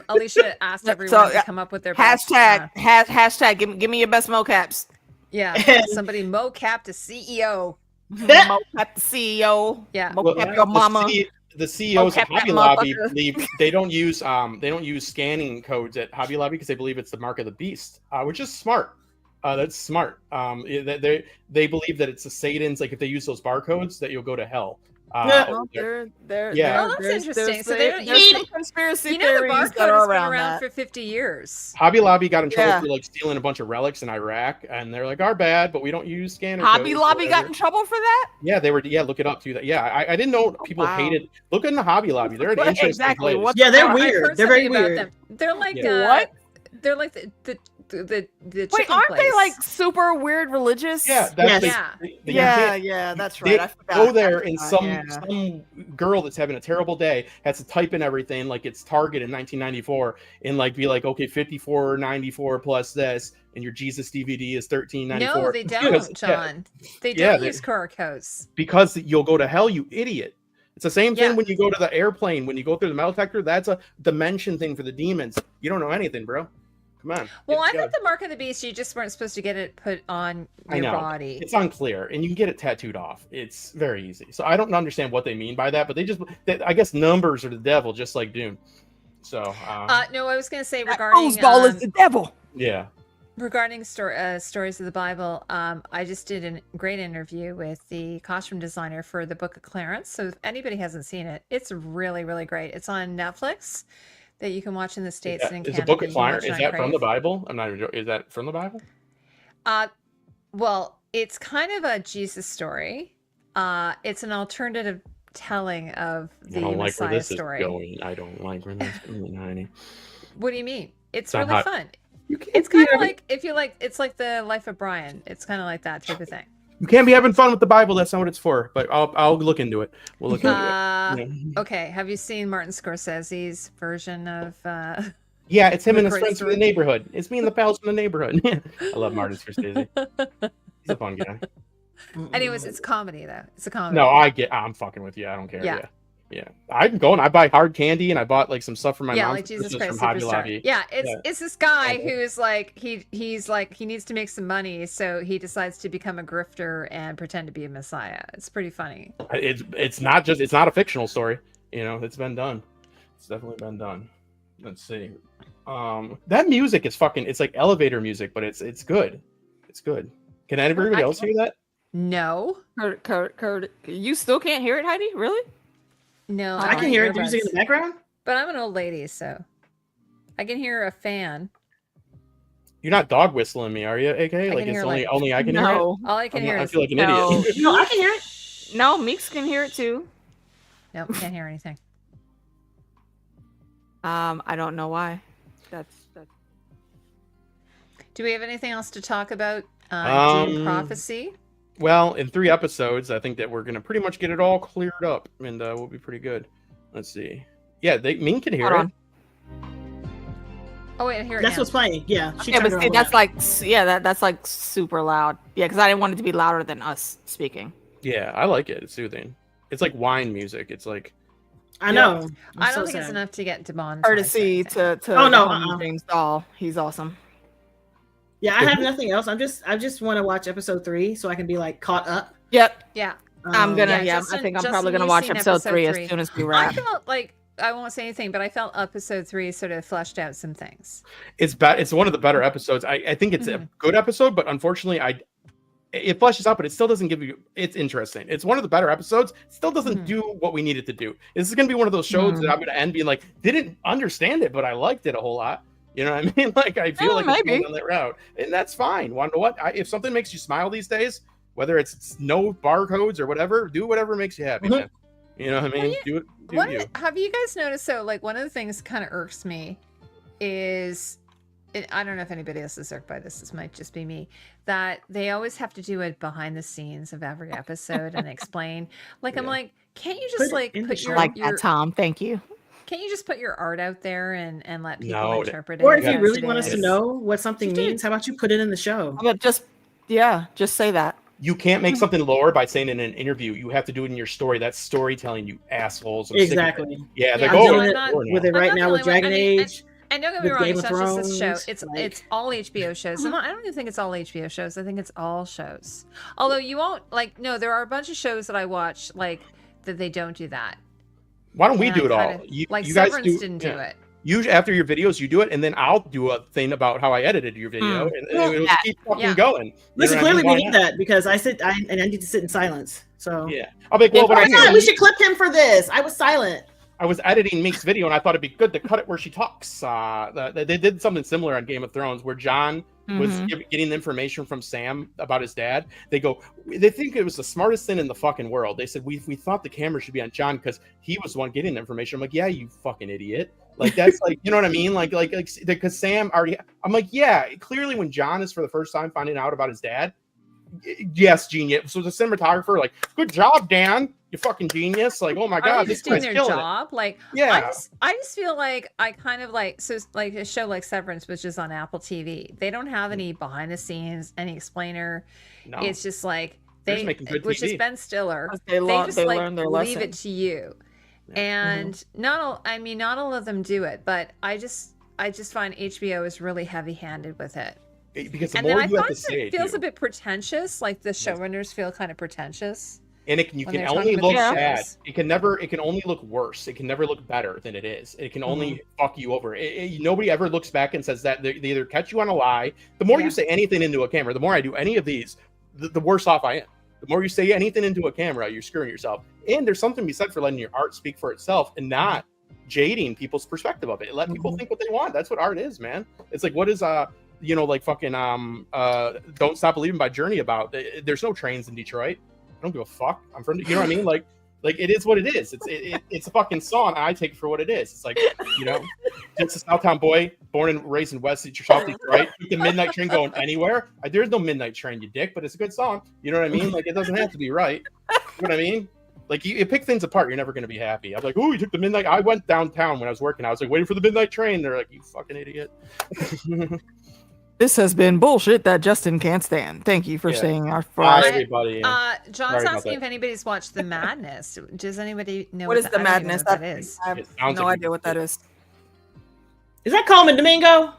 Alicia asked everyone to come up with their hashtag. Give me your best mocaps. Yeah, somebody mocap to CEO. Mocap the CEO. Yeah, mocap your mama. The CEOs of Hobby Lobby believe they don't use scanning codes at Hobby Lobby because they believe it's the mark of the beast, which is smart. That's smart. They believe that it's the Satan's, like if they use those barcodes that you'll go to hell. Oh, that's interesting. So they don't use conspiracy theories. The barcode has been around for 50 years. Hobby Lobby got in trouble for like stealing a bunch of relics in Iraq, and they're like, "Our bad, but we don't use scanner." Hobby Lobby got in trouble for that? Yeah, they were. Yeah, look it up too. That. Yeah, I didn't know people hated. Look in the Hobby Lobby. They're an interesting place. They're weird. They're very weird. They're like what? They're like the wait, aren't place. they like super weird religious? Yeah, that's right. I forgot. Go there and some girl that's having a terrible day has to type in everything like it's Target in 1994 and like be like, okay, $54.94 plus this, and your Jesus DVD is $13.94. No, they don't, John. They don't use QR codes because you'll go to hell, you idiot. It's the same thing when you go to the airplane. When you go through the metal detector, that's a dimension thing for the demons. You don't know anything, bro. Come on. Well, I thought the mark of the beast, you just weren't supposed to get it put on your body. It's unclear, and you can get it tattooed off. It's very easy. So I don't understand what they mean by that, but I guess numbers are the devil, just like Dune. So. No, I was going to say regarding. Foosball is the devil. Yeah. Regarding stories of the Bible, I just did a great interview with the costume designer for the Book of Clarence. So if anybody hasn't seen it, it's really, really great. It's on Netflix. That you can watch in the States and in Canada. Is the Book of Clarence, is that from the Bible? I'm not even joking. Is that from the Bible? Well, it's kind of a Jesus story. It's an alternative telling of I the don't like where Messiah this story. is going. I don't like where this is going, honey. What do you mean? It's not really hot. fun. You can't It's be kind of having- like if you like, it's like the Life of Brian. It's kind of like that type of thing. You can't be having fun with the Bible. That's not what it's for. But I'll look into it. We'll look into it. Yeah. Okay. Have you seen Martin Scorsese's version of? Yeah, it's him and his Great friends from story. the neighborhood. It's me and the pals from the neighborhood. I love Martin Scorsese. He's a fun guy. Anyways, it's comedy though. It's a comedy. No, I'm fucking with you. I don't care. Yeah. Yeah. I'm going. I buy hard candy and I bought like some stuff for my Yeah, mom. like Jesus from Christ Hobby Superstar. Lobby. Yeah, it's Yeah. it's this guy Okay. who's like he's like he needs to make some money, so he decides to become a grifter and pretend to be a messiah. It's pretty funny. It's not a fictional story. You know, it's been done. It's definitely been done. Let's see. That music is fucking. It's like elevator music, but it's good. It's good. Can everybody else hear that? No, Kurt, you still can't hear it, Heidi? Really? no, I can hear the music in the background. but I'm an old lady, so I can hear a fan. You're not dog whistling me, are you? AK? can Like hear, it's like- only I can hear it. No. All I can hear I is feel like an No. idiot. No, I can hear it. No, Meeks can hear it too. no, can't hear anything. I don't know why. That's Do we have anything else to talk about? Um, Dune Prophecy. Well, in 3 episodes, I think that we're gonna pretty much get it all cleared up, and we'll be pretty good. Let's see. Yeah, Ming can hear Hold it. on. Oh wait, I hear it That's now. what's playing. Yeah, she Yeah, turned but it see, on that's loud. like that's like super loud. Yeah, because I didn't want it to be louder than us speaking. Yeah, I like it. It's soothing. It's like wine music. It's like I know. I I'm don't so think it's sad. enough to get demonetized. Courtesy to Oh, no, the homie James Dahl. He's awesome. Yeah, I have nothing else. I just want to watch episode 3 so I can be like caught up. Yep, Yeah. I'm gonna. yeah, Yeah, Justin- I think I'm Justin, probably gonna you've watch seen episode episode 3 3. as soon as we I wrap. felt like I won't say anything, but I felt episode 3 sort of fleshed out some things. it's bad. It's one of the better episodes. I think it's a good episode, but unfortunately, it fleshes out, but it still doesn't give you. It's interesting. It's one of the better episodes. It still doesn't do what we need it to do. This is gonna be one of those shows that I'm gonna end being like, didn't understand it, but I liked it a whole lot. You know what I mean? Like I feel like it's maybe. going on that route, and that's fine. Want to know what? If something makes you smile these days, whether it's no barcodes or whatever, do whatever makes you happy, man. You know what I mean? Do it. Do What you? have you guys noticed? So, like, one of the things kind of irks me is, I don't know if anybody else is irked by this. This might just be me. That they always have to do it behind the scenes of every episode and explain. Like, I'm Yeah. like, can't you just Put it like in the put show. your, Like your that, Tom. Thank you. can't you just put your art out there and let people No, interpret Or it? if you as really it want us to is? know what something You did. means, how about you put it in the show? But just say that. You can't make something lower by saying in an interview. You have to do it in your story. That's storytelling, you assholes. I'm sick of it. Exactly. Yeah, they're Yeah, going so doing I'm it not- with it I'm right not now the with only one. Dragon I mean, Age. And don't get me with wrong, Game it's of not just this show. Thrones, It's like- it's all HBO shows. I don't even think it's all HBO shows. I think it's all shows. Although you won't like no, there are a bunch of shows that I watch like that they don't do that. Why don't we And do I it all? kinda- You, like you guys Severance didn't do yeah. it. You after your videos, you do it, and then I'll do a thing about how I edited your video, and it'll Yeah. keep fucking Yeah. going. You Listen, know what I clearly mean? we Why need not? that because I need to sit in silence. So Yeah, I'll be like, well, Yeah, but oh I, my God, we should clip him for this. I was silent. I was editing Meek's video, and I thought it'd be good to cut it where she talks. They did something similar on Game of Thrones, where John was getting information from Sam about his dad. They think it was the smartest thing in the fucking world. They said we thought the camera should be on John because he was the one getting the information. I'm like, yeah, you fucking idiot. Like that's like, you know what I mean? Like because Sam already. I'm like, yeah. Clearly, when John is for the first time finding out about his dad, yes, genius. So the cinematographer, like, good job, Dan. You fucking genius. Like, oh my Are god, they this just doing guy's their killing it. job? Like Yeah. I just feel like I kind of like so like a show like Severance, which is on Apple TV. They don't have any behind the scenes, any explainer. No. It's just like They're just they, making good which is TV. Ben Stiller. They just like learn their leave lesson. it to you, Yeah. and not all of them do it, but I just find HBO is really heavy handed with it. Because the And then more I you have find to say, it feels too. a bit pretentious. Like the showrunners feel kind of pretentious. And you when can they're only talking about look the bad. shows. It can only look worse. It can never look better than it is. It can only fuck you over. Nobody ever looks back and says that. They either catch you on a lie. The more Yeah. you say anything into a camera, the more I do any of these, the worse off I am. The more you say anything into a camera, you're screwing yourself. And there's something to be said for letting your art speak for itself and not jading people's perspective of it. Let people think what they want. That's what art is, man. It's like, what is like fucking Don't Stop Believing by Journey about? There's no trains in Detroit. I don't give a fuck. I'm from, you know what I mean? Like Like, it is what it is. It's a fucking song, and I take it for what it is. It's like, just a Southtown boy, born and raised in West Detroit, right? Took the midnight train going anywhere. There's no midnight train, you dick, but it's a good song. You know what I mean? Like, it doesn't have to be right. You know what I mean? Like, you pick things apart, you're never going to be happy. I'm like, oh, you took the midnight. I went downtown when I was working. I was like, waiting for the midnight train. They're like, you fucking idiot. This has been bullshit that Justin can't stand. Thank you for saying our Bye, everybody. John's asking if anybody's watched The Madness. Does anybody know what is The Madness? That is. I have no idea what that is. Is that Coleman Domingo?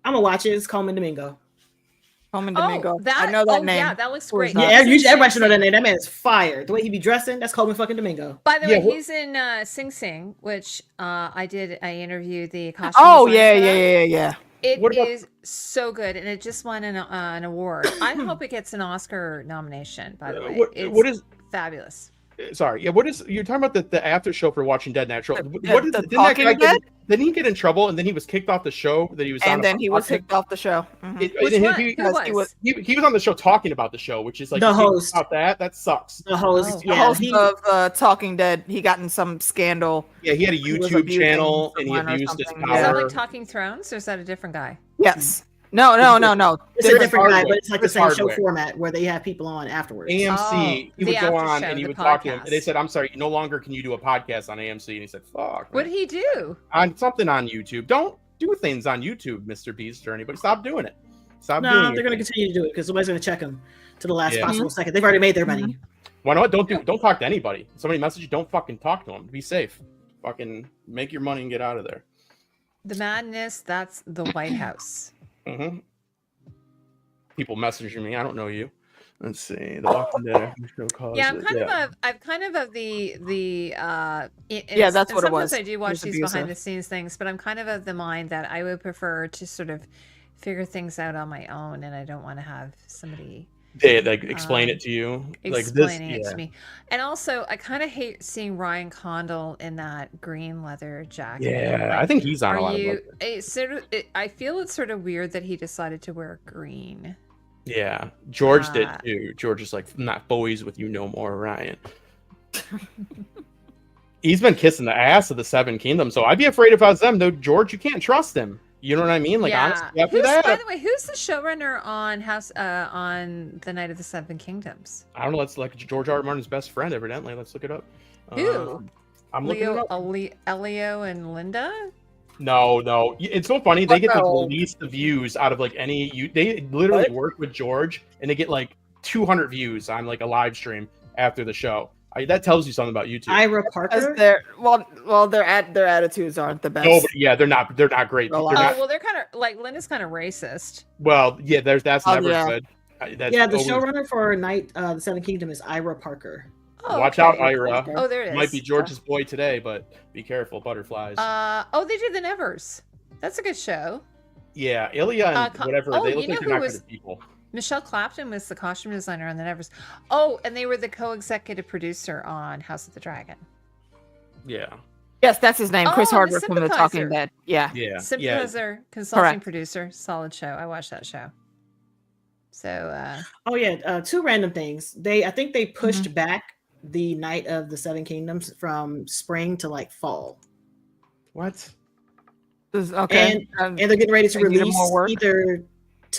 I'm gonna watch it. It's Coleman Domingo. Coleman Domingo. That, I know that name. Yeah, that looks great. Yeah, everybody should know that name. That man is fire. The way he be dressing, that's Coleman fucking Domingo. By the way, he's in Sing Sing, which I interviewed the costume. Oh yeah. It is so good, and it just won an award. I hope it gets an Oscar nomination. By the way, what is fabulous? Sorry, yeah. What is you're talking about the after show for Watching Dead Natural? What is the Talking Dead? Didn't he get in trouble and then he was kicked off the show that he was on? And then he was kicked off the show. Mm-hmm. He was on the show talking about the show, which is like the host. About that sucks. The host, the host of Talking Dead. He got in some scandal. Yeah, he had a YouTube channel and he abused his power. Is that like Talking Thrones, or is that a different guy? Yes. No. It's a different guy, but it's like the same show format where they have people on afterwards. AMC, he would go on and he would talk to him. And they said, I'm sorry, no longer can you do a podcast on AMC. And he said, fuck. What did he do? On something on YouTube. Don't do things on YouTube, Mr. Beast or anybody. Stop doing it. They're going to continue to do it because somebody's going to check them to the last possible second. They've already made their money. Why not? Don't talk to anybody. Somebody message you, don't fucking talk to them. Be safe. Fucking make your money and get out of there. The Madness, that's the White House. Mm-hmm. People messaging me. I don't know you. Let's see. The Walking Dead show calls. Yeah, I'm kind of the yeah, that's what it was. Sometimes I do watch these behind the scenes things, but I'm kind of the mind that I would prefer to sort of figure things out on my own, and I don't want to have somebody explain it to you, explaining it to me. And also, I kind of hate seeing Ryan Condal in that green leather jacket. Yeah, I think he's on a lot of I feel it's sort of weird that he decided to wear green. Yeah, George did too. George is like, I'm not boys with you no more, Ryan. He's been kissing the ass of the Seven Kingdoms, so I'd be afraid if I was them. Though, George, you can't trust him. You know what I mean? Like, honestly, after that. By the way, who's the showrunner on on the Night of the Seven Kingdoms? I don't know. That's like George R. R. Martin's best friend, evidently. Let's look it up. Who? I'm looking it up. Elio and Linda? No. It's so funny. They get the least views out of like any. They literally work with George, and they get like 200 views on like a live stream after the show. That tells you something about YouTube. Ira Parker. Their attitudes aren't the best. No, but yeah, they're not great. Well, they're kind of like Linda's kind of racist. Well, yeah, that's never good. The showrunner for Night the Seven Kingdom is Ira Parker. Oh, Watch out, Ira. Oh, there it is. Might be George's boy today, but be careful, butterflies. They did the Nevers. That's a good show. Yeah, Ilya and whatever. They look like they're not good people. Michelle Clapton was the costume designer on the Nevers. Oh, and they were the co-executive producer on House of the Dragon. Yeah. Yes, that's his name. Chris Hardwick from The Talking Dead. Yeah. Sympathizer, consulting producer. Solid show. I watched that show. So. Two random things. I think they pushed back the Night of the Seven Kingdoms from spring to like fall. What? Okay. And they're getting ready to release either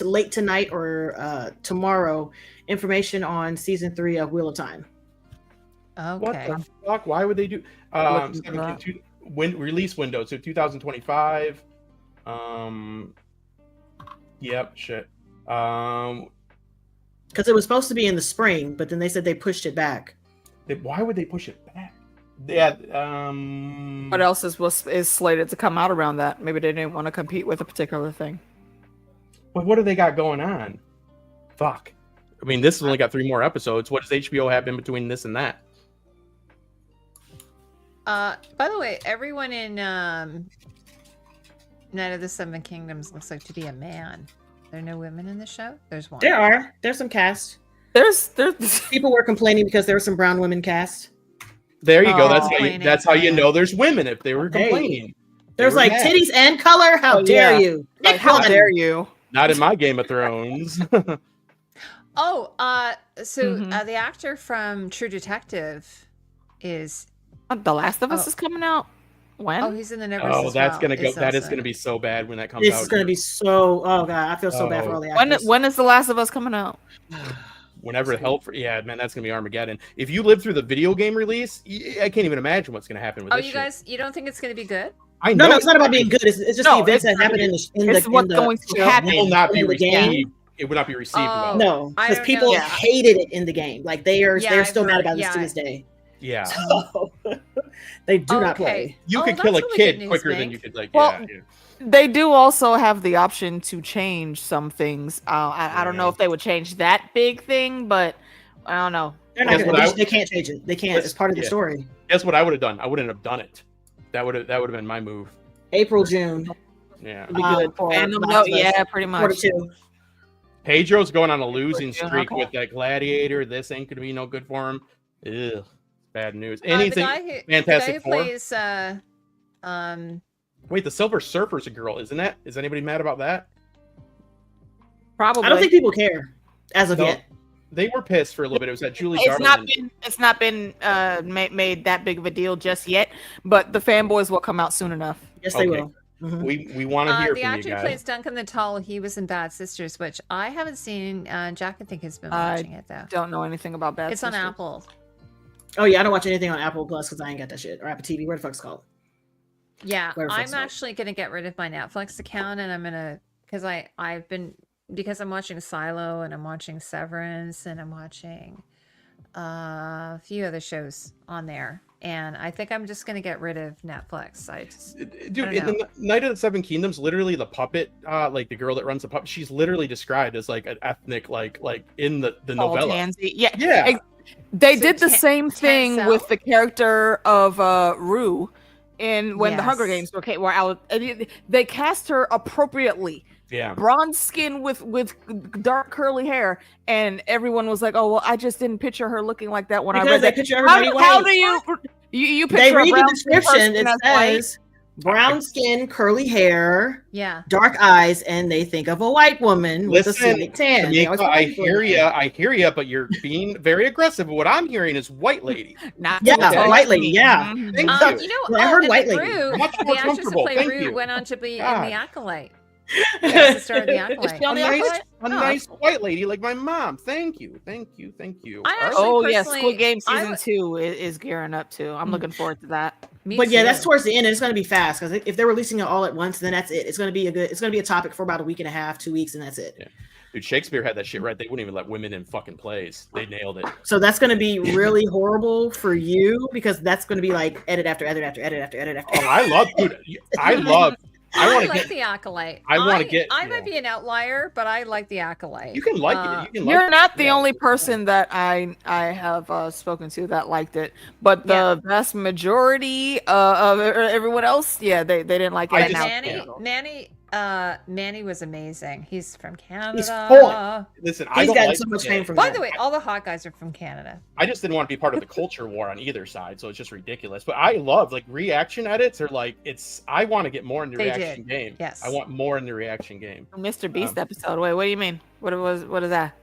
late tonight or tomorrow information on season 3 of Wheel of Time. Okay. What the fuck? Why would they do release window? So 2025. Yep. Shit. Because it was supposed to be in the spring, but then they said they pushed it back. Why would they push it back? Yeah. What else is slated to come out around that? Maybe they didn't want to compete with a particular thing. But what do they got going on? Fuck. I mean, this has only got 3 more episodes. What does HBO have in between this and that? By the way, everyone in Night of the Seven Kingdoms looks like to be a man. There are no women in the show? There's one. There are. There's some cast. There's people were complaining because there were some brown women cast. There you go. That's how you know there's women if they were complaining. There's like titties and color. How dare you? Like, how dare you? Not in my Game of Thrones. Oh, so Mhm. the actor from True Detective is. The Last of Us Oh. is coming out. When? Oh, he's in the Never. Oh, that's gonna go. That is gonna be so bad when that comes This out. is going to be so. Oh god, I feel so bad for all the actors. When is The Last of Us coming out? Whenever the hell, yeah, man, that's gonna be Armageddon. If you lived through the video game release, I can't even imagine what's gonna happen with Oh, this you shit. guys, you don't think it's going to be good? I know No, it's not about being good. It's just No, the events it's that happen in the it's what's going to happen. It will not be in the game. received. It would not be received well. No, I because don't people know. Yeah. hated it in the game. Like they're I've still mad heard- about this to yeah. this day. Yeah, So they do not Okay. play. you Oh, could that's kill a really kid good news, quicker than Mink. you could like. Well, yeah. They do also have the option to change some things. I don't know if they would change that big thing, but I don't know. They're not Guess gonna, what they can't change it. They can't. It's part of the Yeah. story. Guess what I would have done? I wouldn't have done it. That would have been my move. April, June. Yeah. Would be good for Fandom, Last no, of Us. yeah, pretty much. 42. Pedro's going on a losing Okay. streak with that Gladiator. This ain't gonna be no good for him. Ugh, bad news. The Anything? guy Fantastic who Four? plays, Wait, the Silver Surfer's a girl, isn't that? Is anybody mad about that? Probably. I don't think people care as of No. yet. They were pissed for a little bit. It was that Julie it's Garland. not been made that big of a deal just yet, but the fanboys will come out soon enough. Yes, they Okay. will. Mhm. We want to hear the from actor you who guys. plays Duncan the Tall, he was in Bad Sisters, which I haven't seen. Jack, I think, has been I watching it though. Don't know anything about that. It's on Apple. Oh yeah, I don't watch anything on Apple Plus because I ain't got that shit or Apple TV. Where the fuck's it called? Yeah, Where the I'm fuck's it? actually gonna get rid of my Netflix account, and I'm gonna because I'm watching Silo and I'm watching Severance and I'm watching a few other shows on there, and I think I'm just gonna get rid of Netflix. Dude, I in don't the Night of the Seven Kingdoms, literally the puppet, like the girl that runs the puppet, she's literally described as like an ethnic, like in the novella. Tansy. Yeah, Yeah, they So did the same thing Tansel? with the character of Rue in when the Hunger Yes. Games were were out. They cast her appropriately. yeah. Bronze skin with dark curly hair, and everyone was like, "Oh well, I just didn't picture her looking like that when I Because read they that." picture How, everybody how white. do you They picture a read the brown skin description. person It as white? says brown skin, curly hair, Yeah. dark eyes, and they think of a white woman with a Listen, slight tan. They always Tamika, put I white people hear in you, there. I hear you, but you're being very aggressive. What I'm hearing is white lady. Not Yeah, to white lady, me. yeah. Mhm. Thank you. You know, Well, I heard and White then Lady. Rue, Much the more actress who comfortable, played thank Rue you. went on to be in God. The Acolyte. Yes, the star of The Is Acolyte. she on A the nice, Acolyte? a nice white lady like my mom. Thank you, thank you, thank you. I All right. actually- Oh yes, personally, Squid Game I season would- 2 is gearing up too. I'm looking forward to that. Me But yeah, that's too. towards the end, and it's going to be fast because if they're releasing it all at once, then that's it. It's going to be it's going to be a topic for about a week and a half, 2 weeks, and that's it. Yeah. Dude, Shakespeare had that shit right. They wouldn't even let women in fucking plays. They nailed it. So that's going to be really horrible for you because that's going to be like edit after edit after edit after edit after. Oh, I love, dude. I want to like get. The Acolyte. I wanna get- I yeah. might be an outlier, but I like The Acolyte. You can like it. You can. You're like not it. the Yeah. only person that I have spoken to that liked it, but the vast majority of everyone else, yeah, they didn't like it. I But just- Manny was amazing. He's from Canada. He's foreign. Listen, I He's don't gotten like so much it. fame from By that. the way, all the hot guys are from Canada. I just didn't want to be part of the culture war on either side, so it's just ridiculous. But I love like reaction edits are like it's. I want to get more in the They reaction did. game. Yes. I want more in the reaction game. Mr. Beast episode. Wait, what do you mean? What is that?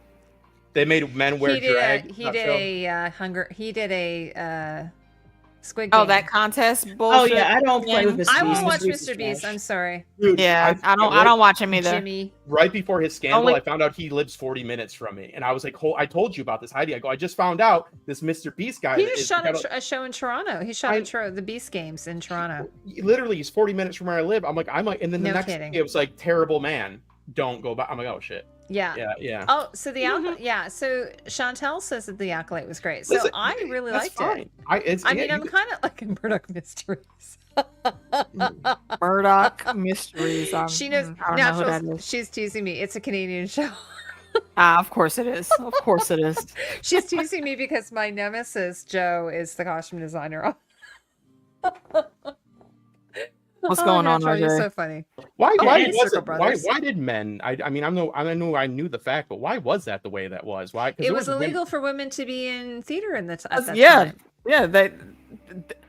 They made men wear He did drag. he that did show. He did a Squid Game. Oh, that contest Oh bullshit. yeah, I don't play with Mr. I Beast. won't watch Beast is Mr. Beast. trash. I'm sorry. Dude, Yeah, I don't watch him either. Jimmy. Right before his scandal, Only- I found out he lives 40 minutes from me, and I was like, I told you about this, Heidi. I go, I just found out this Mr. Beast guy. He that just is- shot got a show in Toronto. He shot the Beast Games in Toronto. literally, he's 40 minutes from where I live. I'm like, and then the No next kidding. day it was like, terrible man, don't go back. I'm like, oh shit, Yeah. yeah. Oh, so so Chantel says that The Acolyte was great. So Listen, I really that's liked fine. it. I mean, I'm kind of like in Murdoch Mysteries. Murdoch Mysteries. She knows. I don't know who that Naturals, is. she's teasing me. It's a Canadian show. Of course it is. Of course it is. She's teasing me because my nemesis Joe is the costume designer. What's going on, Naturally, you're RJ? so funny. Why Yeah, was Circle it? Brothers. Why did men? I mean, I knew the fact, but why was that the way that was? Why? 'Cause It there was women- illegal for women to be in theater at that Yeah, time. yeah.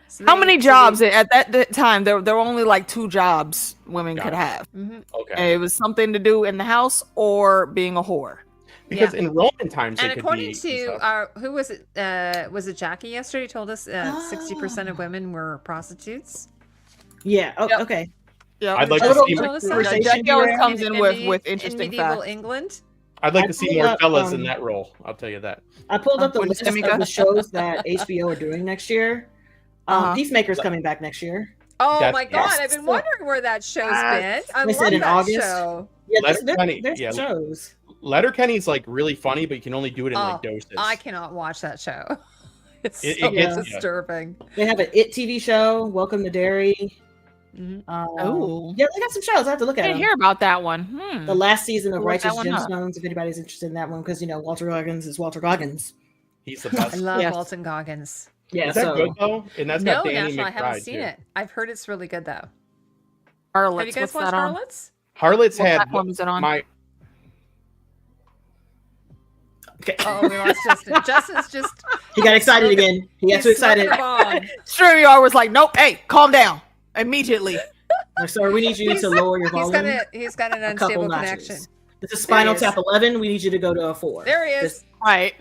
So How they- many so jobs they- at that time? There were only like 2 jobs women Got could it. have. Mhm. Okay. And it was something to do in the house or being a whore. Because in Roman times, And they could according be to stuff. our, who was it? Was it Jackie yesterday? Told us 60% of women were prostitutes. Yeah. Oh, Yep. okay. Yeah, I'd like A to little see. Told us that. conversation Jackie always here. comes in with in interesting medieval facts. England. I'd like I to see pulled more up, fellas in that role. I'll tell you that. I pulled up the When list does of Tamika? the shows that HBO are doing next year. Peacemaker's coming back next year. Oh That's- my God! yes. I've been wondering where that show's been. I They love said in that August. show. Yeah, Letterkenny, there's yeah. shows. Letterkenny's like really funny, but you can only do it in like doses. I cannot watch that show. It's It so gets you. disturbing. They have an It TV show. Welcome to Derry. Mhm. Oh. Yeah, they got some shows. I have to look I at didn't them. hear about that one. The last season of Look that Righteous one up. Gemstones, if anybody's interested in that one, because Walter Goggins is Walter Goggins. He's the I best. love Yes. Walton Goggins. Yeah, Is that so good though? And that's No, got Danny National, I haven't McBride seen too. it. I've heard it's really good though. Harlots. Have you guys What's watched that on? Harlots? Harlots What had platform is it on? my. okay. Oh, we lost Justin. Justin's just He got excited smoking- again. He got he's too excited. smoking a bong. StreamYard was like, nope, hey, calm down immediately. Like, sir, we need you to lower your volume. He's got an a couple unstable notches. connection. This is Spinal There he is. Tap 11. We need you to go to a 4. There he is. Just- Right.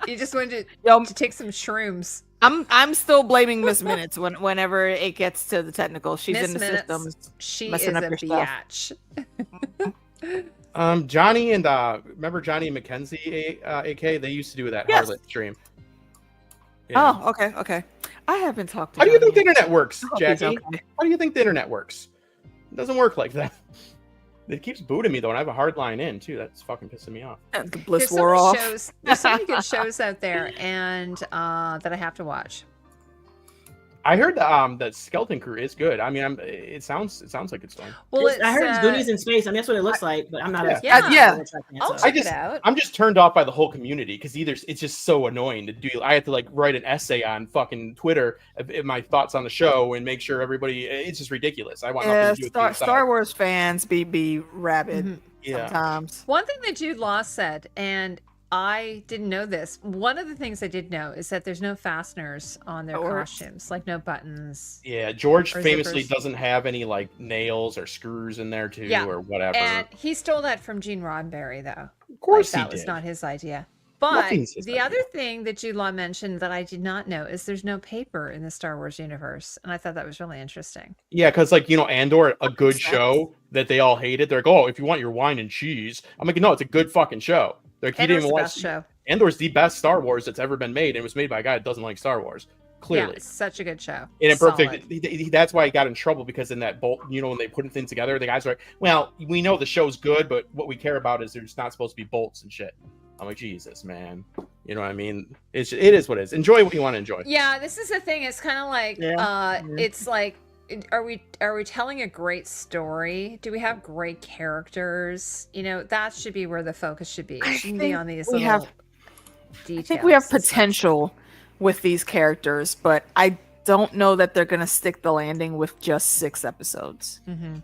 You just wanted Yo, to take some shrooms. I'm still blaming Miss Minutes whenever it gets to the technical. She's Miss in the Minutes, systems. she is messing a up your stuff. biatch. Johnny and remember Johnny and Mackenzie, AK? They used to do that Yes. Harlot stream. Yeah. Oh, okay. I haven't talked to How do you Johnny. think the internet works, I hope he's Jackie? okay. How do you think the internet works? It doesn't work like that. It keeps booting me though, and I have a hard line in too. That's fucking pissing me off. The bliss There's so wore many off. shows. There's so many good shows out there, and that I have to watch. I heard that Skeleton Crew is good. I mean, it sounds like it's fun. Well, it's, I heard it's Goonies in space, and that's what it looks like, but I'm not. Yeah. I'll So. check just- it out. I'm just turned off by the whole community because either it's just so annoying to do. I have to like write an essay on fucking Twitter of my thoughts on the show and make sure everybody. It's just ridiculous. I want Yeah, nothing to do with the Star Wars fans be rabid Mhm. Yeah. sometimes. One thing that Jude Law said, and I didn't know this. One of the things I did know is that there's no fasteners on their Or- costumes, like no buttons. Yeah, George Or famously zippers. doesn't have any like nails or screws in there too, Yeah. or whatever. And he stole that from Gene Roddenberry, though. Of course Like, he that was did. not his idea. But Nothing's his the idea. other thing that Jude Law mentioned that I did not know is there's no paper in the Star Wars universe, and I thought that was really interesting. Yeah, because like Andor, a good Makes sense. show that they all hated. They're like, oh, if you want your wine and cheese, I'm like, no, it's a good fucking show. They're like, he Andor's didn't the watch. best show. Andor's the best Star Wars that's ever been made, and it was made by a guy that doesn't like Star Wars. Clearly, Yeah, it's such a good show. and it Solid. perfect. That's why he got in trouble because in that bolt, when they put things together, the guys are like, well, we know the show's good, but what we care about is there's not supposed to be bolts and shit. I'm like, Jesus, man. You know what I mean? It is what it is. Enjoy what you want to enjoy. Yeah, this is the thing. It's kind of like, it's like, are we telling a great story? Do we have great characters? That should be where the focus should be. It shouldn't be on these we little have- details. I think we have potential with these characters, but I don't know that they're gonna stick the landing with just 6 episodes. Mm-hmm.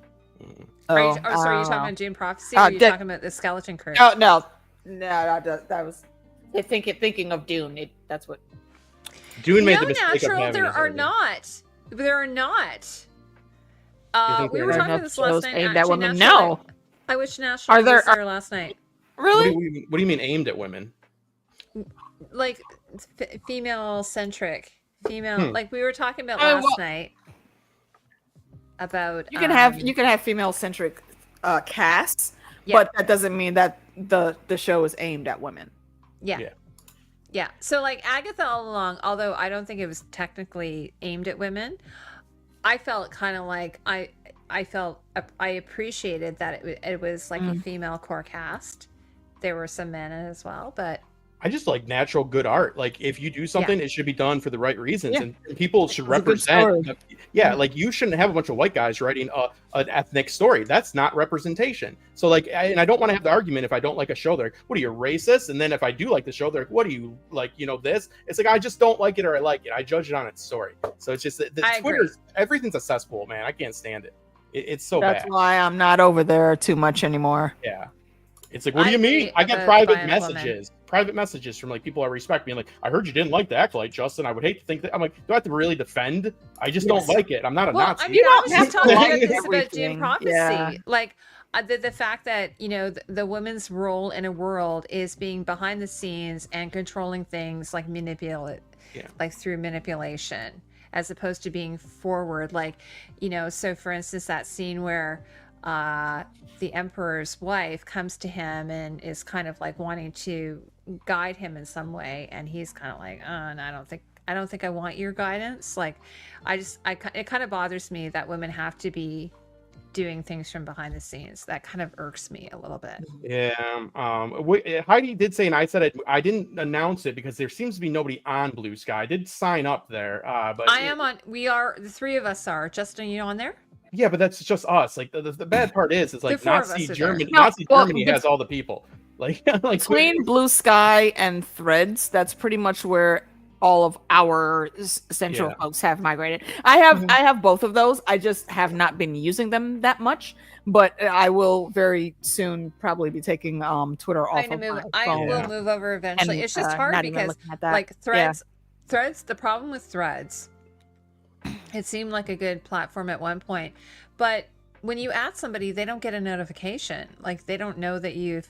Mm. Are you So, talking I don't know. about Dune Prophecy? Or are you that- talking about the Skeleton Crew? No, that was thinking of Dune. That's what. Dune made the No, mistake of Natural, having there his are own. not. There are not. think We there were are talking enough about this last shows night. aimed at Actually, women? National, No. I wish National Are there- was there last night. Really? What do you mean aimed at women? Like female centric, female. Hmm. Like we were talking about I mean, last well- night about You can have female centric casts, Yeah. but that doesn't mean that the show is aimed at women. Yeah. Yeah. Yeah. So like Agatha all along, although I don't think it was technically aimed at women, I felt kind of like I appreciated that it was like a female core cast. There were some men in it as well, but I just like natural good art. Like if you do something, it should be done for the right reasons, Yeah. and people should It's a good represent. story. Yeah, like you shouldn't have a bunch of white guys writing an ethnic story. That's not representation. So like, and I don't want to have the argument if I don't like a show. They're like, what are you, racist? And then if I do like the show, they're like, what do you like? This. It's like I just don't like it or I like it. I judge it on its story. So it's just the I agree. Twitter. Everything's a cesspool, man. I can't stand it. It's so That's bad. why I'm not over there too much anymore. Yeah. It's like, what do I you mean? agree I get about private Violent Woman. messages. private messages from like people I respect being like, I heard you didn't like the Acolyte, Justin. I would hate to think that. I'm like, do I have to really defend? I just don't like it. I'm not a Nazi. I mean, I was just talking about this about everything. Dune Prophecy. Yeah. Like the fact that, you know, the woman's role in a world is being behind the scenes and controlling things like like through manipulation, as opposed to being forward. Like, you know, so for instance, that scene where the Emperor's wife comes to him and is kind of like wanting to guide him in some way, and he's kind of like, oh, and I don't think I want your guidance. Like, it kind of bothers me that women have to be doing things from behind the scenes. That kind of irks me a little bit. Yeah. Heidi did say, and I said I didn't announce it because there seems to be nobody on Blue Sky. I did sign up there, but I am on. We are, the three of us are. Justin, you on there? yeah, but that's just us. Like the bad part is like The four of us Nazi are Germany. there. Nazi Germany has all the people. Like Between Blue Sky and Threads, that's pretty much where all of our central folks have migrated. I have both of those. I just have not been using them that much, but I will very soon probably be taking Twitter off of my phone. I will move over eventually. And, it's just hard because like Threads, the problem with Threads, it seemed like a good platform at one point, but when you add somebody, they don't get a notification. Like, they don't know that you've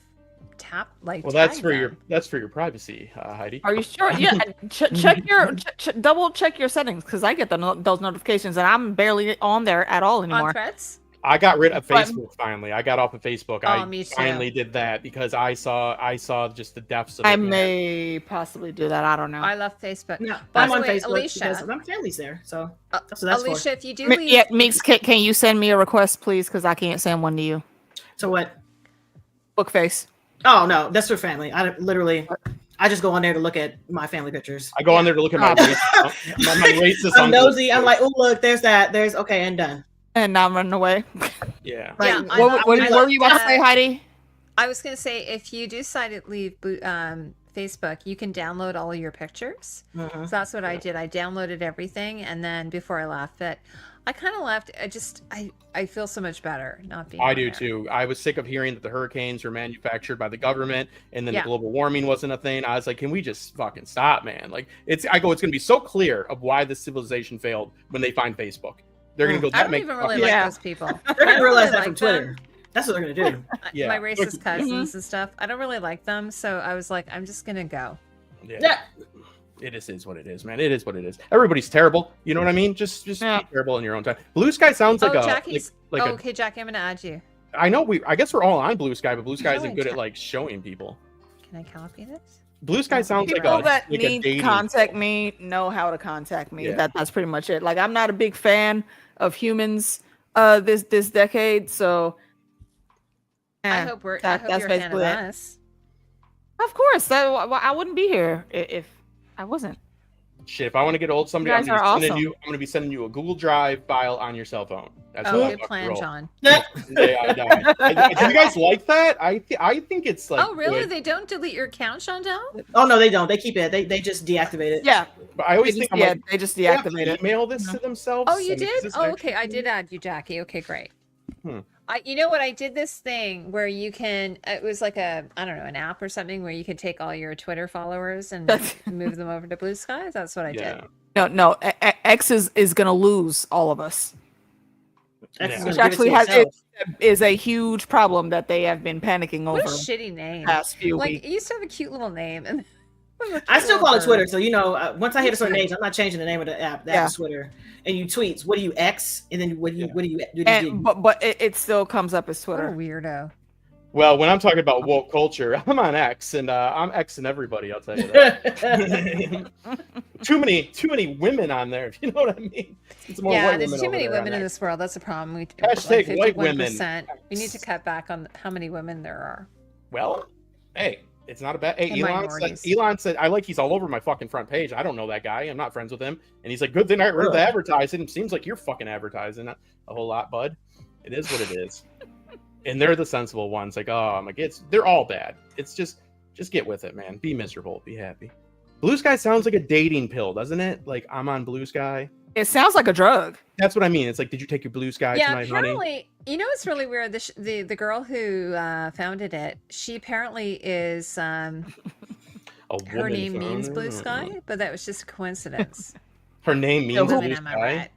tapped, like, well, that's for your privacy, Heidi. Are you sure? Yeah, check your double check your settings, because I get those notifications and I'm barely on there at all anymore. On Threads? I got rid of Facebook finally. I got off of Facebook. Me I too. finally did that because I saw just the depths of it. I may possibly do that. I don't know. I love Facebook. No, By I'm the on way, Facebook Alicia, because my family's there. So that's what that's Alicia, for. if you do leave, Meeks, can you send me a request, please? Because I can't send one to you. So what? Bookface. Oh no, that's for family. I just go on there to look at my family pictures. I go on there to look at my racist. I'm nosy. I'm like, oh look, there's that. There's okay, and done. And now I'm running away. Yeah. Like, What were you about to say, Heidi? I was going to say, if you do decide to leave Facebook, you can download all of your pictures. So that's what I did. I downloaded everything, and then before I left, but I kind of left. I feel so much better not being. I do too. I was sick of hearing that the hurricanes were manufactured by the government, and then the global warming wasn't a thing. I was like, can we just fucking stop, man? Like, it's going to be so clear of why this civilization failed when they find Facebook. They're going to go. I don't even really like those people. They're going to realize that from Twitter. That's what they're going to do. Yeah. My racist cousins and stuff. I don't really like them, so I was like, I'm just going to go. Yeah. It is what it is, man. It is what it is. Everybody's terrible. You know what I mean? Just be terrible in your own time. Blue Sky sounds like Jackie's. Okay, Jackie, I'm going to add you. I know I guess we're all on Blue Sky, but Blue Sky isn't good at like showing people. Can I copy this? Blue Sky sounds people like that need to contact me know how to contact me. That's pretty much it. Like, I'm not a big fan of humans this decade, so I hope you're a fan of us. Of course, I wouldn't be here if I wasn't. Shit, if I want to get old somebody, I'm going to be sending you a Google Drive file on your cell phone. That's good plan, John. Do you guys like that? I think it's like. Oh, really? Good. They don't delete your account, Shondell? Oh no, they don't. They keep it. They just deactivate it. Yeah, but I always think they just deactivate it. Email this to themselves. Oh, you did? Oh, okay. I did add you, Jackie. Okay, great. You know what? I did this thing where you can. It was like an app or something where you could take all your Twitter followers and move them over to Blue Sky. That's what I did. No. X is gonna lose all of us. Which actually is a huge problem that they have been panicking over. What a shitty name. Past few weeks. It used to have a cute little name, and I still call it Twitter. So once I hit a certain age, I'm not changing the name of the app. That's Twitter. And you tweets. What do you X? And then what do you do? But it still comes up as Twitter. What a weirdo. Well, when I'm talking about woke culture, I'm on X, and I'm Xing everybody. I'll tell you that. too many women on there. If you know what I mean. It's more white there's women too many over there women in this world. That's a problem. Hashtag like white women. We need to cut back on how many women there are. Well, hey, it's not a bad. Hey, Elon said he's all over my fucking front page. I don't know that guy. I'm not friends with him. And he's like, good thing I got rid of the advertising. It seems like you're fucking advertising a whole lot, bud. It is what it is. And they're the sensible ones. Like, they're all bad. It's just get with it, man. Be miserable. Be happy. Blue Sky sounds like a dating pill, doesn't it? Like, I'm on Blue Sky. It sounds like a drug. That's what I mean. It's like, did you take your Blue Sky tonight, apparently, honey? You know, it's really weird. The girl who founded it, she apparently is A Her woman name from- means blue sky, but that was just a coincidence. Her name means Women, blue am I sky. right?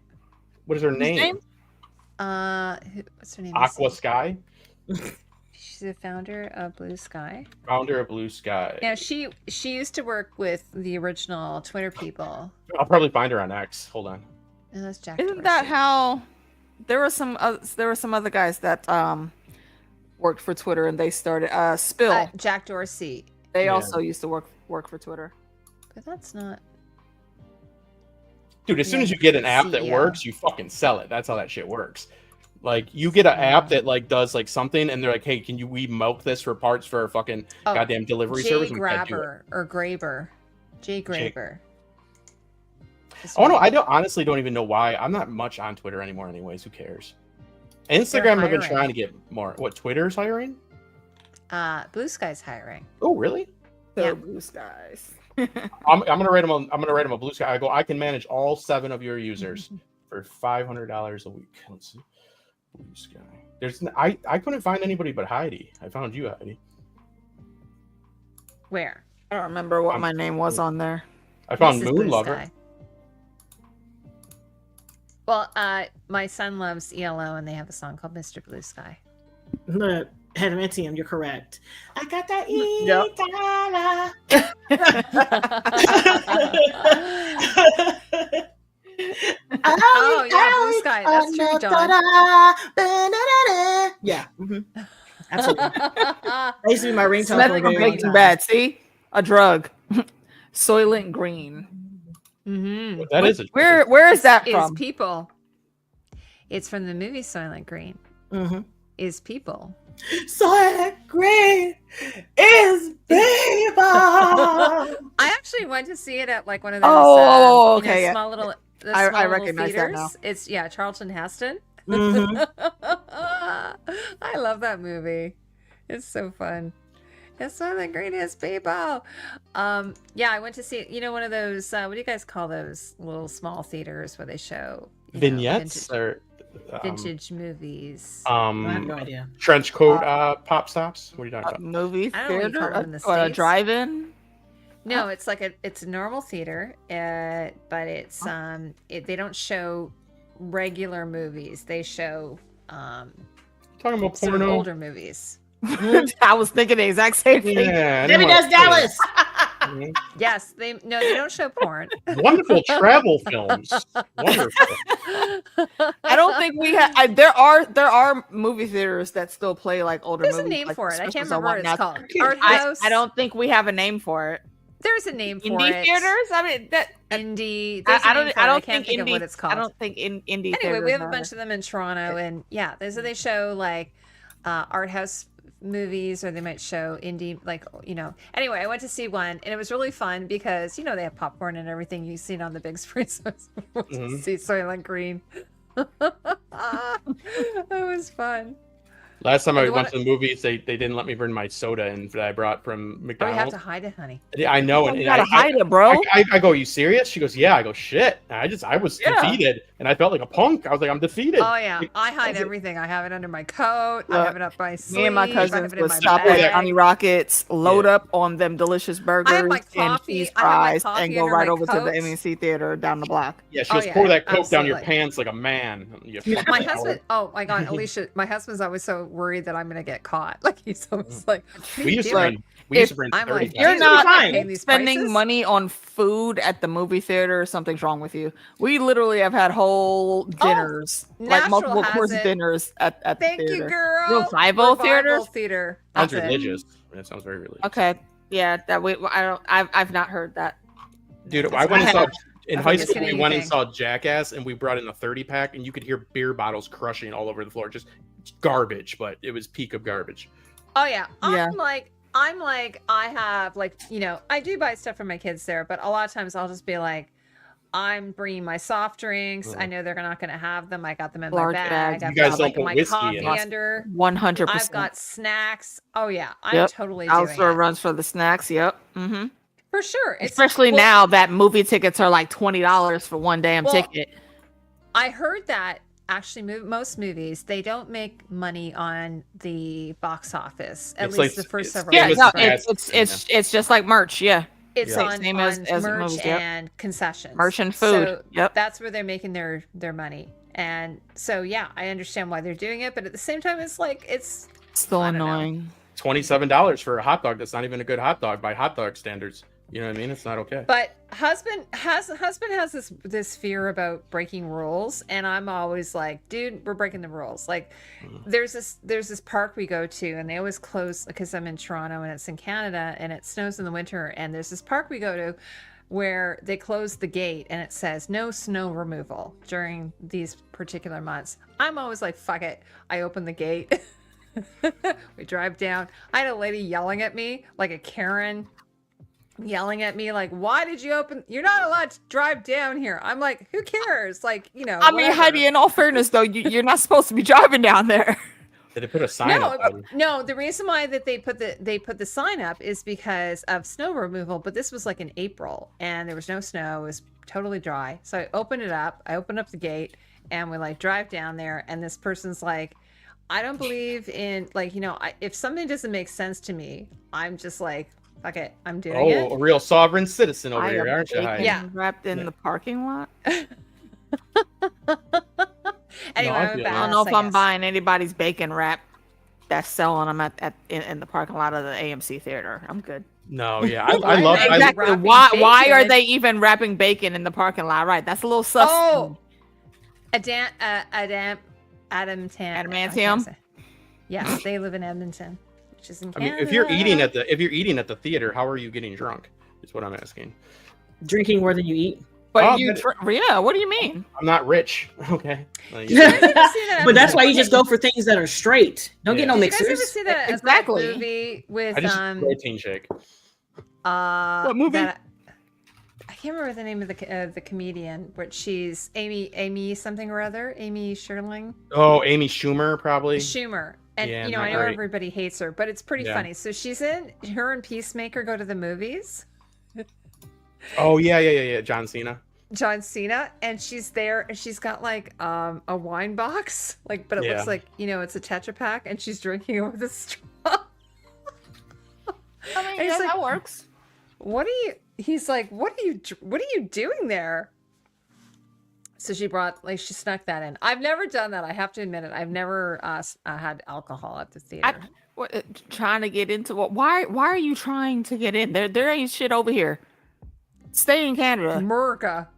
What is her name? name? What's her name? Aqua Sky, She's the founder of Blue Sky. founder of Blue Sky. Yeah, she used to work with the original Twitter people. I'll probably find her on X. Hold on. And that's Jack. Isn't that Dorsey. how there were some other guys that worked for Twitter and they started Spill. Jack Dorsey? They Yeah. also used to work for Twitter. But that's not. Dude, as soon Yeah, as you get an app that CEO. works, you fucking sell it. That's how that shit works. Like, you get an app that like does like something, and they're like, "Hey, we milk this for parts for our fucking goddamn delivery Jay service?" And we can't do it. Grabber or Graber. Jay Graber. Oh no, I honestly don't even know why. I'm not much on Twitter anymore, anyways. Who cares? Instagram, I've been hiring. trying to get more. What, Twitter's hiring? Blue Sky's hiring. Oh, really? Yeah. Blue skies. I'm gonna write them. I'm gonna write them a Blue Sky. I can manage all 7 of your users for $500 a week. Let's see. Blue Sky. I couldn't find anybody but Heidi. I found you, Heidi. Where? I don't remember what my name was on there. I found Mrs. Moon Blue Lover. Sky. Well, my son loves ELO, and they have a song called "Mr. Blue Sky." Look, Adamantium, you're correct. I got that Yep. Oh, yeah, Blue Sky. That's true, John. Yeah, absolutely. That used to be my ringtone. for a Smelling very of long Breaking time. Bad. See, a drug. Soylent Green. Mm-hmm. That is a Where is that Is from? people. It's from the movie Soylent Green. Mhm. Is people. Soylent Green is people. I actually went to see it at like one of those Okay, yeah. small little the I small little recognize that now. theaters. It's Charlton Heston. Mhm. I love that movie. It's so fun. It's one of the greatest people. Yeah, I went to see one of those what do you guys call those little small theaters where they show vignettes vintage, or vintage movies. I have no idea. trench coat pop stops. What are you talking about? Movie I don't know what you theater? call them in the Or a States. drive-in? No, it's like it's a normal theater, but it's they don't show regular movies. They show Talking about sort of porno. older movies. I was thinking the exact same thing. Yeah, I Debbie know Does what it is. Dallas. Yes, they don't show porn. Wonderful travel films. Wonderful. I don't think we have. There are movie theaters that still play like older There's movies. a name like for it. I can't specials on remember what it's whatnot. called. Art house. I don't think we have a name for it. There's a name for Indie it. theaters. I mean that. Indie. There's a I name don't. for it. I don't can't think think indie. of what it's called. I don't think indie. Anyway, theaters we have a are- bunch of them in Toronto, and yeah, they show like art house movies, or they might show indie, like Anyway, I went to see one, and it was really fun because they have popcorn and everything you've seen on the big screen. So I went to see Soylent Green. That was fun. Last time I And went to the movies, they didn't let me bring my soda in that I brought from Oh, you McDonald's. have to hide it, honey. I know, You and gotta hide it, bro. I go, "Are you serious?" She goes, "Yeah." I go, "Shit." And I was Yeah. defeated, and I felt like a punk. I was like, "I'm defeated." Oh yeah, Like, I hide was it- everything. I have it under my coat. I Look, have it up my sleeve. Me and my I have cousins it in would my stop bag. at Johnny Rockets, load up on them delicious burgers I have my and coffee- cheese I have my fries, coffee and go under right my over to the coat. M&C theater down the block. Yeah, she Oh, goes, yeah, "Pour that coke down your absolutely. pants like a man." You My fucking husband. coward. Oh my God, Alicia. My husband's always so worried that I'm gonna get caught. Like he's always like, "What are We you used to doing?" bring. We used to bring I'm 30 like, You're "Dude, not fine. paying these spending prices?" money on food at the movie theater. Something's wrong with you. We literally have had whole dinners, like Natural multiple has course it. dinners at the Thank theater. you, girl. Revival theaters? theater. Sounds That's it. religious. That sounds very religious. Okay, yeah, that we. I don't. I've not heard that. Dude, That's I went and saw fine. in I high think it's school. We gonna went be and saw Jackass, and we brought in a 30-pack, and you could hear beer bottles crushing all over the floor. Just garbage, but it was peak of garbage. Oh yeah. Yeah. I'm like, I have I do buy stuff for my kids there, but a lot of times I'll just be like, I'm bringing my soft drinks. I know they're not going to have them. I got them in Large my bags. bag. You I've guys got don't put my whiskey coffee in. under. 100%. I've got snacks. Oh yeah, I'm Yep. totally doing Also it. runs for the snacks. Yep. Mm-hmm. For sure. Especially well, now that movie tickets are like $20 for one damn Well, ticket. I heard that actually most movies, they don't make money on the box office. At It's least like- the first it's several Yeah, famous weeks. no, fast it's just like merch. Yeah. It's Yeah. on, Same on as merch movies, yep. and concessions. Merchant food. So Yep. that's where they're making their money. And so yeah, I understand why they're doing it, but at the same time, it's like it's Still I don't know. annoying. $27 for a hot dog that's not even a good hot dog by hot dog standards. You know what I mean? It's not okay. But husband has this fear about breaking rules, and I'm always like, dude, we're breaking the rules. Like, there's this park we go to, and they always close because I'm in Toronto and it's in Canada, and it snows in the winter. And there's this park we go to where they close the gate, and it says no snow removal during these particular months. I'm always like, fuck it. I open the gate. We drive down. I had a lady yelling at me like a Karen. Yelling at me like, why did you open? You're not allowed to drive down here. I'm like, who cares? Like, you know. I mean, whatever. Heidi, in all fairness, though, you're not supposed to be driving down there. Did they put a sign up? No. The reason why that they put the sign up is because of snow removal. But this was like in April, and there was no snow. It was totally dry. So I opened it up. I opened up the gate, and we like drive down there. And this person's like, I don't believe in, like, you know, if something doesn't make sense to me, I'm just like, fuck it, I'm doing it. Oh, a real sovereign citizen over I here, am aren't you, Heidi? Yeah. Wrapped in the parking lot. Anyway, I I'm a feel I badass, don't know if I I'm guess. buying anybody's bacon wrap that's selling them in the parking lot of the AMC theater. I'm good. No, yeah, I Why love. are they Exactly. wrapping Why are bacon? they even wrapping bacon in the parking lot? Right. That's a little sus. Oh, Adamantium. Adamantium? Yes, they live in Edmonton, which is in I Canada. mean, if you're eating at the theater, how are you getting drunk? Is what I'm asking. Drinking more than you eat. But Oh, you, yeah. What do you mean? I'm not rich. Okay. Like, Did you guys ever see that? But that's why you just go for things that are straight. Don't get no Did you guys ever mixers. see that Exactly. that movie with I just protein shake. What movie? I can't remember the name of the comedian, but she's Amy something or other, Amy Sherling. Oh, Amy Schumer, probably. Schumer. And Yeah, you know, not I know great. everybody hates her, but it's pretty Yeah. funny. So she's in her and Peacemaker go to the movies. Oh yeah. John Cena. John Cena, and she's there, and she's got like a wine box, like, but it Yeah. looks like, you know, it's a Tetra Pak, and she's drinking it with a straw. I mean, And he's like, that works. What are you? He's like, what are you doing there? So she snuck that in. I've never done that. I have to admit it. I've never had alcohol at the theater. Trying to get into what? Why are you trying to get in? There ain't shit over here. Stay in Canada. America.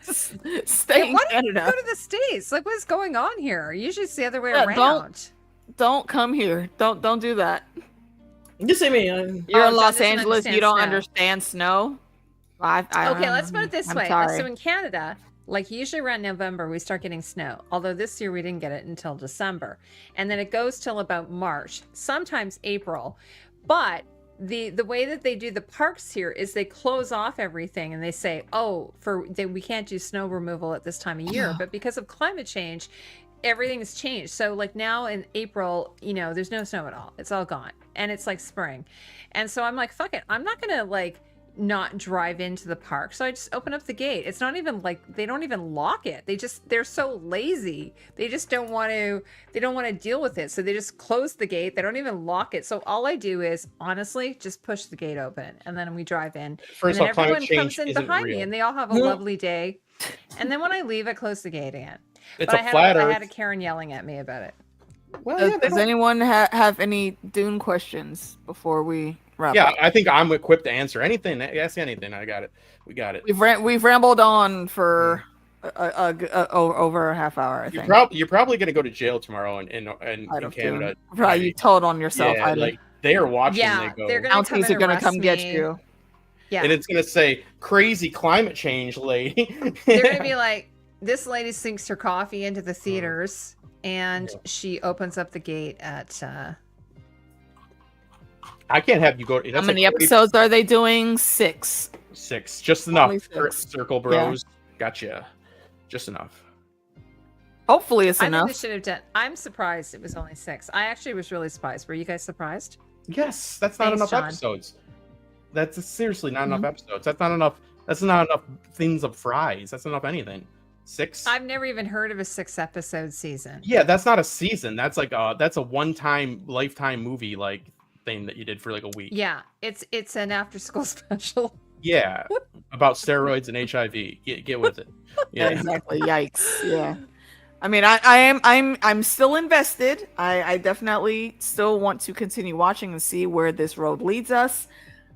Stay in Why don't you Canada. go to the States? Like, what's going on here? Usually it's the other way Yeah, around. Don't come here. Don't do that. Just say me. You're Oh, in John Los doesn't Angeles. You understand don't snow. understand snow. Okay, let's put it this I'm way. sorry. So in Canada, like usually around November, we start getting snow. Although this year we didn't get it until December. And then it goes till about March, sometimes April. But the way that they do the parks here is they close off everything and they say, we can't do snow removal at this time of year. But because of climate change, everything has changed. So like now in April, you know, there's no snow at all. It's all gone. And it's like spring. And so I'm like, fuck it. I'm not going to like not drive into the park. So I just open up the gate. It's not even like, they don't even lock it. They're so lazy. They just don't want to deal with it. So they just close the gate. They don't even lock it. So all I do is honestly just push the gate open and then we drive in. First and then of all, climate everyone comes change in isn't behind me real. and they all have a lovely day. And then when I leave, I close the gate again. It's But a flat I Earth. had a Karen yelling at me about it. Well, yeah, they Does don't- anyone have any Dune questions before we wrap yeah, up? I think I'm equipped to answer anything. Ask anything. I got it. We got it. We've rambled on for over a half hour. I think. You're probably gonna go to jail tomorrow in Out of Canada. Dune. Right, you told on yourself. Yeah, Heidi. like they are watching. Yeah, they go, they're gonna come Mounties are and gonna arrest come get me. you. Yeah. and it's gonna say crazy climate change, lady. They're gonna be like, this lady sinks her coffee into the theaters and she opens up the gate at I can't have you go. How That's many like episodes are they doing? 6. 6, just enough. Only 6. Circle bros, gotcha. Just enough. Hopefully it's I think enough. they should have done. I'm surprised it was only 6. I actually was really surprised. Were you guys surprised? Yes, that's not Thanks, enough John. episodes. That's seriously not enough episodes. That's not enough. That's not enough things of fries. That's not enough anything. 6. I've never even heard of a 6-episode season. Yeah, that's not a season. That's like that's a one-time lifetime movie. Like thing that you did for like a week. Yeah, it's an after school special. Yeah, about steroids and HIV. Get with it. Yeah, Exactly. Yikes. Yeah. I mean, I'm still invested. I definitely still want to continue watching and see where this road leads us.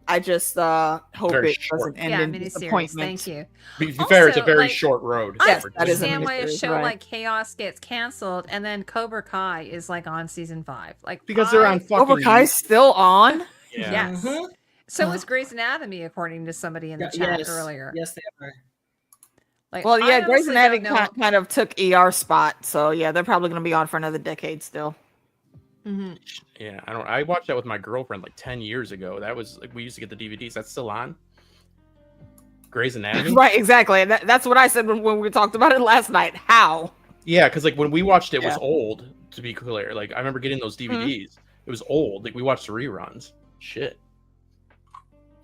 I just hope Very it short. doesn't end Yeah, in miniseries. disappointment. Thank you. to be fair, it's a Also, very like, short road. I Yes, that is a understand why a miniseries, show right. like Chaos gets canceled and then Cobra Kai is like on season 5. Like Because they're on fucking. Cobra Kai's still on. Yeah. Yes. Mhm. So is Grey's Anatomy, according to somebody in the chat earlier. Yes, they are. Like, Well, yeah, I Grey's honestly Anatomy don't know. kind of took ER spot, so yeah, they're probably going to be on for another decade still. Mhm. Yeah, I watched that with my girlfriend like 10 years ago. That was like we used to get the DVDs. That's still on. Grey's Anatomy. Right, exactly. That's what I said when we talked about it last night. How? Yeah, because like when we watched it, it was Yeah. old. To be clear, like I remember getting those DVDs. It was old. Like we watched the reruns. Shit.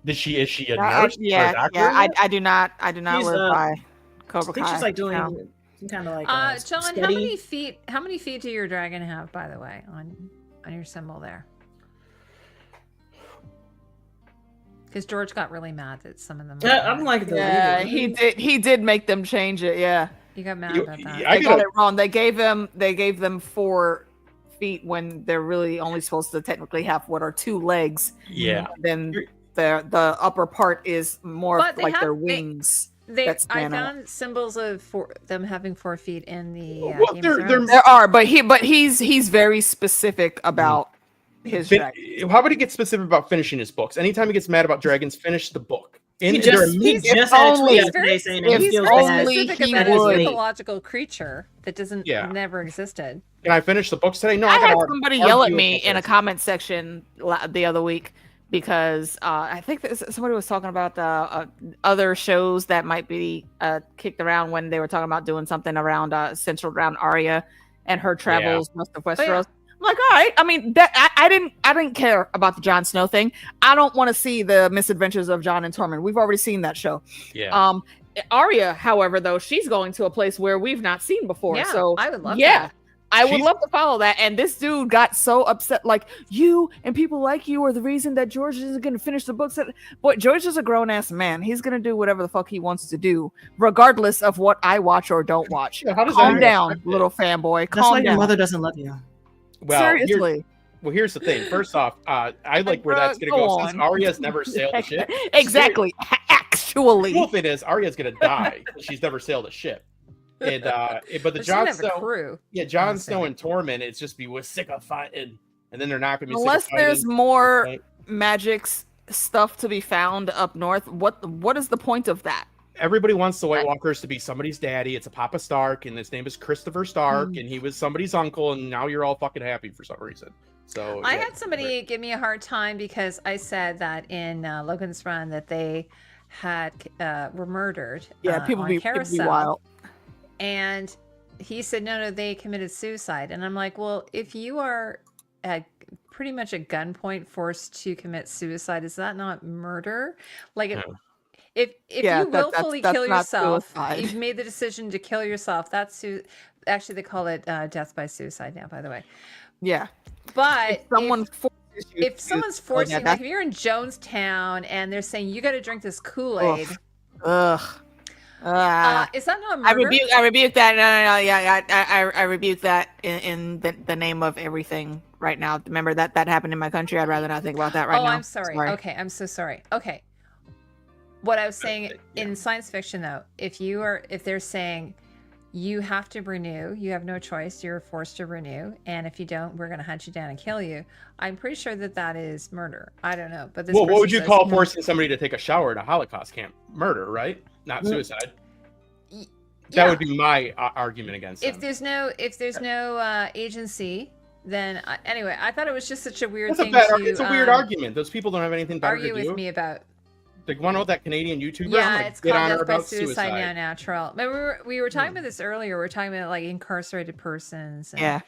Is she a nurse? Or a Yeah, doctor? I do not She's, live by I Cobra think Kai. she's like doing no. some kind of like John, study. how many feet do your dragon have, by the way, on your symbol there? Because George got really mad that some of them. I'm like, Yeah, he did make them change it. Yeah, You got mad You- about that. I they got it wrong. They gave them 4 feet when they're really only supposed to technically have what are 2 legs. Yeah. Then the upper part is more But of they like their have- wings. I That's Manic. found symbols of them having 4 feet in the Well, Game of they're- Thrones. There are, but he's very specific about his dragon. How about he gets specific about finishing his books? Anytime he gets mad about dragons, finish the book. And He they're just, immediate- he just had a only- tweet today saying that if he He's feels very bad. only specific he about a would. mythological creature that doesn't Yeah. never existed. Can I finish the books today? No, I had gotta somebody argue yell at with me this. in a comment section the other week because I think somebody was talking about other shows that might be kicked around when they were talking about doing something around central around Arya and her travels west of Westeros. yeah. I'm like, all right. I mean, that I didn't care about the Jon Snow thing. I don't want to see the misadventures of Jon and Tormund. We've already seen that show. Yeah. Arya, however, though, she's going to a place where we've not seen before. Yeah, So I would love yeah. that. I would She's- love to follow that. And this dude got so upset. Like, you and people like you are the reason that George isn't going to finish the books. But George is a grown ass man. He's going to do whatever the fuck he wants to do, regardless of what I watch or don't watch. Yeah, how does that Calm even down, affect it? little fanboy. That's Calm why your down. mother doesn't love you. Well, Seriously. here's the thing. First off, I like where that's going to Go go. Since on. Arya's never sailed a ship. Exactly. The Actually. cool thing is Arya's going to die. She's never sailed a ship. And but the But she Jon have a Snow, crew. yeah, Jon I'm Snow saying. and Tormund, it's just be we're sick of fighting, and then they're not going to be Unless sick of there's fighting. more Right? magic stuff to be found up north, what is the point of that? Everybody wants the White Walkers to be somebody's daddy. It's a Papa Stark, and his name is Christopher Stark, Mm. and he was somebody's uncle, and now you're all fucking happy for some reason. So I yeah, had somebody give me a hard time because I said that in Logan's Run that they had were murdered. Yeah, people on be Carousel. wild. And he said, no, they committed suicide. And I'm like, well, if you are at pretty much at gunpoint forced to commit suicide, is that not murder? Like, No. if Yeah, you that's willfully not kill yourself, suicide. you've made the decision to kill yourself. That's actually they call it death by suicide now, by the way. Yeah. But Someone forces you if to- someone's Oh, forcing, yeah, like that's- if you're in Jonestown and they're saying you got to drink this Kool-Aid, Ugh. is that not I murder? rebuke that. No. Yeah, I rebuke that in the name of everything right now. Remember that happened in my country. I'd rather not think about that right now. I'm sorry. Okay, I'm so sorry. Okay. What I was saying in science fiction though, if they're saying you have to renew, you have no choice, you're forced to renew, and if you don't, we're going to hunt you down and kill you. I'm pretty sure that is murder. I don't know, but this Well, what person would you says call no. forcing somebody to take a shower at a Holocaust camp? Murder, right? Not suicide. Y- That yeah. would be my argument against If them. there's no agency, then anyway, I thought it was just such a weird That's a thing bad. to It's a weird argument. Those people don't have anything better argue to do. with me about. Like, want to know what that Canadian YouTuber? I'm Yeah, gonna it's get called on her death by about suicide now natural. But we were talking about this earlier. We were talking about like incarcerated persons. And Yeah.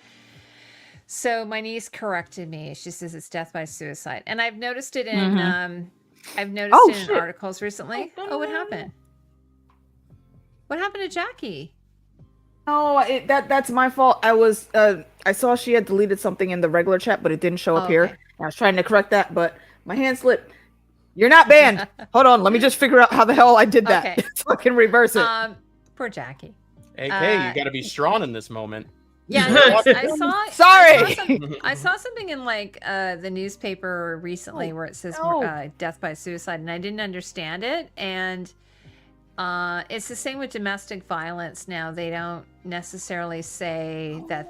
So my niece corrected me. She says it's death by suicide, and I've noticed it in I've noticed Oh, it in shit. articles recently. Oh, what happened? What happened to Jackie? No, that's my fault. I saw she had deleted something in the regular chat, but it didn't show up Oh, here. okay. I was trying to correct that, but my hand slipped. You're not banned. Hold on, let me just figure out how the hell I did that. Okay. So I can reverse it. Poor Jackie. AK, you got to be strong in this moment. Yeah, no, I saw. Sorry. I saw something in like the newspaper recently where it says death by suicide, and I didn't understand it. And it's the same with domestic violence now. They don't necessarily say that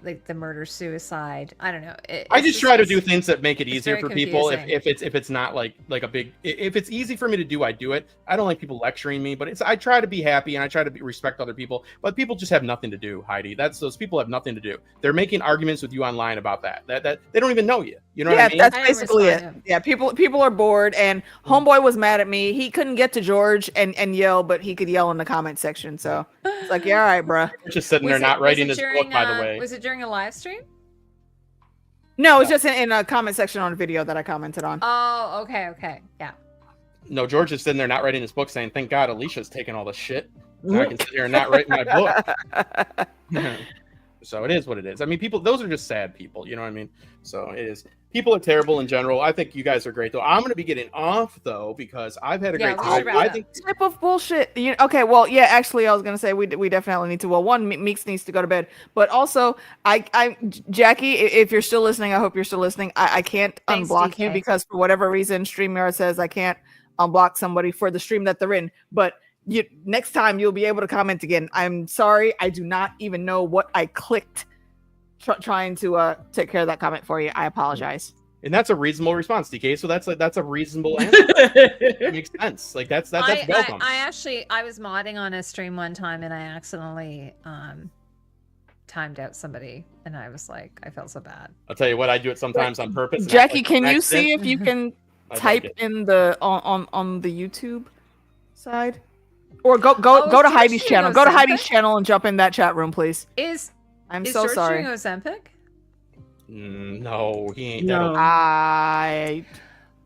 like the murder suicide. I don't know. I just try to do things that make it easier for very people. confusing. If it's not like a big, if it's easy for me to do, I do it. I don't like people lecturing me, but I try to be happy and I try to respect other people. But people just have nothing to do, Heidi. Those people have nothing to do. They're making arguments with you online about that they don't even know you. You know what I mean? That's basically it. Yeah, people are bored, and Homeboy was mad at me. He couldn't get to George and yell, but he could yell in the comment section. So it's like, yeah, all right, bruh. Just sitting there not writing his book, by the way. Was it during a live stream? No, it's just in a comment section on a video that I commented on. Oh, okay, yeah. No, George is sitting there not writing his book, saying, "Thank God Alicia's taking all this shit. Now I can sit here and not write my book." So it is what it is. I mean, those are just sad people. You know what I mean? So it is. People are terrible in general. I think you guys are great, though. I'm going to be getting off, though, because I've had a great time. I think type of bullshit. Okay, well, yeah, actually, I was going to say we definitely need to. Well, one, Meeks needs to go to bed. But also, Jackie, if you're still listening, I hope you're still listening. I can't unblock you because for whatever reason, StreamYard says I can't unblock somebody for the stream that they're in. But next time you'll be able to comment again. I'm sorry, I do not even know what I clicked trying to take care of that comment for you. I apologize. And that's a reasonable response, DK. So that's a reasonable answer. That makes sense. Like that's welcome. I was modding on a stream one time and I accidentally timed out somebody, and I was like, I felt so bad. I'll tell you what, I do it sometimes on purpose. Jackie, can you see if you can type in the on the YouTube side? Or go to Heidi's channel. Go to Heidi's channel and jump in that chat room, please. I'm so George sorry. doing Ozempic? No, he ain't. No. I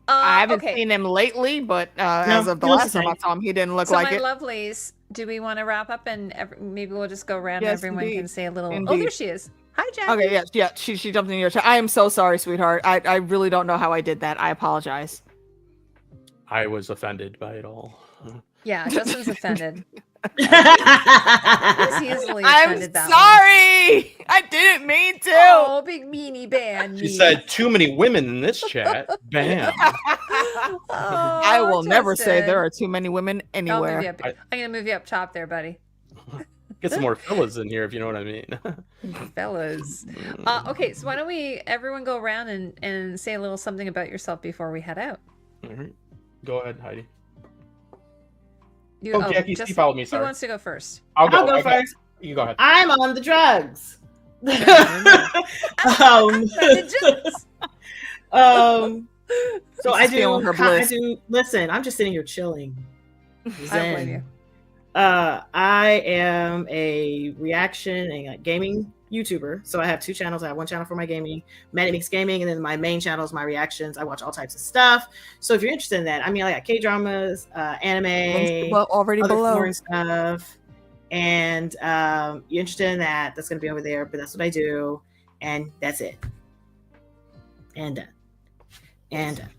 haven't seen him lately, but as of the last time I saw him, he didn't look like it. So my lovelies, do we want to wrap up and maybe we'll just go around? Yes, everyone indeed. can say a little. Indeed. Oh, there she is. Hi, Jackie. Okay, yeah. She jumped in your chat. I am so sorry, sweetheart. I really don't know how I did that. I apologize. I was offended by it all. Yeah, Justin's offended. He's easily offended. I'm sorry. I didn't mean to. Oh, big meanie band. She said too many women in this chat. Bam. I will never say there are too many women anywhere. I'm gonna move you up top there, buddy. Get some more fellas in here, if you know what I mean. Fellas. Okay, so why don't everyone go around and say a little something about yourself before we head out. All right. Go ahead, Heidi. Jackie, Steve followed me. Sorry. Who wants to go first? I'll go first. You go ahead. I'm on the drugs. So I do. Listen, I'm just sitting here chilling. I don't blame you. I am a reaction and gaming YouTuber. So I have two channels. I have one channel for my gaming, Meeks Gaming, and then my main channel is my reactions. I watch all types of stuff. So if you're interested in that, I mean, I got K-dramas, anime, already below foreign stuff. And you're interested in that, that's going to be over there. But that's what I do. And that's it. And done. And done.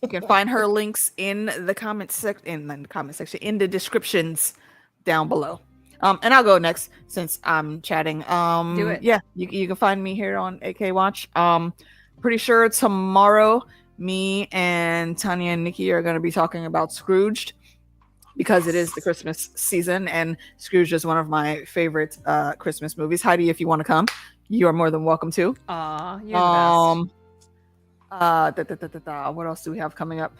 You can find her links in the comment section, in the descriptions down below. And I'll go next since I'm chatting. Do it. Yeah, you can find me here on AK Watch. Pretty sure tomorrow, me and Tanya and Nikki are going to be talking about Scrooged because it is the Christmas season, and Scrooge is one of my favorite Christmas movies. Heidi, if you want to come, you are more than welcome to. Aw, you're the best. What else do we have coming up?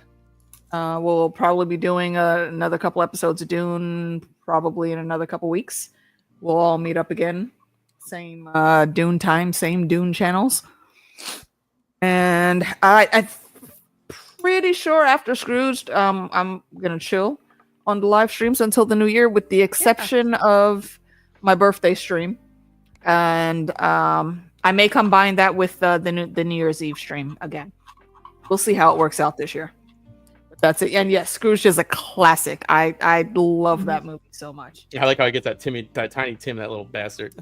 We'll probably be doing another couple episodes of Dune probably in another couple weeks. We'll all meet up again. Same Dune time, same Dune channels. And I'm pretty sure after Scrooged, I'm going to chill on the live streams until the new year, with the exception of my birthday stream. And I may combine that with the New Year's Eve stream again. We'll see how it works out this year. But that's it. And yes, Scrooge is a classic. I love that movie so much. I like how I get that tiny Tim, that little bastard.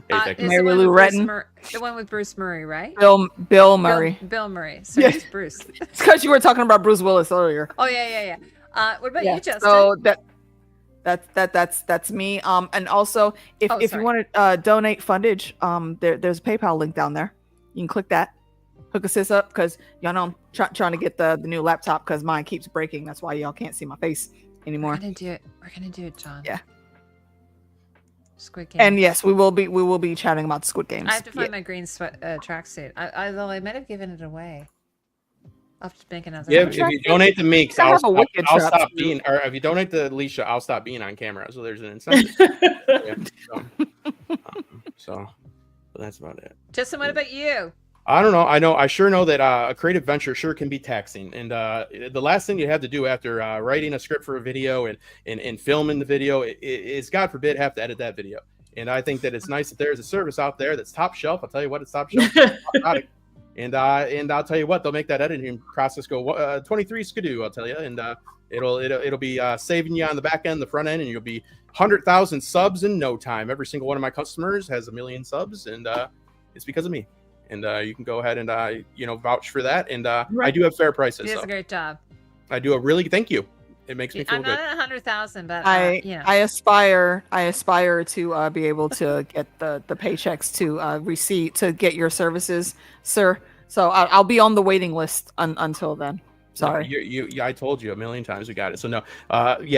It's Mary the one Lou with Retton? the one with Bruce Murray, right? Bill Murray. Bill Murray. Sorry, it's Bruce. It's because you were talking about Bruce Willis earlier. Oh yeah. What about you, Justin? So that's me. And also if you want to donate fundage, there's a PayPal link down there. You can click that. Hook a sis up because y'all know I'm trying to get the new laptop because mine keeps breaking. That's why y'all can't see my face anymore. We're gonna do it, John. Yeah. Squid Game. And yes, we will be chatting about the Squid Games. I have to find my green tracksuit. Although I might have given it away. I'll have to make another. Yeah, one. if you donate to Meeks, I I'll have a wicked stop trap being, or if you donate to Alicia, I'll stop being on camera. So there's an incentive. So that's about it. Justin, what about you? I don't know. I sure know that a creative venture sure can be taxing. And the last thing you have to do after writing a script for a video and filming the video is, God forbid, have to edit that video. And I think that it's nice that there's a service out there that's top shelf. I'll tell you what, it's top shelf. And I'll tell you what, they'll make that editing process go 23 skidoo. I'll tell you, and it'll be saving you on the back end, the front end, and you'll be 100,000 subs in no time. Every single one of my customers has 1 million subs, and it's because of me. And you can go ahead and vouch for that. And I do have fair prices. He does a great job. I do a really thank you. It makes me feel I'm good. not at 100,000, but I aspire to be able to get the paychecks to receipt to get your services, sir. So I'll be on the waiting list until then. Sorry. I told you 1 million times we got it. So no,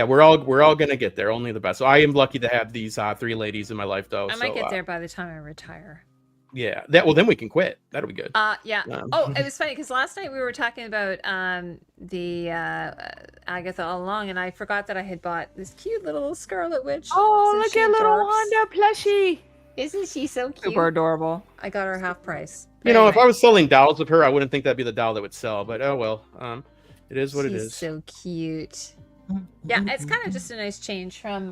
we're all gonna get there. Only the best. So I am lucky to have these 3 ladies in my life, though. I might get there by the time I retire. Yeah. Then we can quit. That'll be good. Yeah. It was funny because last night we were talking about the Agatha all along, and I forgot that I had bought this cute little Scarlet Witch. Oh, look at little Wanda plushie. Isn't she so cute? Super adorable. I got her half price. If I was selling dolls of her, I wouldn't think that'd be the doll that would sell. But oh well. It is what it is. She's so cute. Yeah, it's kind of just a nice change from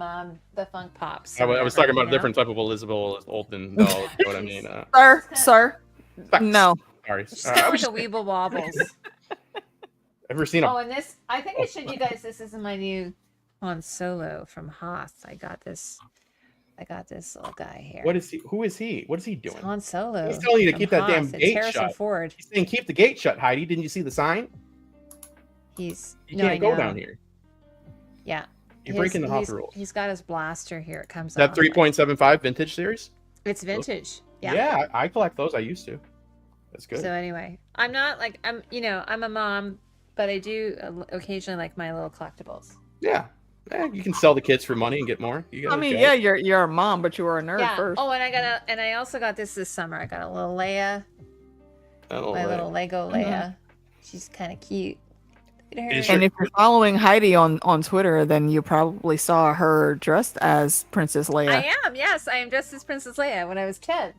the Funk Pops. I was talking about a different type of Elizabeth Olsen doll. You know what I mean? Sir. No. Sorry. She's kind of like a Weeble Wobbles. Ever seen and this, I think I showed you guys, this is my new Han Solo from Hoth. I got this little guy here. What is he? Who is he? What is he doing? It's Han Solo. He's telling you to keep that damn It's gate Harrison shut. Ford. He's saying keep the gate shut, Heidi. Didn't you see the sign? You can't go down here. Yeah. You're breaking the Hoth rules. He's got his blaster here. It comes that 3.75 vintage series? It's vintage. Yeah. Yeah, I collect those. I used to. That's good. So anyway, I'm not like I'm a mom, but I do occasionally like my little collectibles. Yeah. You can sell the kids for money and get more. You're a mom, but you were a nerd first. Oh, and I also got this summer. I got a little Leia. Little Lego Leia. She's kind of cute. And if you're following Heidi on Twitter, then you probably saw her dressed as Princess Leia. I am. Yes, I am dressed as Princess Leia when I was 10.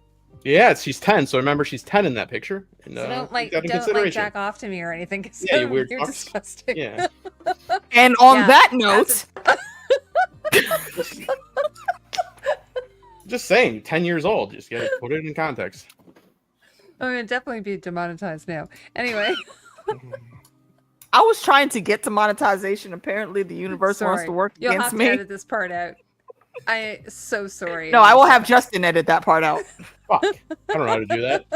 Yeah, she's 10. So remember, she's 10 in that picture. And, so don't jack off to me or anything. Yeah, you're weird. You're disgusting. Yeah. And on that note, just saying, 10 years old. Just gotta put it in context. I'm gonna definitely be demonetized now. Anyway. I was trying to get to monetization. Apparently, the universe wants to work against me. You'll have to edit this part out. I so sorry. No, I will have Justin edit that part out. Fuck. I don't know how to do that.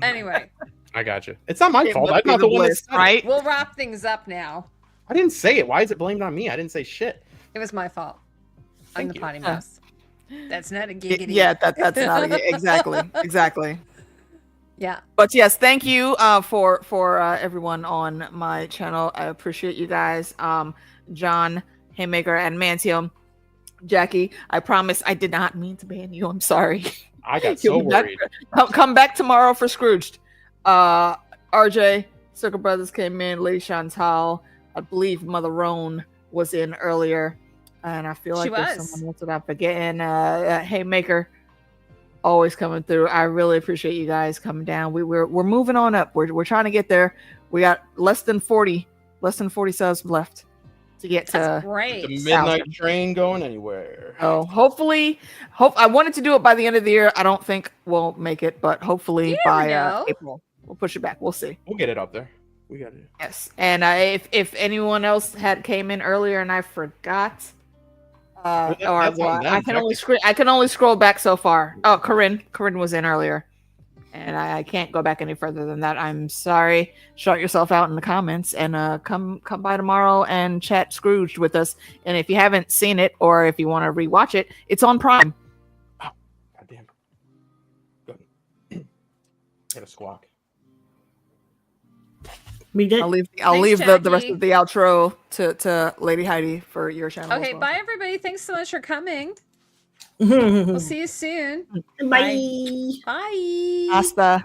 Anyway. I got you. It's not my fault. I'm not the one that's right. We'll wrap things up now. I didn't say it. Why is it blamed on me? I didn't say shit. It was my fault. I'm the potty mouse. That's not a giggity. Yeah, that's not exactly. Yeah. But yes, thank you for everyone on my channel. I appreciate you guys. John, Haymaker, and Mantium. Jackie, I promise I did not mean to ban you. I'm sorry. I got so worried. Come back tomorrow for Scrooged. RJ, Circle Brothers came in. Lady Chantal, I believe Mother Roan was in earlier. And I feel like there's someone else that I'm forgetting. Haymaker, always coming through. I really appreciate you guys coming down. We're moving on up. We're trying to get there. We got less than 40 subs left to get to great. The midnight train going anywhere. Oh, hopefully, I wanted to do it by the end of the year. I don't think we'll make it, but hopefully by April, we'll push it back. We'll see. We'll get it up there. We got it. Yes, and if anyone else came in earlier and I forgot, That's on them, I can only scroll back so far. Oh, Corinne was in earlier, and I can't go back any further than that. I'm sorry. Shout yourself out in the comments and come by tomorrow and chat Scrooged with us. And if you haven't seen it or if you want to rewatch it, it's on Prime. Oh, goddamn. Good. Got a squawk. We did. I'll leave Thanks, the rest Jackie. of the outro to Lady Heidi for your channel. Okay, as well. bye everybody. Thanks so much for coming. We'll see you soon. Bye. Bye. Hasta.